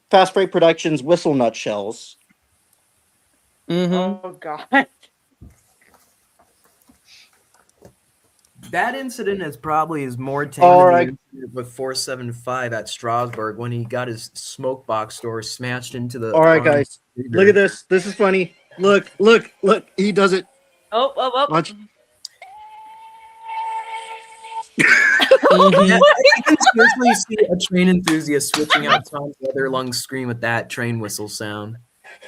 Fast Break Productions whistle nutshells. Mm-hmm. Oh God. That incident is probably more tame All than right. the incident with 475 at Strasbourg when he got his smoke box door smashed into the. All right, front guys, reader. look at this. This is funny. Look. He does it. Oh. Watch. Mhm. Yeah, I can seriously see a train enthusiast switching out Tom's leather lung scream with that train whistle sound.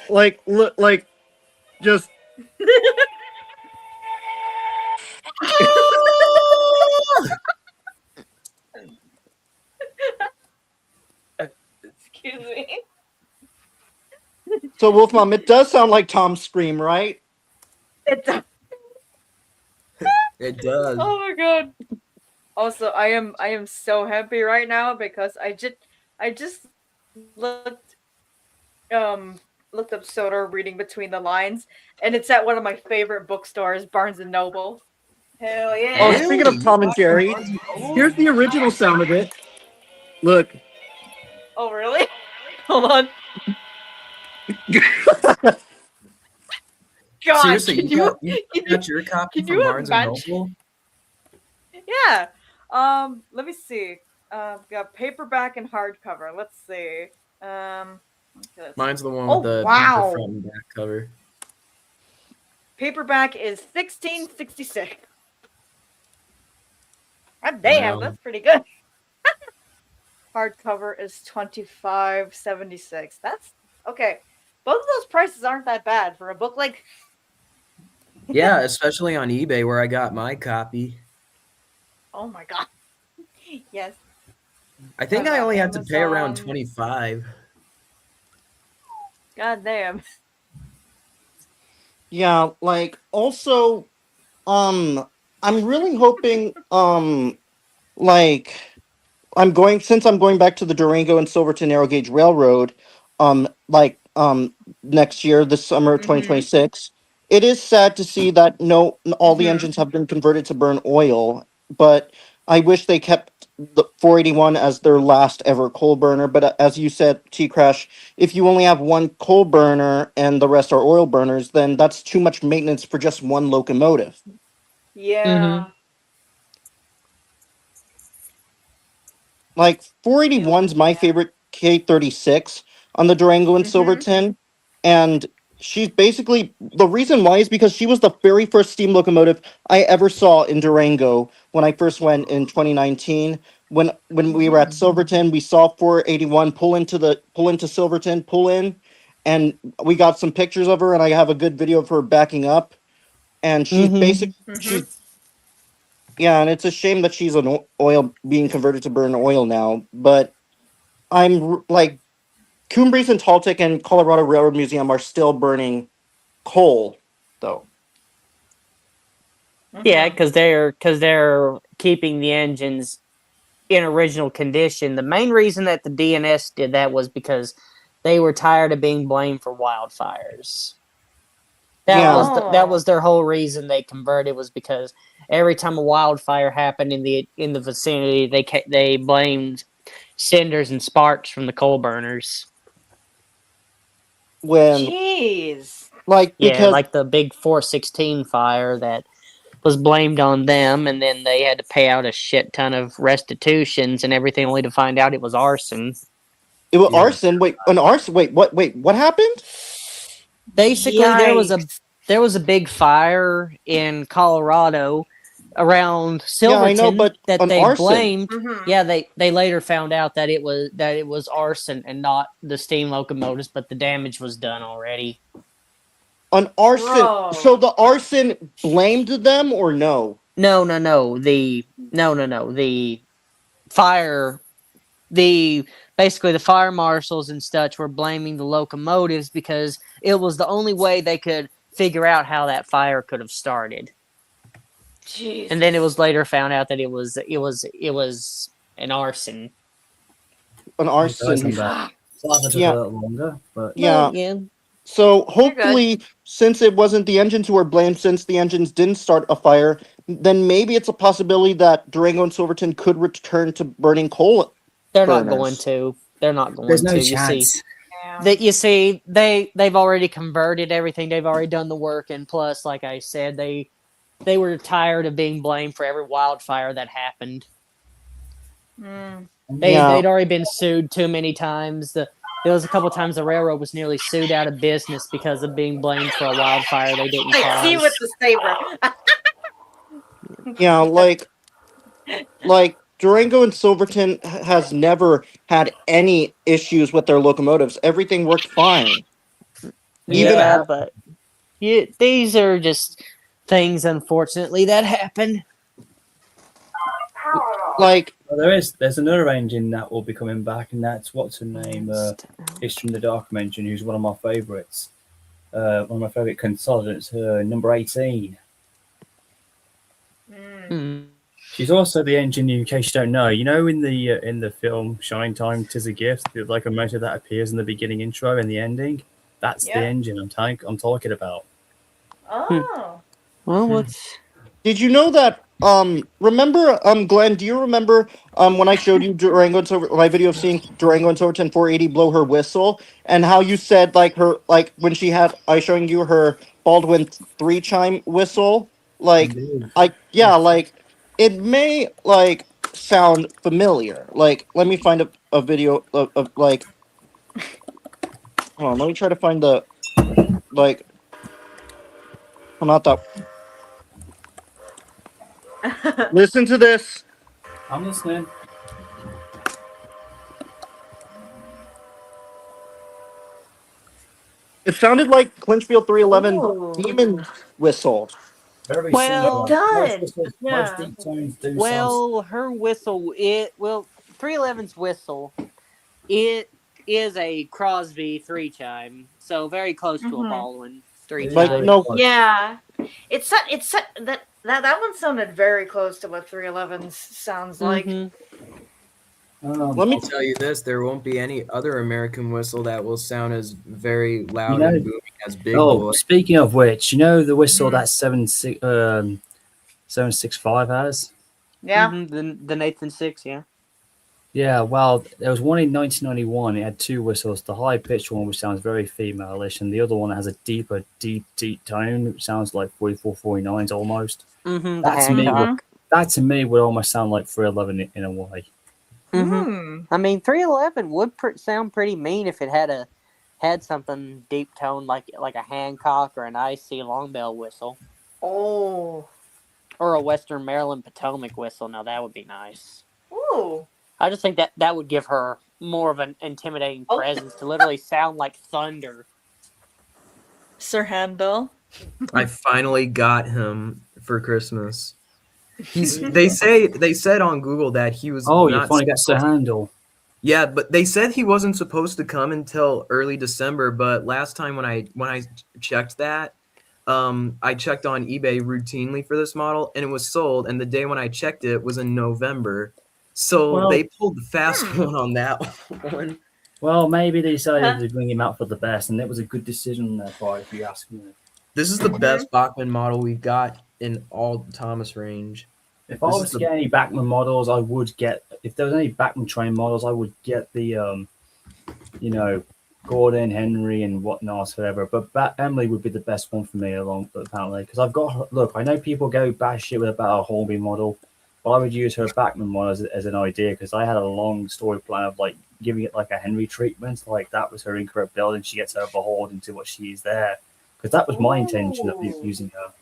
Look, just. Excuse me. So Wolf Mom, it does sound like Tom's scream, right? It's It does. Oh my God. Also, I am so happy right now because I just looked up Soda reading between the lines, and it's at one of my favorite bookstores, Barnes and Noble. Hell yeah! Oh, speaking of Tom and Jerry, here's the original sound of it. Look. Oh, really? Hold on. God, Seriously, can you got can your copy can from you Barnes and imagine- Noble? Yeah. Let me see. Got paperback and hardcover. Let's see. Okay, Mine's the one Oh, with the wow. front and back cover. paperback is 1666. God damn, Wow. that's pretty good. Hardcover is $25.76. That's okay. Both of those prices aren't that bad for a book like. Yeah, especially on eBay where I got my copy. Oh my god. Yes. I think On I only had to pay around Amazon. 25. God damn. Yeah, like also, I'm really hoping, like since I'm going back to the Durango and Silverton Narrow Gauge Railroad, next year, this summer of Mhm. 2026. It is sad to see that all the Mhm. engines have been converted to burn oil, but I wish they kept the 481 as their last ever coal burner. But as you said, T Crash, if you only have one coal burner and the rest are oil burners, then that's too much maintenance for just one locomotive. Yeah. Like Feel 481's my yeah. favorite K36 on the Durango and Mhm. Silverton, and she's basically the reason why is because she was the very first steam locomotive I ever saw in Durango when I first went in 2019. When we were at Mhm. Silverton, we saw 481 pull into Silverton, pull in, and we got some pictures of her, and I have a good video of her backing up. And Mm-hmm. she's Mhm. yeah, and it's a shame that she's an oil being converted to burn oil now. But like Cumbres and Taltic and Colorado Railroad Museum are still burning coal, though. Yeah, Mhm. because they're keeping the engines in original condition. The main reason that the DNS did that was because they were tired of being blamed for wildfires. Yeah, That Oh. was their whole reason they converted, was because every time a wildfire happened in the vicinity, they blamed cinders and sparks from the coal burners. when Jeez. like Yeah, because like the big 416 fire that was blamed on them, and then they had to pay out a shit ton of restitutions and everything, only to find out it was arson. it was Yeah. arson. Wait, an arson. What happened? Basically, Yikes. there was a big fire in Colorado around Yeah, I know, Silverton but that an they arson, blamed. Mhm. Yeah, they later found out that it was arson and not the steam locomotives, but the damage was done already. an arson. So Bro. the arson blamed them or no? No. The fire the basically the fire marshals and such were blaming the locomotives because it was the only way they could figure out how that fire could have started. And then it Jesus. was later found out that it was an arson. An You guys arson. on that. Sorry if I took a Yeah, little longer, but No, yeah. yeah. So You're good. hopefully, since it wasn't the engines who were blamed, since the engines didn't start a fire, then maybe it's a possibility that Durango and Silverton could return to burning coal They're not going burners. to. They're not there's going no to. You see, chance. Yeah. they've already converted everything. They've already done the work, and plus, like I said, they were tired of being blamed for every wildfire that happened. Mm. Yeah, They'd already been sued too many times. There was a couple times the railroad was nearly sued out of business because of being blamed for a wildfire they didn't I see with cause. the saber. yeah, like Durango and Silverton has never had any issues with their locomotives. Everything worked fine. Yeah, Even Yeah, that, but these are just things, unfortunately, that happen. Power off. like well, there's another engine that will be coming back, and that's what's her name, History in the Dark engine, who's one of my favourites. One of my favourite consultants, her number 18. Mm. Hmm. She's also the engine, in case you don't know. You know, in the film Shine Time, 'Tis a Gift, the locomotive that appears in the beginning intro and the ending. That's the Yeah. engine I'm talking about. Oh. Well, what's did you know that remember Glenn, do you remember when I showed you Durango and my video of seeing Durango and Silverton 480 blow her whistle, and how you said like her, like when she had I showing you her Baldwin 3 chime whistle, like Indeed. like it may like sound familiar. Like let me find a video of like hold on, let me try to find the like well, not that listen to this. I'm listening. It sounded like Clinchfield 311 Ooh. demon whistle. Very Well- similar. It does, Most yeah. deep tones do sound. Well, her whistle, 311's whistle, it is a Crosby 3-chime, so very close to a Mhm. Baldwin 3-chime. Like, no, Yeah, it's that one sounded very close to what 311 sounds like. Mhm. let me I'll tell you this: there won't be any other American whistle that will sound as very loud know- and booming as Big Oh, Boy. speaking of which, you know the whistle Mhm. that 765 has? Yeah. Mhm, the Nathan 6, yeah. Yeah, well, there was one in 1991. It had two whistles. The high pitched one, which sounds very female-ish, and the other one has a deeper, deep tone, which sounds like 44, 49s almost. Mhm, That to me, Hancock. that to me would almost sound like 311 in a way. Mhm. Hmm. I mean, 311 would sound pretty mean if it had something deep tone like a Hancock or an IC long bell whistle Oh. or a Western Maryland Potomac whistle. Now that would be nice. Ooh. I just think that would give her more of an intimidating Oh. presence to literally sound like thunder. Sir Handel. I finally got him for Christmas. They said on Google that he was Oh, you not finally got Sir supposed- Handel. Yeah, but they said he wasn't supposed to come until early December. But last time when I checked that, I checked on eBay routinely for this model, and it was sold. And the day when I checked it was in November, so Well- they pulled the fast one on that one. Well, maybe they decided to bring him out for the best, and it was a good decision on their part, if you ask me. This is the best Bachman model we've got in all Thomas range. If I This was is to the- get any Bachman models, I would get. If there was any Bachman train models, I would get the, Gordon, Henry, and whatnot, whatever. But Emily would be the best one for me, along apparently, because I've got her. Look, I know people go batshit with about a Hornby model, but I would use her Bachman model as an idea because I had a long story plan of like giving it like a Henry treatment, like that was her incorrect build, and she gets overhauled into what she is there. Because that was my intention of Ooh. using her.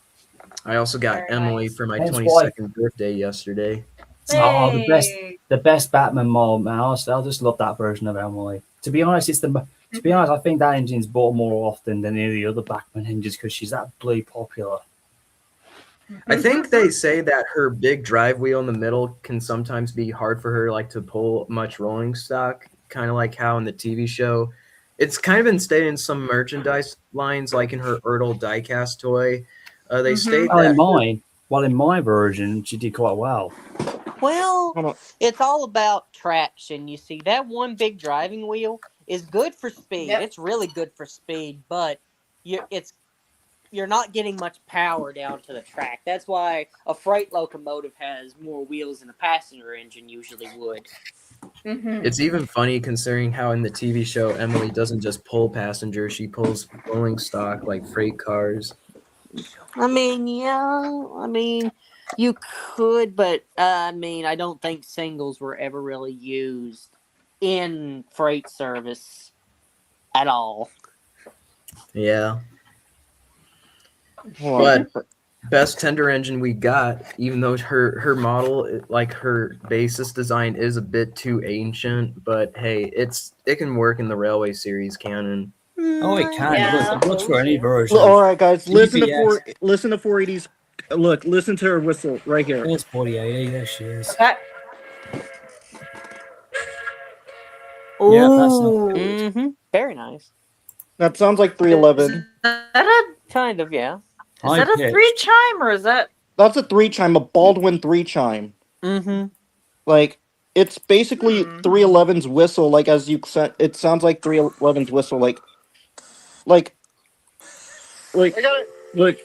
I also got Very Emily nice. for my Hence 22nd birthday yesterday. Oh, Hey. the best Batman model, man. I just love that version of Emily. To be honest, I think that engine's bought more often than any of the other Batman engines because she's that bloody popular. I think they say that her big drive wheel in the middle can sometimes be hard for her, like to pull much rolling stock, kind of like how in the TV show. It's kind of been stated in some merchandise lines, like in her Ertl diecast toy. They Mhm. state Well, in my version, she did quite well. Well, hold on. it's all about traction. You see, that one big driving wheel is good for speed. Yep. It's really good for speed, but you're not getting much power down to the track. That's why a freight locomotive has more wheels than a passenger engine usually would. Mhm. It's even funny considering how in the TV show Emily doesn't just pull passengers; she pulls rolling stock like freight cars. I mean, yeah, you could, but I don't think singles were ever really used in freight service at all. Yeah, Hold on. but best tender engine we got, even though her model, like her basis design, is a bit too ancient. But hey, it can work in the Railway Series canon. Oh, it can. Yeah. Look, it works for any version. All right, guys, listen to GPS. listen to 480's. Look, listen to her whistle right here. There's 4080. There she is. That. Yeah, that's not Ooh. Mm-hmm. Very nice. That sounds like 311. Is that Kind of, yeah. a, is that a High-pitched. 3-chime or is that? That's a 3-chime, a Baldwin 3-chime. Mm-hmm. Like it's basically 311's whistle. Like as you said, it sounds like 311's whistle. Like. Look.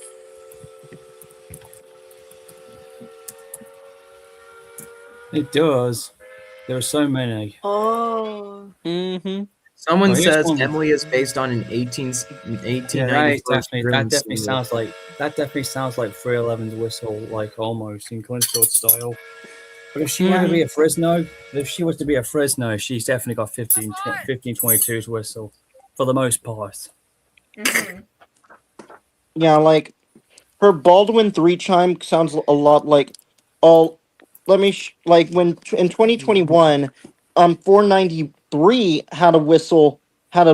It does. There are so many. Oh. Mm-hmm. Someone Well, here's says one. Emily is based on an 1894 That definitely sounds like 311's whistle, like almost in Clinchfield style. But if she wanted to be a Fresno, she's definitely got 1522's whistle for the most part. Mhm. Yeah, like her Baldwin 3-chime sounds a lot like all. Let me like when in 2021, 493 had a whistle, had a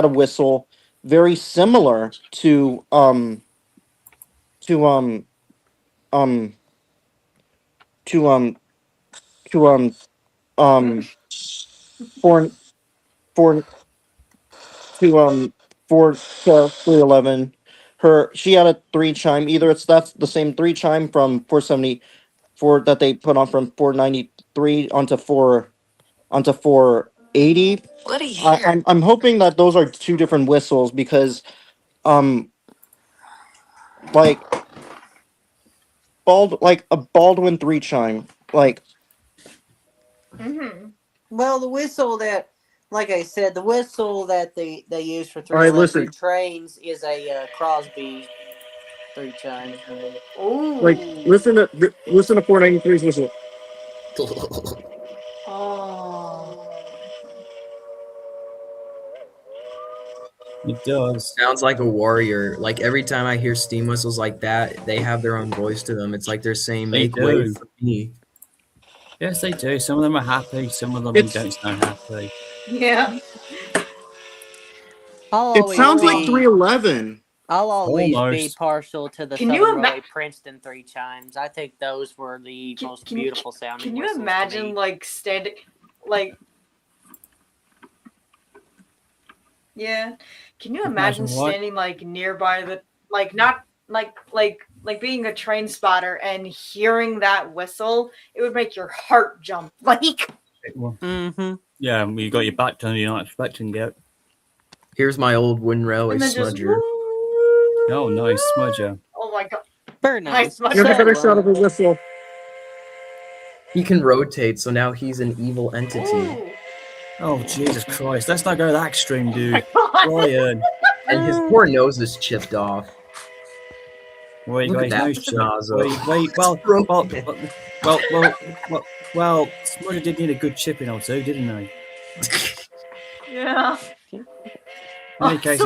whistle, very similar to to um um to to four four to 311. She had a 3 chime. Either it's that's the same 3 chime from 474 that they put on from 493 onto 480. What a year. I'm hoping that those are two different whistles because like like a Baldwin 3 chime, like Mm-hmm. Well, the whistle that, like I said, the whistle that they use for All right, 311 listen. trains is a Crosby 3 chime. Ooh. listen to 493's whistle. Oh. It does. Sounds like a warrior. Like every time I hear steam whistles like that, they have their own voice to them. It's like they're saying, They "Make way do. for me." Yes, they do. Some of them are happy. Some of them It's- don't sound happy. Yeah. I'll It always sounds like be- 311. I'll always be Almost. partial to the Can you Southern ima- Railway Princeton 3 chimes. I think those were the most can you- beautiful sounding. Can you whistles to imagine me. like standing like yeah. Can you imagine Imagine what? standing like nearby the like not like being a train spotter and hearing that whistle? It would make your heart jump. Like Well, Mm-hmm. yeah, you got your back turned. You're not expecting it. Here's my old wooden railway and then just smudger. Oh, nice smudger. Oh my god. Very Nice. nice. Here's a better Well, shot of a whistle. He can rotate, so now he's an evil entity. Ooh. Oh, Jesus Christ. Let's not go that extreme, dude. God. Ryan. And his poor nose is chipped off. Well, you Look got at his that nose chip. nozzle. Wait, well, broken. well, Smudger did need a good chipping or two, didn't he? Yeah. In Oh, any case,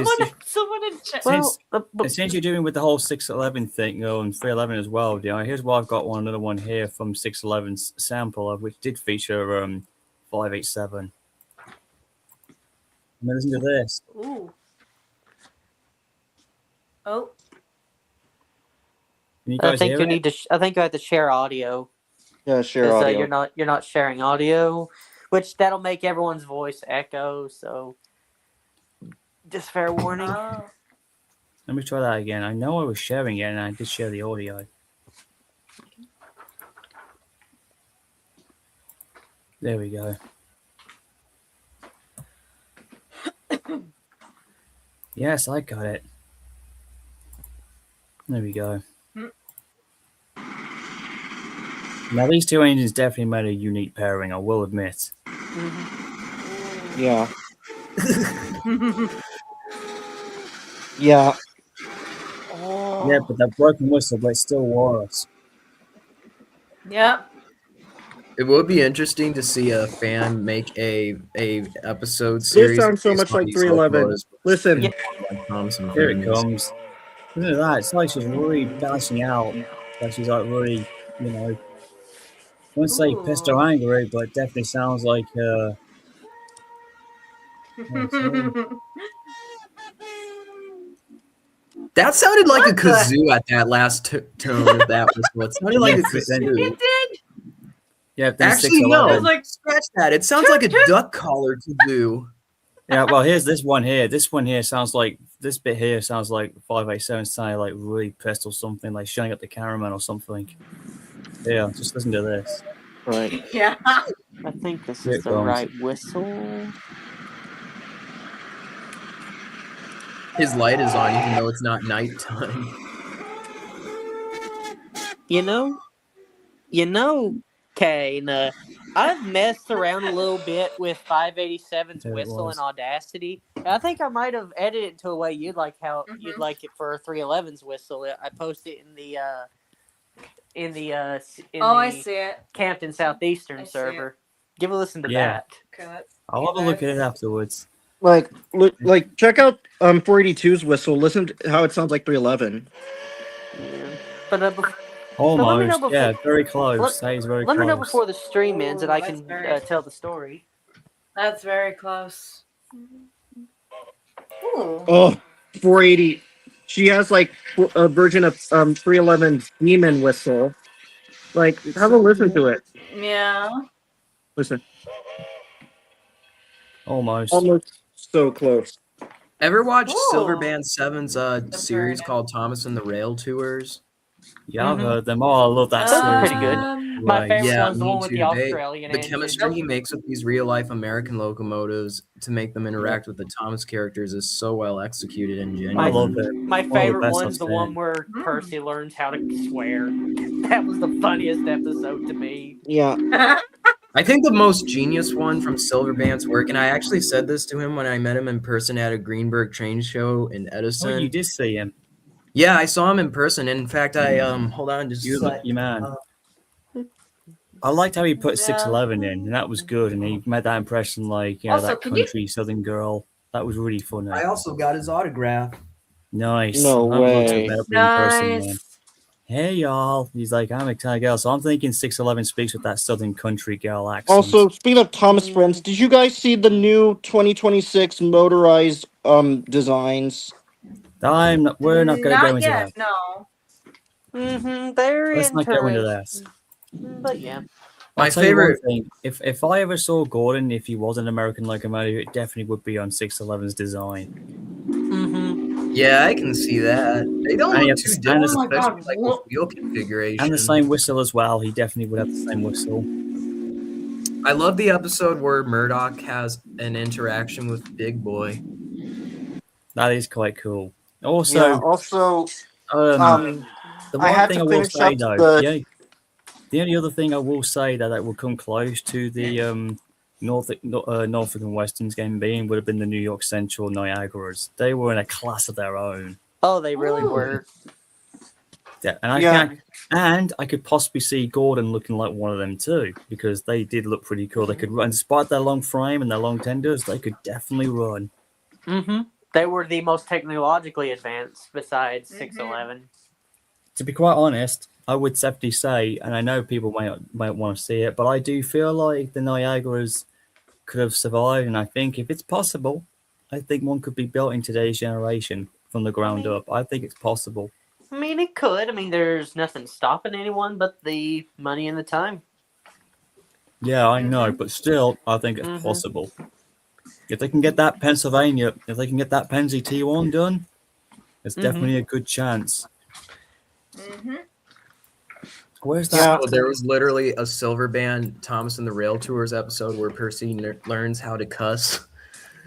someone in chat. Since- but- since you're doing with the whole 611 thing, and 311 as well, here's what I've got another one here from 611's sample, which did feature 587. Now listen to this. Ooh. Oh. Can you I guys think hear you it? need to. I think you have to share audio. Yeah, share 'Cause, audio. you're not sharing audio, which that'll make everyone's voice echo. So, just fair warning. Oh. Let me try that again. I know I was sharing it, and I did share the audio. There we go. Yes, I got it. There we go. Now, these two engines definitely made a unique pairing, I will admit. Yeah. Yeah. Oh. Yeah, but that broken whistle, but it still was. Yep. It would be interesting to see a fan make a episode series. sounds so based much on like these 311. locomotives. Listen. Yeah. Like Thompson Here it things. comes. Look at that. It's like she's really balancing out. Like she's like really, you know, I wouldn't say pissed or angry, but it definitely sounds like That sounded like a What the- kazoo at that last tone of that whistle. It sounded like a Yeah, but then- kazoo. It did. yeah. Then Actually, no. 611. It was like Scratch that. It sounds like a duck collar kazoo. Yeah, well, here's this one here. This one here sounds like this bit here sounds like 587 sounded like really pissed or something, like shutting up the cameraman or something. Yeah, just listen to this. Right. yeah. I think this Here is it the comes. right whistle. His light is on, even though it's not nighttime. You know, Kane. I've messed around a little bit with 587's There it whistle was. in Audacity. I think I might have edited it to a way you'd like you'd Mhm. like it for 311's whistle. I posted it in the Oh, I see it. Campton Southeastern I see it. server. Give a listen to Yeah. that. Okay, let's I'll have a look at it afterwards. Like, check out 482's whistle. Listen to how it sounds like 311. Yeah. But let me Almost. know before- Yeah, very close. let- That is very let close. me know before the stream ends, and I Ooh, can that's very- tell the story. That's very close. Ooh. Oh, 480. She has like a version of 311's Demon Whistle. Like, have a listen to it. Yeah. Listen, Almost. almost so close. Ever watched Ooh. Silverband 7's series burn. called Thomas and the Rail Tours? Yeah, I've Mhm. heard them. Oh, I love that Those are series. pretty good. My Right. favorite Yeah, one's the me one with the too. Australian The engine. chemistry he makes with these real life American locomotives to make them interact with the Thomas characters is so well executed and I genuine. love it. My One of the favorite best one's I've the seen. one where Percy learns how to swear. That was the funniest episode to me. Yeah. I think the most genius one from Silverband's work, and I actually said this to him when I met him in person at a Greenberg train show in Oh, Edison. you did see him. Yeah, I saw him in person. In fact, I hold on just a You sec. lucky man. I liked how he put 611 in, and that was good. And he made that impression, like, you know, Also, that can you- country southern girl. That was really funny. I also got his autograph. Nice. No I'm looking way. at that in person, man. Nice. Hey, y'all. He's like, I'm a kind of girl. So I'm thinking 611 speaks with that southern country girl accent. Also, speaking of Thomas Friends, did you guys see the new 2026 motorized designs? We're not going to go into yet, that. no. They're Let's not go into that. interesting. But yeah. My I'll tell you one favorite. thing. If I ever saw Gordon, if he was an American locomotive, it definitely would be on 611's design. Yeah, I can see that. They don't And you look have too to- different, and Oh my especially God, like look. with wheel configuration. And the same whistle as well. He definitely would have the same whistle. I love the episode where Murdoch has an interaction with Big Boy. That is quite cool. Also, Yeah. Also, the I one had thing to I will finish say up though, the- the only other thing I will say that will come close to the Norfolk and Western's game being would have been the New York Central Niagaras. They were in a class of their own. Oh, they really Ooh. were. Yeah, and I could possibly see Gordon looking like one of them too, because they did look pretty cool. They could run, despite their long frame and their long tenders, they could definitely run. They were the most technologically advanced besides 611. To be quite honest, I would safely say, and I know people might want to see it, but I do feel like the Niagaras could have survived, and I think if it's possible, I think one could be built in today's generation from the ground up. I think it's possible. I mean, it could. I mean, there's nothing stopping anyone but the money and the time. Yeah, I know, but still, I think it's possible. If they can get that Pennsylvania, if they can get that Pennsy T1 done, it's definitely a good chance. Mm-hmm. Where's that? Yeah. Oh, there was literally a Silverband Thomas and the Rail Tours episode where Percy learns how to cuss.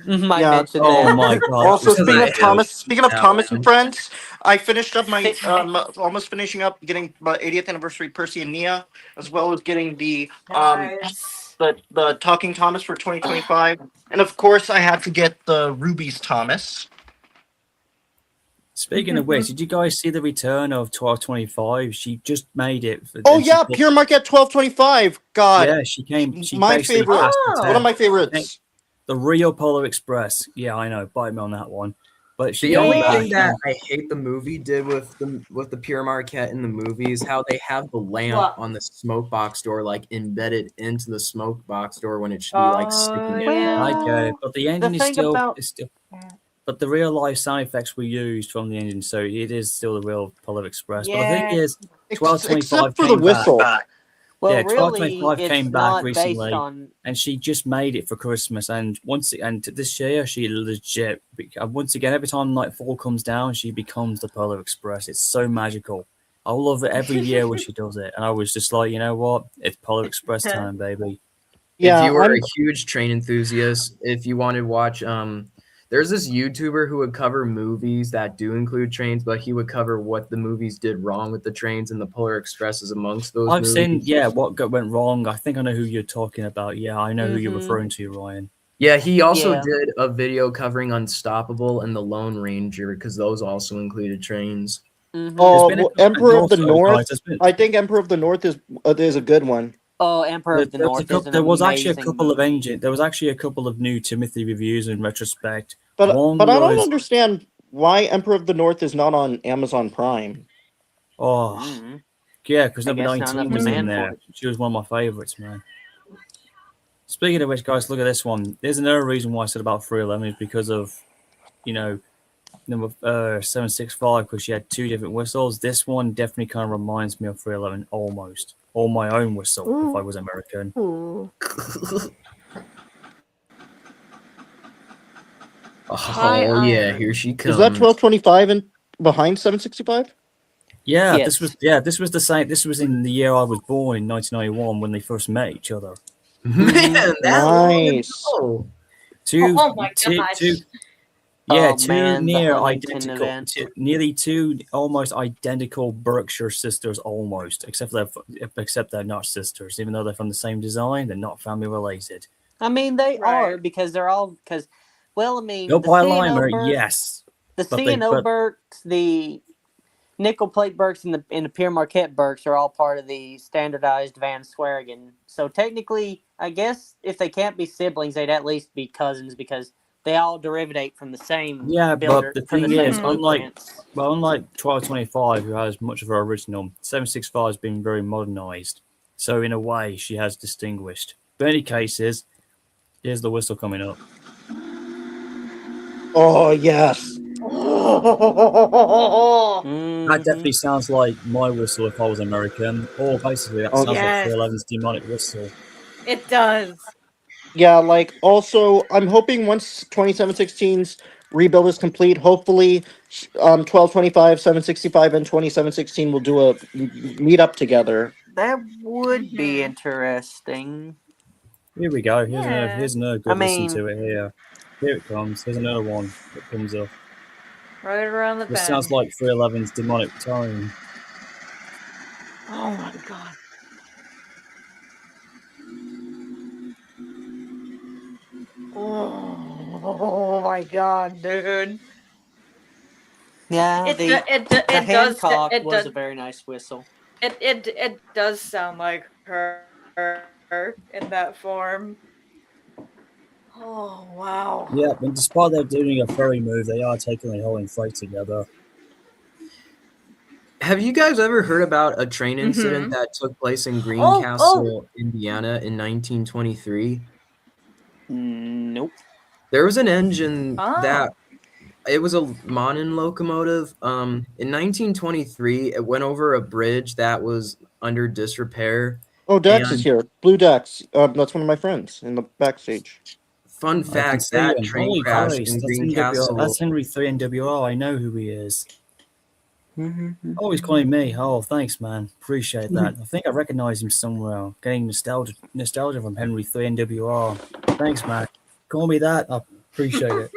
I Yeah. mentioned Oh that. my god! Also, because speaking I of Thomas, have- and friends, I finished up my almost finishing up getting my 80th anniversary Percy and Nia, as well as getting the Nice. the Talking Thomas for 2025, and of course I had to get the Ruby's Thomas. Speaking of which, did you guys see the return of 1225? She just made it. Oh and she yeah, put- Pure Market 1225. God, Yeah, she came. She My basically favorite. passed the one of test. my favorites. The real Polar Express. Yeah, I know. Bite me on that one. But she The came only back. thing that I hate the movie did with the Pure Marquette in the movie is how they have the lamp What? on the smoke box door like embedded into the smoke box door when it should be like sticking yeah. I get it, but the engine is thing still, about- is still. But the real life sound effects were used from the engine, so it is still the real Polar Express. But the thing Yeah. is, 1225 Except for the came back. whistle. Well, Yeah, really, 1225 it's came back not recently. based on. And she just made it for Christmas. And this year, she legit. Once again, every time Nightfall comes down, she becomes the Polar Express. It's so magical. I love it every year when she does it. And I was just like, you know what? It's Polar Express time, baby. Yeah, if you were I'm- a huge train enthusiast, if you wanted to watch, there's this YouTuber who would cover movies that do include trains, but he would cover what the movies did wrong with the trains, and the Polar Express is amongst those. I've movies. seen, what went wrong. I think I know who you're talking about. Yeah, I know who you're Mhm. referring to, Ryan. Yeah, he also Yeah. did a video covering Unstoppable and the Lone Ranger because those also included trains. Oh, There's been a well, couple Emperor of the also, North. guys, there's been- I think Emperor of the North is a good one. Oh, Emperor of the There- North. there- Is an there was actually a amazing couple of movie. engine. There was actually a couple of new Timothy reviews in retrospect. But One I don't was- understand why Emperor of the North is not on Amazon Prime. Oh, Mhm. yeah, because I number guess not 19 enough was in demand for there. it. She was one of my favorites, man. Speaking of which, guys, look at this one. There's another reason why I said about 311 is because of, number 765 because she had two different whistles. This one definitely kind of reminds me of 311 almost, or my own whistle if I was American. High Oh yeah, iron. here she comes. Is that 1225 and behind 765? Yeah, Yes. this was the same. This was in the year I was born in 1991 when they first met each other. Man, that Nice. long Two, Oh my two, gosh. two, yeah, Oh, two man, the near Huntington identical, event. nearly two almost identical Berkshire sisters, almost, except they're not sisters, even though they're from the same design. They're not family related. I mean, they Right. are because they're all because. Well, I mean, Go the by C&O Limer, Burks, yes. the but they- C&O but- Burks, the nickel plate Burks, and the Pierre Marquette Burks are all part of the standardized Van Swearingen. So technically, I guess if they can't be siblings, they'd at least be cousins because they all derivative from the same Yeah, but builder. the from the thing same is, unlike blueprints. 1225, who has much of her original, 765 has been very modernized. So in a way, she has distinguished. But in any cases, here's the whistle coming up. Oh, yes. Oh, That Mhm. definitely sounds like my whistle if I was American, or basically that Oh, sounds yes. like 311's demonic whistle. it does. Yeah, like, also, I'm hoping once 2716's rebuild is complete, hopefully 1225, 765, and 2716 will do a meet up together. That would be Mhm. interesting. Here we go. Yeah. Here's another good I listen mean- to it here. Here it comes. Here's another one that comes up. Right around the This bend. sounds like 311's demonic tone. Oh my god. Oh my god, dude. Yeah, It the, do- it do- the it does Hancock it was does a very nice whistle. it does sound like her in that form. Oh wow. Yeah, and despite they're doing a furry move, they are taking a whole fight together. Have you guys ever heard about a train incident Mhm. that took place in Oh, Greencastle, Indiana in 1923? Nope. There was an engine Oh. that it was a Monin locomotive. In 1923, it went over a bridge that was under disrepair. Oh, Dex is And- here. Blue Dex. That's one of my friends in the backstage. Fun I can fact: see that him. train Holy crash Christ, in that's Greencastle. That's Henry 3 NWR. I know who he is. Mm-hmm. Oh, he's calling me. Oh, thanks, man. Appreciate that. I think I recognize him somewhere. Getting nostalgia from Henry 3 NWR. Thanks, man. Call me that. I appreciate it.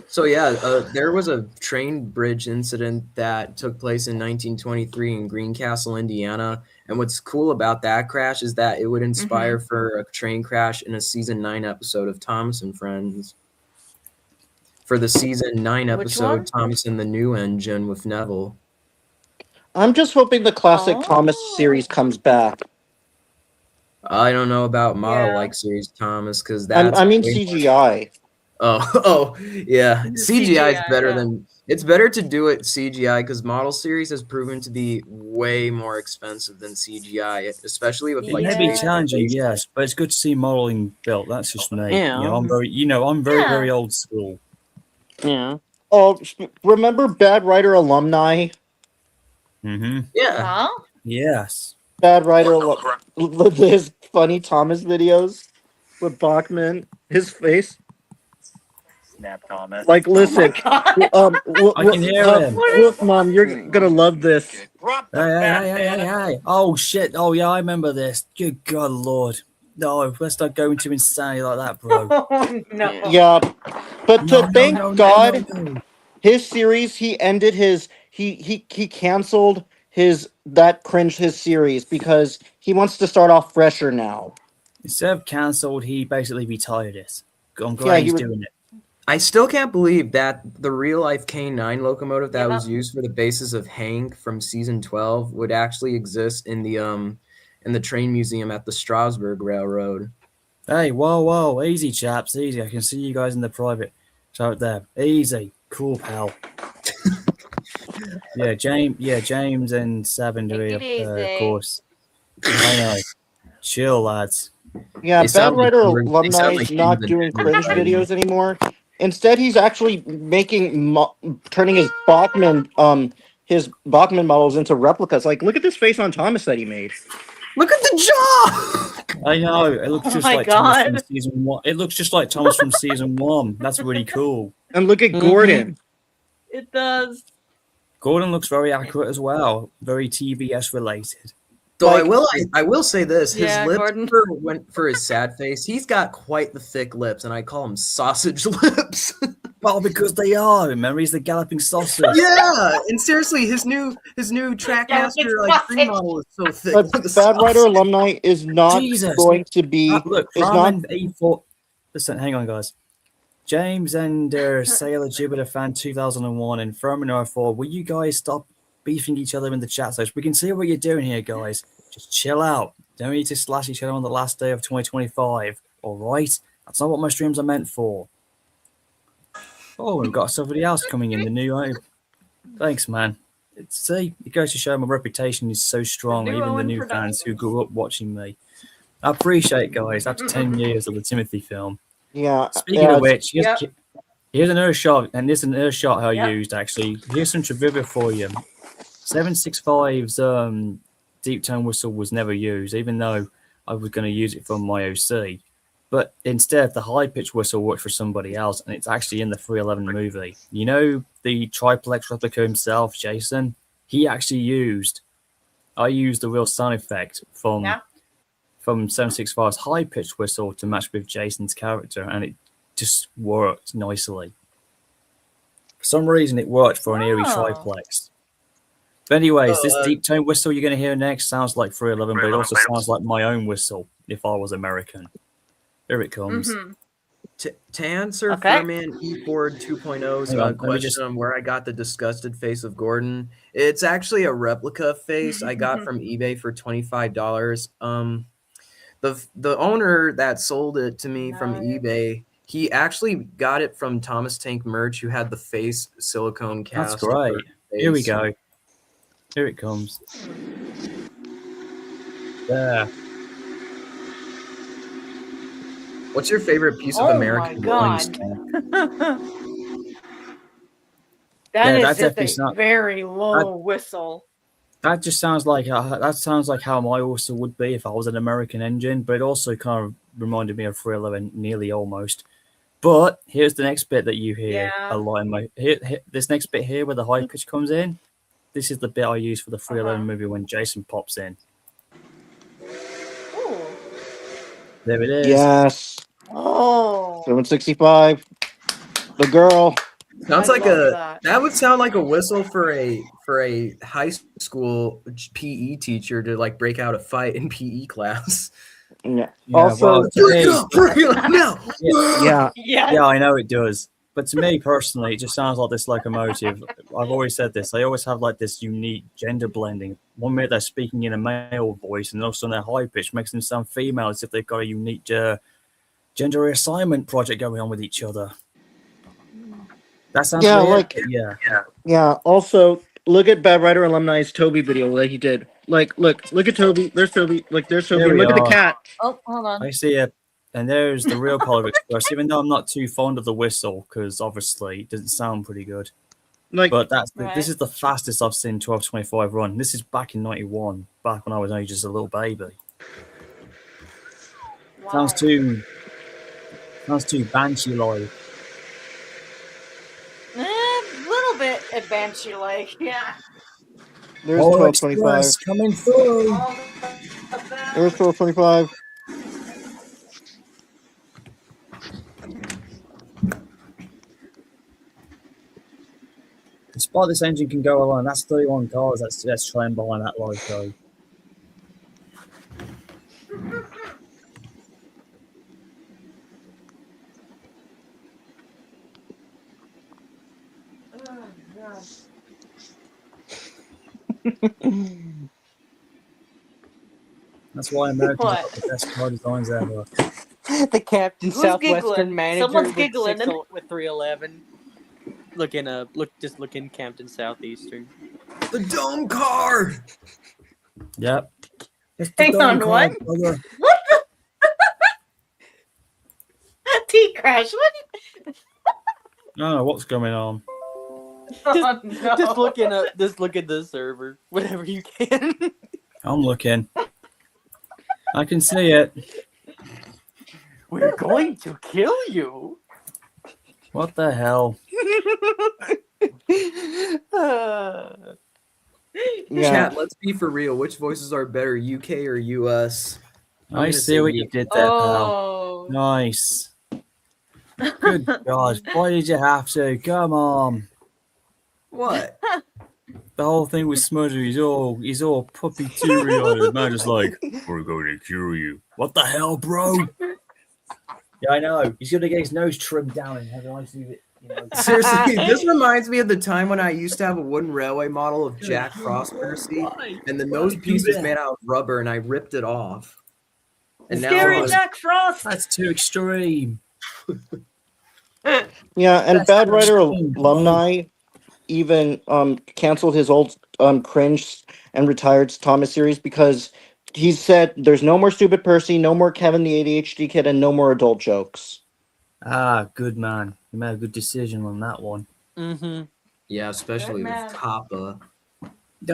So yeah, there was a train bridge incident that took place in 1923 in Greencastle, Indiana. And what's cool about that crash is that it would inspire for a train crash in a season 9 episode of Thomas and Friends. For the season 9 Which episode, one? Thomas and the New Engine with Neville. I'm just hoping the classic Thomas Oh. series comes back. I don't know about model Yeah. like series Thomas because that's I mean way more- CGI. Oh yeah. CGI is CGI, better yeah. than it's better to do it CGI because model series has proven to be way more expensive than CGI, especially with It like may be Yeah. challenging, yes, but it's good to see modeling built. That's just me. Yeah. I'm very, Yeah. very old school. Yeah. Oh, remember Bad Writer alumni? Mm-hmm. yeah. Huh? Yes. Bad Writer, his funny Thomas videos with Bachman, his face. Snap Thomas. Like, listen, God. I can hear him. Look, Mom, you're gonna love this. Hey. Oh, shit. Oh, yeah, I remember this. Good God, Lord. No, let's not go into insanity like that, bro. Oh no. Yeah, but to No, thank no, no, God, no. his series, he ended his he canceled his series because he wants to start off fresher now. Instead of cancelled, he basically retired it. I'm glad Yeah, he he's was- doing it. I still can't believe that the real life K9 locomotive that Yeah. was used for the basis of Hank from season 12 would actually exist in the train museum at the Strasbourg Railroad. Hey, whoa. Easy, chaps. Easy. I can see you guys in the private. So there. Easy. Cool, pal. James and Seven do Take it, it of easy. course. I know. Chill, lads. Yeah, They Bad sound like Writer they sound alumni like is not James and doing Henry. cringe videos anymore. Instead, he's actually turning his Bachman models into replicas. Like, look at this face on Thomas that he made. Look at the jaw. I know. It looks Oh just my like Thomas from God. season 1. It looks just like Thomas from season 1. That's really cool. And look at Mhm. Gordon. It does. Gordon looks very accurate as well. Very TBS related. Though Like- I will say this: his Yeah, lips Gordon. for his sad face, he's got quite the thick lips, and I call them sausage lips. Well, because they are. Remember, he's the galloping sausage. Yeah, and seriously, his new Trackmaster like 3 sausage. model is so thick. But Look at the Bad Writer sausage. Alumni is not Jesus. going to be. Look, It's Ramen A4. Listen, hang on, guys. James and Sailor Jupiter Fan 2001 and Furman 04, will you guys stop beefing each other in the chat section? We can see what you're doing here, guys. Just chill out. Don't need to slash each other on the last day of 2025. All right? That's not what my streams are meant for. Oh, we've got somebody else coming in. The new. Thanks, man. See, it goes to show my reputation is so strong, The new even the Owen new fans who Productions. grew up watching me. I appreciate it, guys. After 10 years of the Timothy film. Yeah. Speaking yeah, of which, Yep. here's another shot, and this is another shot I Yep. used actually. Here's some trivia for you. 765's deep tone whistle was never used, even though I was going to use it for my OC. But instead, the high pitch whistle worked for somebody else, and it's actually in the 311 movie. You know, the triplex replica himself, Jason. He actually used. I used the real sound effect from Yeah. 765's high pitched whistle to match with Jason's character, and it just worked nicely. For some reason, it worked for an eerie Oh. triplex. But anyways, this Uh, deep tone whistle you're going to hear next sounds like 311, but it also sounds like my own whistle if I was American. Here it comes. Mhm. To answer Okay. Furman eFord 2.0's Hang on, let me question just- on where I got the disgusted face of Gordon, it's actually a replica face I got from eBay for $25. The owner that sold it to me from Nice. eBay, he actually got it from Thomas Tank Merch, who had the face silicone cast. That's great. over his Here we face. go. Here it comes. There. What's your favorite piece Oh of my American God. rolling That Yeah, is that's just definitely a not- very low whistle. That just sounds like how my whistle would be if I was an American engine, but it also kind of reminded me of 311, nearly almost. But here's the next bit that you hear Yeah. a lot in my this next bit here where the high pitch comes in. This is the bit I use for the 311 movie when Jason pops in. Ooh. There it is. Yes. Oh. 765. The girl. Sounds I like love that. would sound like a whistle for a high school PE teacher to like break out a fight in PE class. Yeah. Yeah, Also, well, to me- Break it up now. yeah. Yeah. yeah, I know it does. But to me personally, it just sounds like this locomotive. I've always said this. They always have like this unique gender blending. One minute they're speaking in a male voice, and also their high pitch makes them sound female, as if they've got a unique gender reassignment project going on with each other. That sounds Yeah, weird. like- yeah. Yeah. Also, look at Bad Writer Alumni's Toby video that he did. Like, look at Toby. There's Toby. Like, there's Toby. There And we look at the are. cat. Oh, hold on. I see it. And there's the real Polar Express. Even though I'm not too fond of the whistle, because obviously it doesn't sound pretty good. Like, But this Right. is the fastest I've seen 1225 run. This is back in 91, back when I was only just a little baby. Sounds too banshee-like. Little bit advanced, you like. Yeah. there's Polar 1225. Express coming through. There's 1225. Despite this engine can go along, that's 31 cars. That's trying behind that loco. That's why Americans What? have got the best car designs ever. The Captain Who's Southwestern giggling? manager Someone's with, giggling. with 311. Looking Campton Southeastern. The dome car. Yep. It's the Hang dome on, car, what? brother. T crash. What? Oh, what's going on? Oh, no. Just look at the server whenever you can. I'm looking. I can see it. We're going to kill you. What the hell? Yeah. Chat, let's be for real. Which voices are better, UK or US? I'm I gonna see say what you UK. did there, pal. Oh. Nice. Good God. Why did you have to? Come on. What? The whole thing with Smudger, he's all puppy teary eyed. The man just like, we're going to cure you. What the hell, bro? Yeah, I know. He's gonna get his nose trimmed down and have a nice new, Seriously, this reminds me of the time when I used to have a wooden railway model of Jack Frost Percy, and the nose piece was made out of rubber, and I ripped it off. And now Scary I'm- Jack Frost. That's too extreme. Yeah, and That's Bad Writer interesting. alumni even canceled his old cringe and retired Thomas series because he said there's no more stupid Percy, no more Kevin the ADHD kid, and no more adult jokes. Ah, good man. You made a good decision on that one. Mm-hmm. yeah, especially with man. Kappa.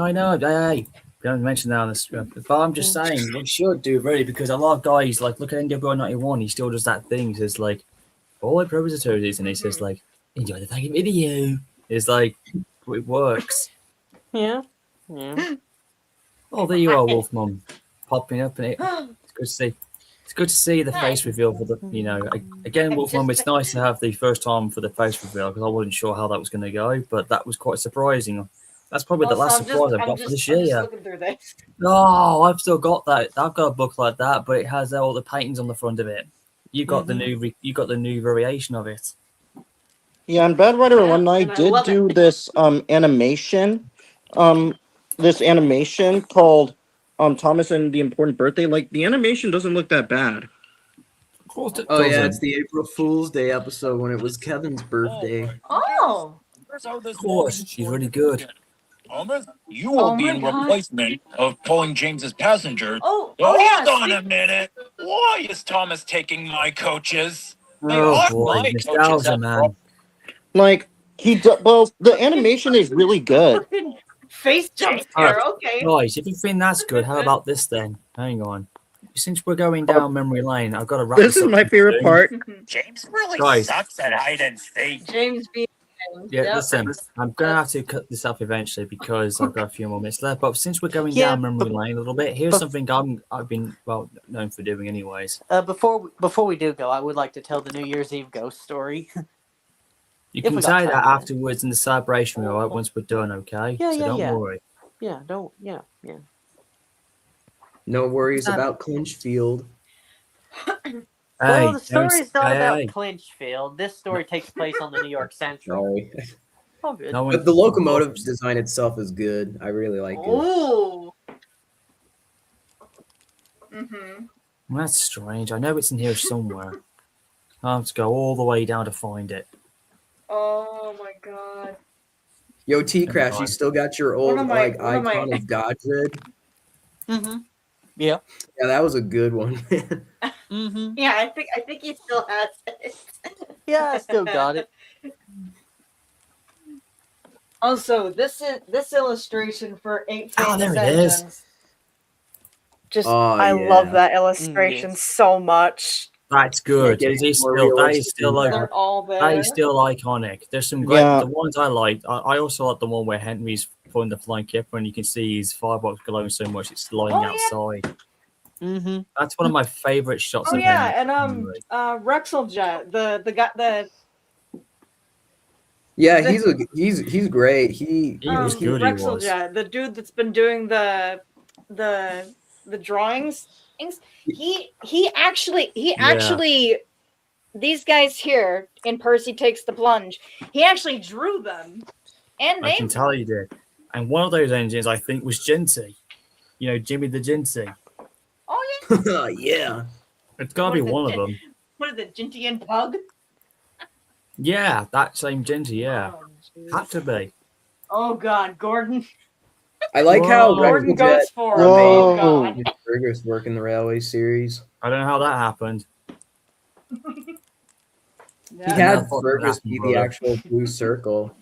I know. Hey, we haven't mentioned that on the script, but I'm just saying we should do really because a lot of guys like look at NWO 91. He still does that thing. He says like, all I propositors, and he says like, enjoy the fucking video. It's like it works. Yeah. Yeah. Oh, there you are, Wolf Mum, popping up, and it's good to see. It's good to see the face reveal for the, again, Wolf Mum. It's nice to have the first time for the face reveal because I wasn't sure how that was going to go, but that was quite surprising. That's probably the last surprise I've got for this I'm just year. looking through this. No, I've still got that. I've got a book like that, but it has all the paintings on the front of it. You got the new, you got the new variation of it. Yeah, and Bad Writer Yeah, alumni and I did love do it. this animation, called Thomas and the Important Birthday. Like the animation doesn't look that bad. Of course it Oh yeah, doesn't. it's the April Fool's Day episode when it was Kevin's birthday. Oh. Of course, she's really good. Thomas, you will Oh be my in God. replacement of pulling James's passenger. Oh. Hold yeah. on a minute. Why is Thomas taking my coaches? They Oh are boy, my coaches. nostalgia, man. Like the animation is really good. Fucking face jump Alright. scare. Okay. Guys, if you think that's good, how about this then? Hang on. Since we're going down memory lane, I've got to wrap This is up my favorite soon. part. James really Guys. sucks at hide and seek. James B. Yeah, Yep. listen, I'm going to have to cut this up eventually because I've got a few more minutes left. But since we're going Yeah, down memory but- lane a little bit, here's but- something I've been known for doing anyways. Before we do go, I would like to tell the New Year's Eve ghost story. You If can we got say time, that man. afterwards in the celebration, all right, once we're done, okay? Yeah, so yeah, don't yeah. worry. Yeah. No worries about Clinchfield. Well, the don't story's not about hey. Clinchfield. This story takes place on the New York Central. Sorry. Oh, good. No one, But the locomotive design itself is good. I really like it. Ooh. Mhm. That's strange. I know it's in here somewhere. I have to go all the way down to find it. Oh my God. Yo, T Crash, you still got your old of my- like one of my- icon of Godred? Mm-hmm. Yeah. Yeah, that was a good one, man. Mm-hmm. Yeah, I think he still has it. Yeah, I still got it. Also, this illustration for 8 Oh, there Famous it is. Engines. Just Oh, I yeah. love that illustration yes. so much. That's good. Yeah, It is more still, that realistic is still than like, that. They're all there. that is still iconic. There's some great Yeah. the ones I like. I also like the one where Henry's pulling the flying kipper and you can see his firebox glowing so much it's lighting Oh, yeah. outside. Mm-hmm. That's one of my favorite shots Oh of yeah, Henry. and Rexeljet, the guy, Yeah, he's great. He He was good, he was. Rexeljet, the dude that's been doing the drawings. He actually these guys here in Percy Takes the Plunge, he actually drew them and I can named tell you did. And one of those engines I think was Ginty. You know, Jimmy the Ginty. Oh yeah. yeah. It's gotta be one of them. What is it, Ginty and Pug? Yeah, that same Ginty, yeah. Oh, jeez. Had to be. Oh God, Gordon. I like how Whoa. Gordon Rexeljet goes for him. Whoa. Oh God. did rigorous work in the Railway series. I don't know how that happened. He Yeah. had Now fuck Fergus that, be the brother. actual blue circle.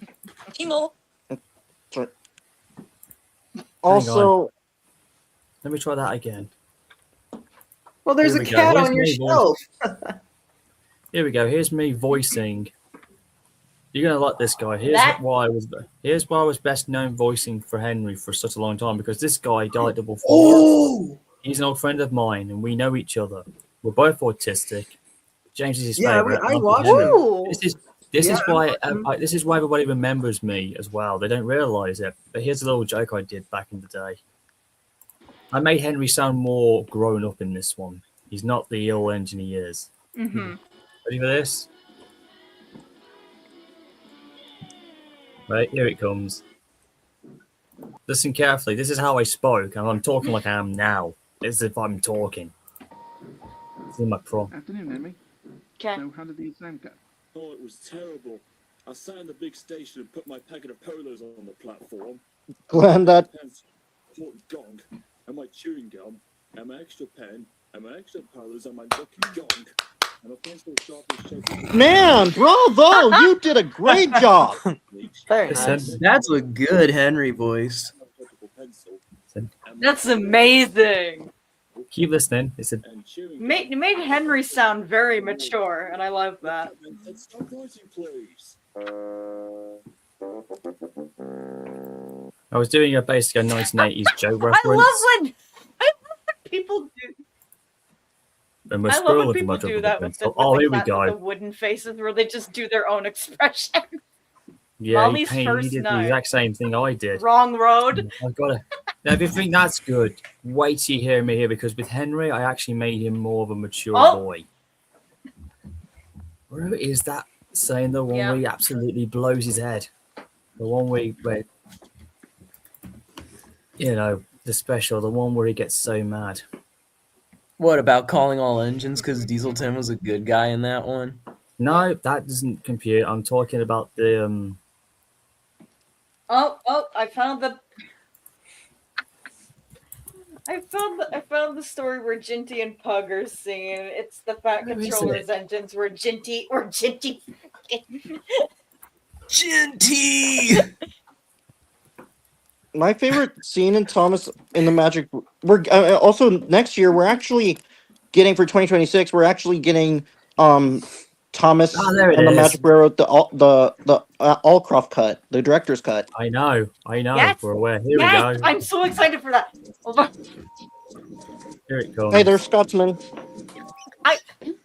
Also, Let me try that again. Well, there's Here a we go. cat Here's on your me shelf. Here we go. Here's me voicing. You're gonna like this guy. Here's That- why I was best known voicing for Henry for such a long time, because this guy died double four. Oh, He's an old friend of mine, and we know each other. We're both autistic. James is his Yeah, favorite. I Uncle watched Henry. him. Ooh. This Yeah, is why this is why everybody remembers me as well. They don't realize it, but here's a little joke I did back in the day. I made Henry sound more grown up in this one. He's not the ill engine he is. Mm-hmm. Ready for this? Right, here it comes. Listen carefully. This is how I spoke, and I'm talking like I am now. As if I'm talking. It's in my prom. Afternoon, Henry. Okay. So, how did the exam go? Oh, it was terrible. I sat in the big station and put my packet of polos on the platform. Glenn, that Pens, thought gong, and my chewing gum, and my extra pen, and my extra polos, and my lucky gong, and a pencil sharpest shape. man, bravo! You did a great job. Very Listen. nice. That's a good Henry voice. That's amazing. Keep listening. It's a You made Henry sound very mature, and I love that. Stop writing, please. I was doing a 1980s joke I reference. love when people do. And we're I love scrolling when for people my do double that with pencil. the, Oh, with here the, we cla- with the go. wooden faces where they just do their own expression. Yeah, he Molly's first did the night. exact same thing I did. Wrong road. I gotta. Now, if you think that's good, wait till you hear me here, because with Henry, I actually made him more of a mature Oh. boy. Where is that saying? The one Yeah. where he absolutely blows his head. The one where you know, the special, the one where he gets so mad. What about calling all engines? Because Diesel Tim was a good guy in that one. No, that doesn't compute. I'm talking about the Oh! I found the. I found the story where Jinty and Pug are singing. It's the Fat Where is Controllers engines where Jinty. Jinty! My favorite scene in Thomas in the Magic. We're also next year. We're actually getting for 2026. We're actually getting Thomas Oh, there it and the is. Magic Railroad the Allcroft cut, the director's cut. I know. Yes! We're aware. Here Yes! we go. I'm so excited for that. Hold on. Here it comes. Hey, there's Scotsman. The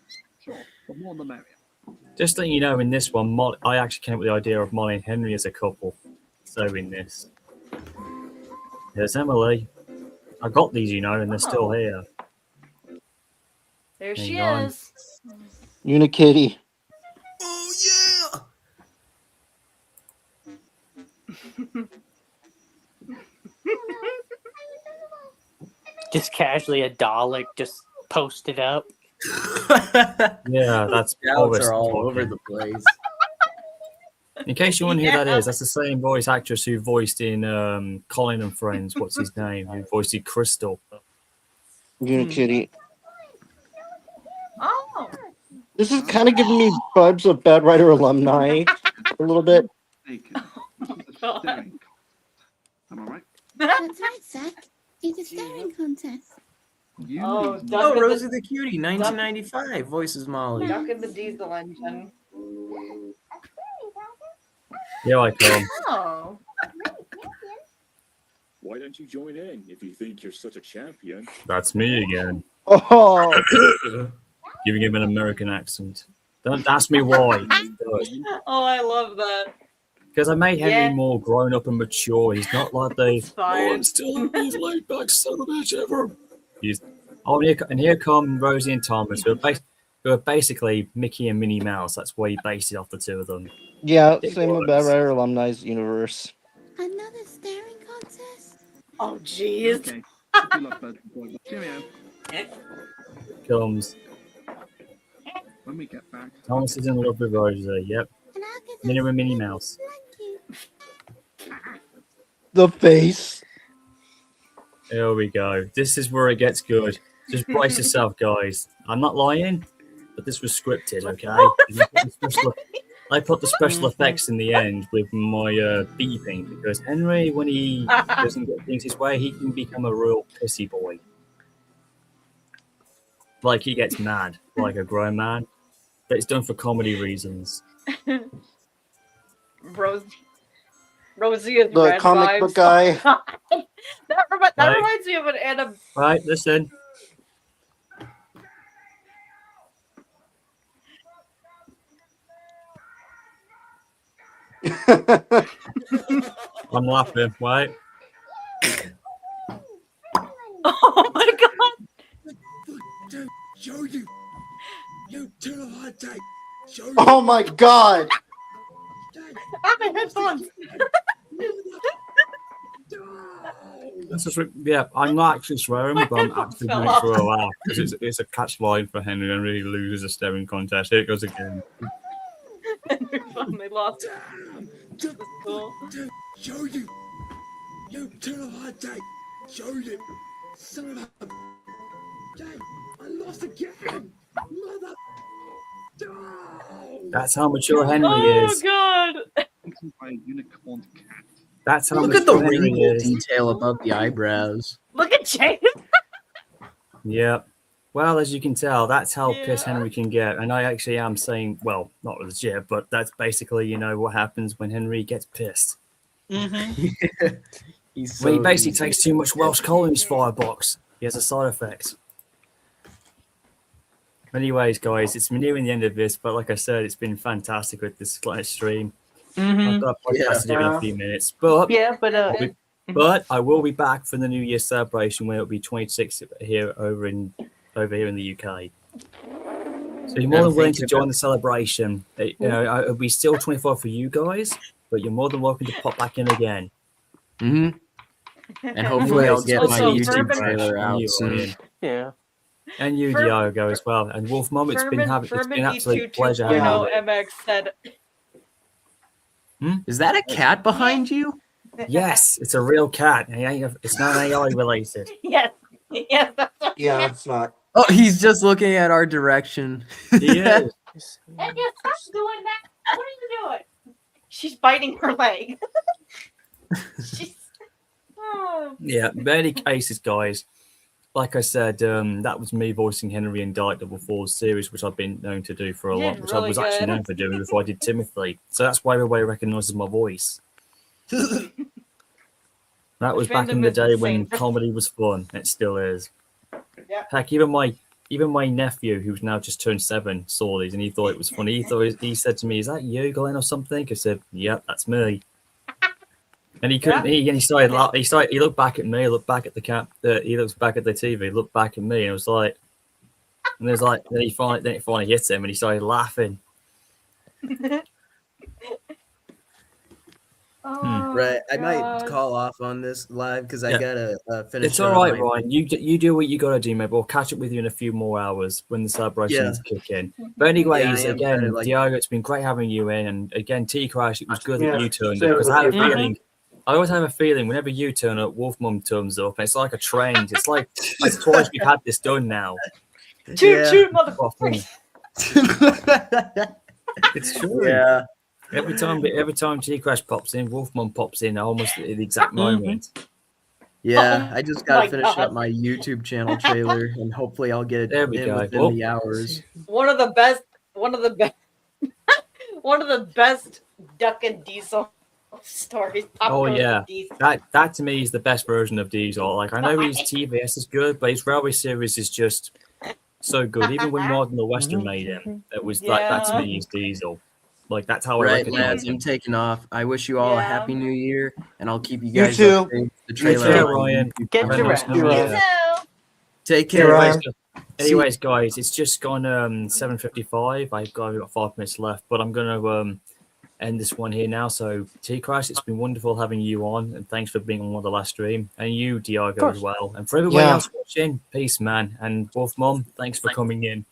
more the merrier. Just letting you know, in this one, I actually came up with the idea of Molly and Henry as a couple. So in this, there's Emily. I got these, you know, and they're still here. There she Hang on. is. Unikitty. Oh, yeah! Just casually a Dalek just posted up. Yeah, that's Scouts Boris are all talking. over the place. In case you wonder who that Yeah. is, that's the same voice actress who voiced in Colin and Friends. What's his name? Who voiced Crystal? Unikitty. Oh. This is kind of giving me vibes of Bad Writer alumni a little bit. Naked. God. Staring. Am I right? That's right, Zach. It's a staring contest. You Oh, need Duck Oh, in the- Rosie the Cutie, 1995, voices Molly. Duck in the diesel engine. Here I come. Oh. Why don't you join in if you think you're such a champion? That's me again. Oh, Giving him an American accent. Don't ask me why. Oh, I love that. Because I made Henry Yeah. more grown up and mature. He's not like the It's fine. I'm still the most laid back son of a bitch ever. He's here come Rosie and Thomas, who are basically Mickey and Minnie Mouse. That's why he based it off the two of them. yeah, It same with works. Bad Writer alumni's universe. Another staring contest? Oh, jeez. Okay. You love birds and boys. Cheerio. Comes When we get back. Thomas is in love with Rosie. Yep. And I'll get Minnie those and Minnie things Mouse. like you. The face. Here we go. This is where it gets good. Just brace yourself, guys. I'm not lying. The but this was scripted, okay? I put the special effects in the end with my beeping because Henry, when he doesn't get things his way, he can become a real pissy boy. Like he gets mad, like a grown man. But it's done for comedy reasons. Rosie is The red comic vibes. book guy. that Right. reminds me of an anime. Right, listen. I'm laughing, right? Oh my god! Show you. You too hard take. Show you. Oh my god! Ah, my headphones! This is, yeah, I'm not actually swearing, but I'm actually fell going off. through a laugh because it's a catch line for Henry and really loses a staring contest. Here it goes again. They lost. This is cool. Show you. You too hard take. Show you. Son of a. Dang, I lost again. Mother. That's how mature Henry Oh is. god! By a unicorn cat. That's how Look at the mature Henry wrinkle is. detail above the eyebrows. Look at James! Yeah. Well, as you can tell, that's how pissed Yeah. Henry can get. And I actually am saying, well, not legit, but that's basically, what happens when Henry gets pissed. Mm-hmm. He's When he so basically easy. takes too much Welsh coal in his firebox. He has a side effect. Anyways, guys, it's nearing the end of this, but like I said, it's been fantastic with this live stream. I've got a podcast to do in a few minutes, but Yeah, but but I will be back for the New Year's celebration when it'll be 26 here over here in the UK. So you're more than willing to join the celebration. It'll be still 24 for you guys, but you're more than welcome to pop back in again. Mhm. And hopefully I'll get my Also, YouTube Furman- trailer out You, soon. Ian. yeah. And you, Fur- Diogo, as well. And Wolf Mom, it's been Furman an absolute E2 pleasure having 2.0 you. MX said, Is that a cat behind you? Yes, it's a real cat. It's not AI related. yes, yes, that's what Yeah, it's not. Oh, he's just looking at our direction. He is. And you stop doing that. What are you doing? She's biting her leg. She's. Oh. Yeah, but any cases, guys, like I said, that was me voicing Henry in Dark Double Falls series, which I've been known to do for a You lot, did which I really was actually good. known for doing before I did Timothy. So that's why everybody recognises my voice. That was back in the Fandom is day when insane. comedy was fun. It still is. Yeah. Heck, even my nephew, who's now just turned 7, saw these and he thought it was funny. He said to me, "Is that you, Glenn, or something?" I said, "Yep, that's me." And he couldn't. He started. He looked back at me. Looked back at the cat. He looks back at the TV. Looked back at me, and it was like. And there's like. Then it finally hit him, and he started laughing. Oh, Right, I might God. call off on this live because I Yeah. gotta finish. It's all right, Ryan. You do what you gotta do, mate. We'll catch up with you in a few more hours when the celebrations kick in. But anyways, Yeah, I am again, kinda like- Diogo, it's been great having you in, and again, T Crash, it was good Yeah, that you turned so up because I had a yeah. feeling. I always have a feeling whenever you turn up, Wolf Mum turns up, and it's like a trend. It's like twice we've had this done now. Shoot, shoot, motherfucker. Oh, thing. It's true. Yeah. Every time T Crash pops in, Wolf Mum pops in almost at the exact moment. Yeah, I just gotta my finish God. up my YouTube channel trailer, and hopefully I'll get it There we in go. within Oh. the hours. One of the best Duck and Diesel stories. Pop Oh goes yeah, Diesel. that to me is the best version of Diesel. Like I know his TVS is good, but his Railway series is just so good. Even when Modern the Western made him, that was like that to me is Diesel. Like that's how I Right, recognize lads, him. I'm taking off. I wish you all a Yeah. happy new year, and I'll keep you You guys too. updated. The trailer. too, on my Ryan. YouTube Get channel. your Nice rest. to meet You're you. right. Take You're care. right. Anyways, guys, it's just gone 7:55. I've got 5 minutes left, but I'm gonna end this one here now. So T Crash, it's been wonderful having you on, and thanks for being on the last stream, and you, Diogo, as well, and for everybody Yeah. else watching, peace, man, and Wolf Mom, thanks for coming in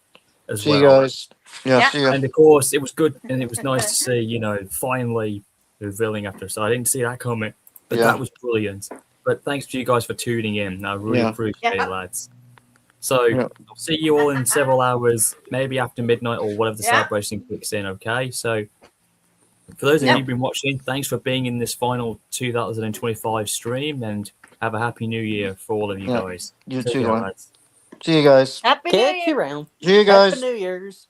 as See well. you guys. Yeah, Yeah. see ya. And of course, it was good, and it was nice to see, finally revealing after. So I didn't see that coming, but Yeah. that was brilliant. But thanks to you guys for tuning in. I really Yeah. appreciate Yeah. it, lads. So Yeah. I'll see you all in several hours, maybe after midnight or whatever the Yeah. celebration kicks in. Okay, so for those of you who've been watching, thanks for being in this final 2025 stream, and have a happy new year for all of you Yeah. guys. You Take too, care, Glenn. lads. See you guys. Happy New Catch Year. you around. See you guys. Happy New Year's.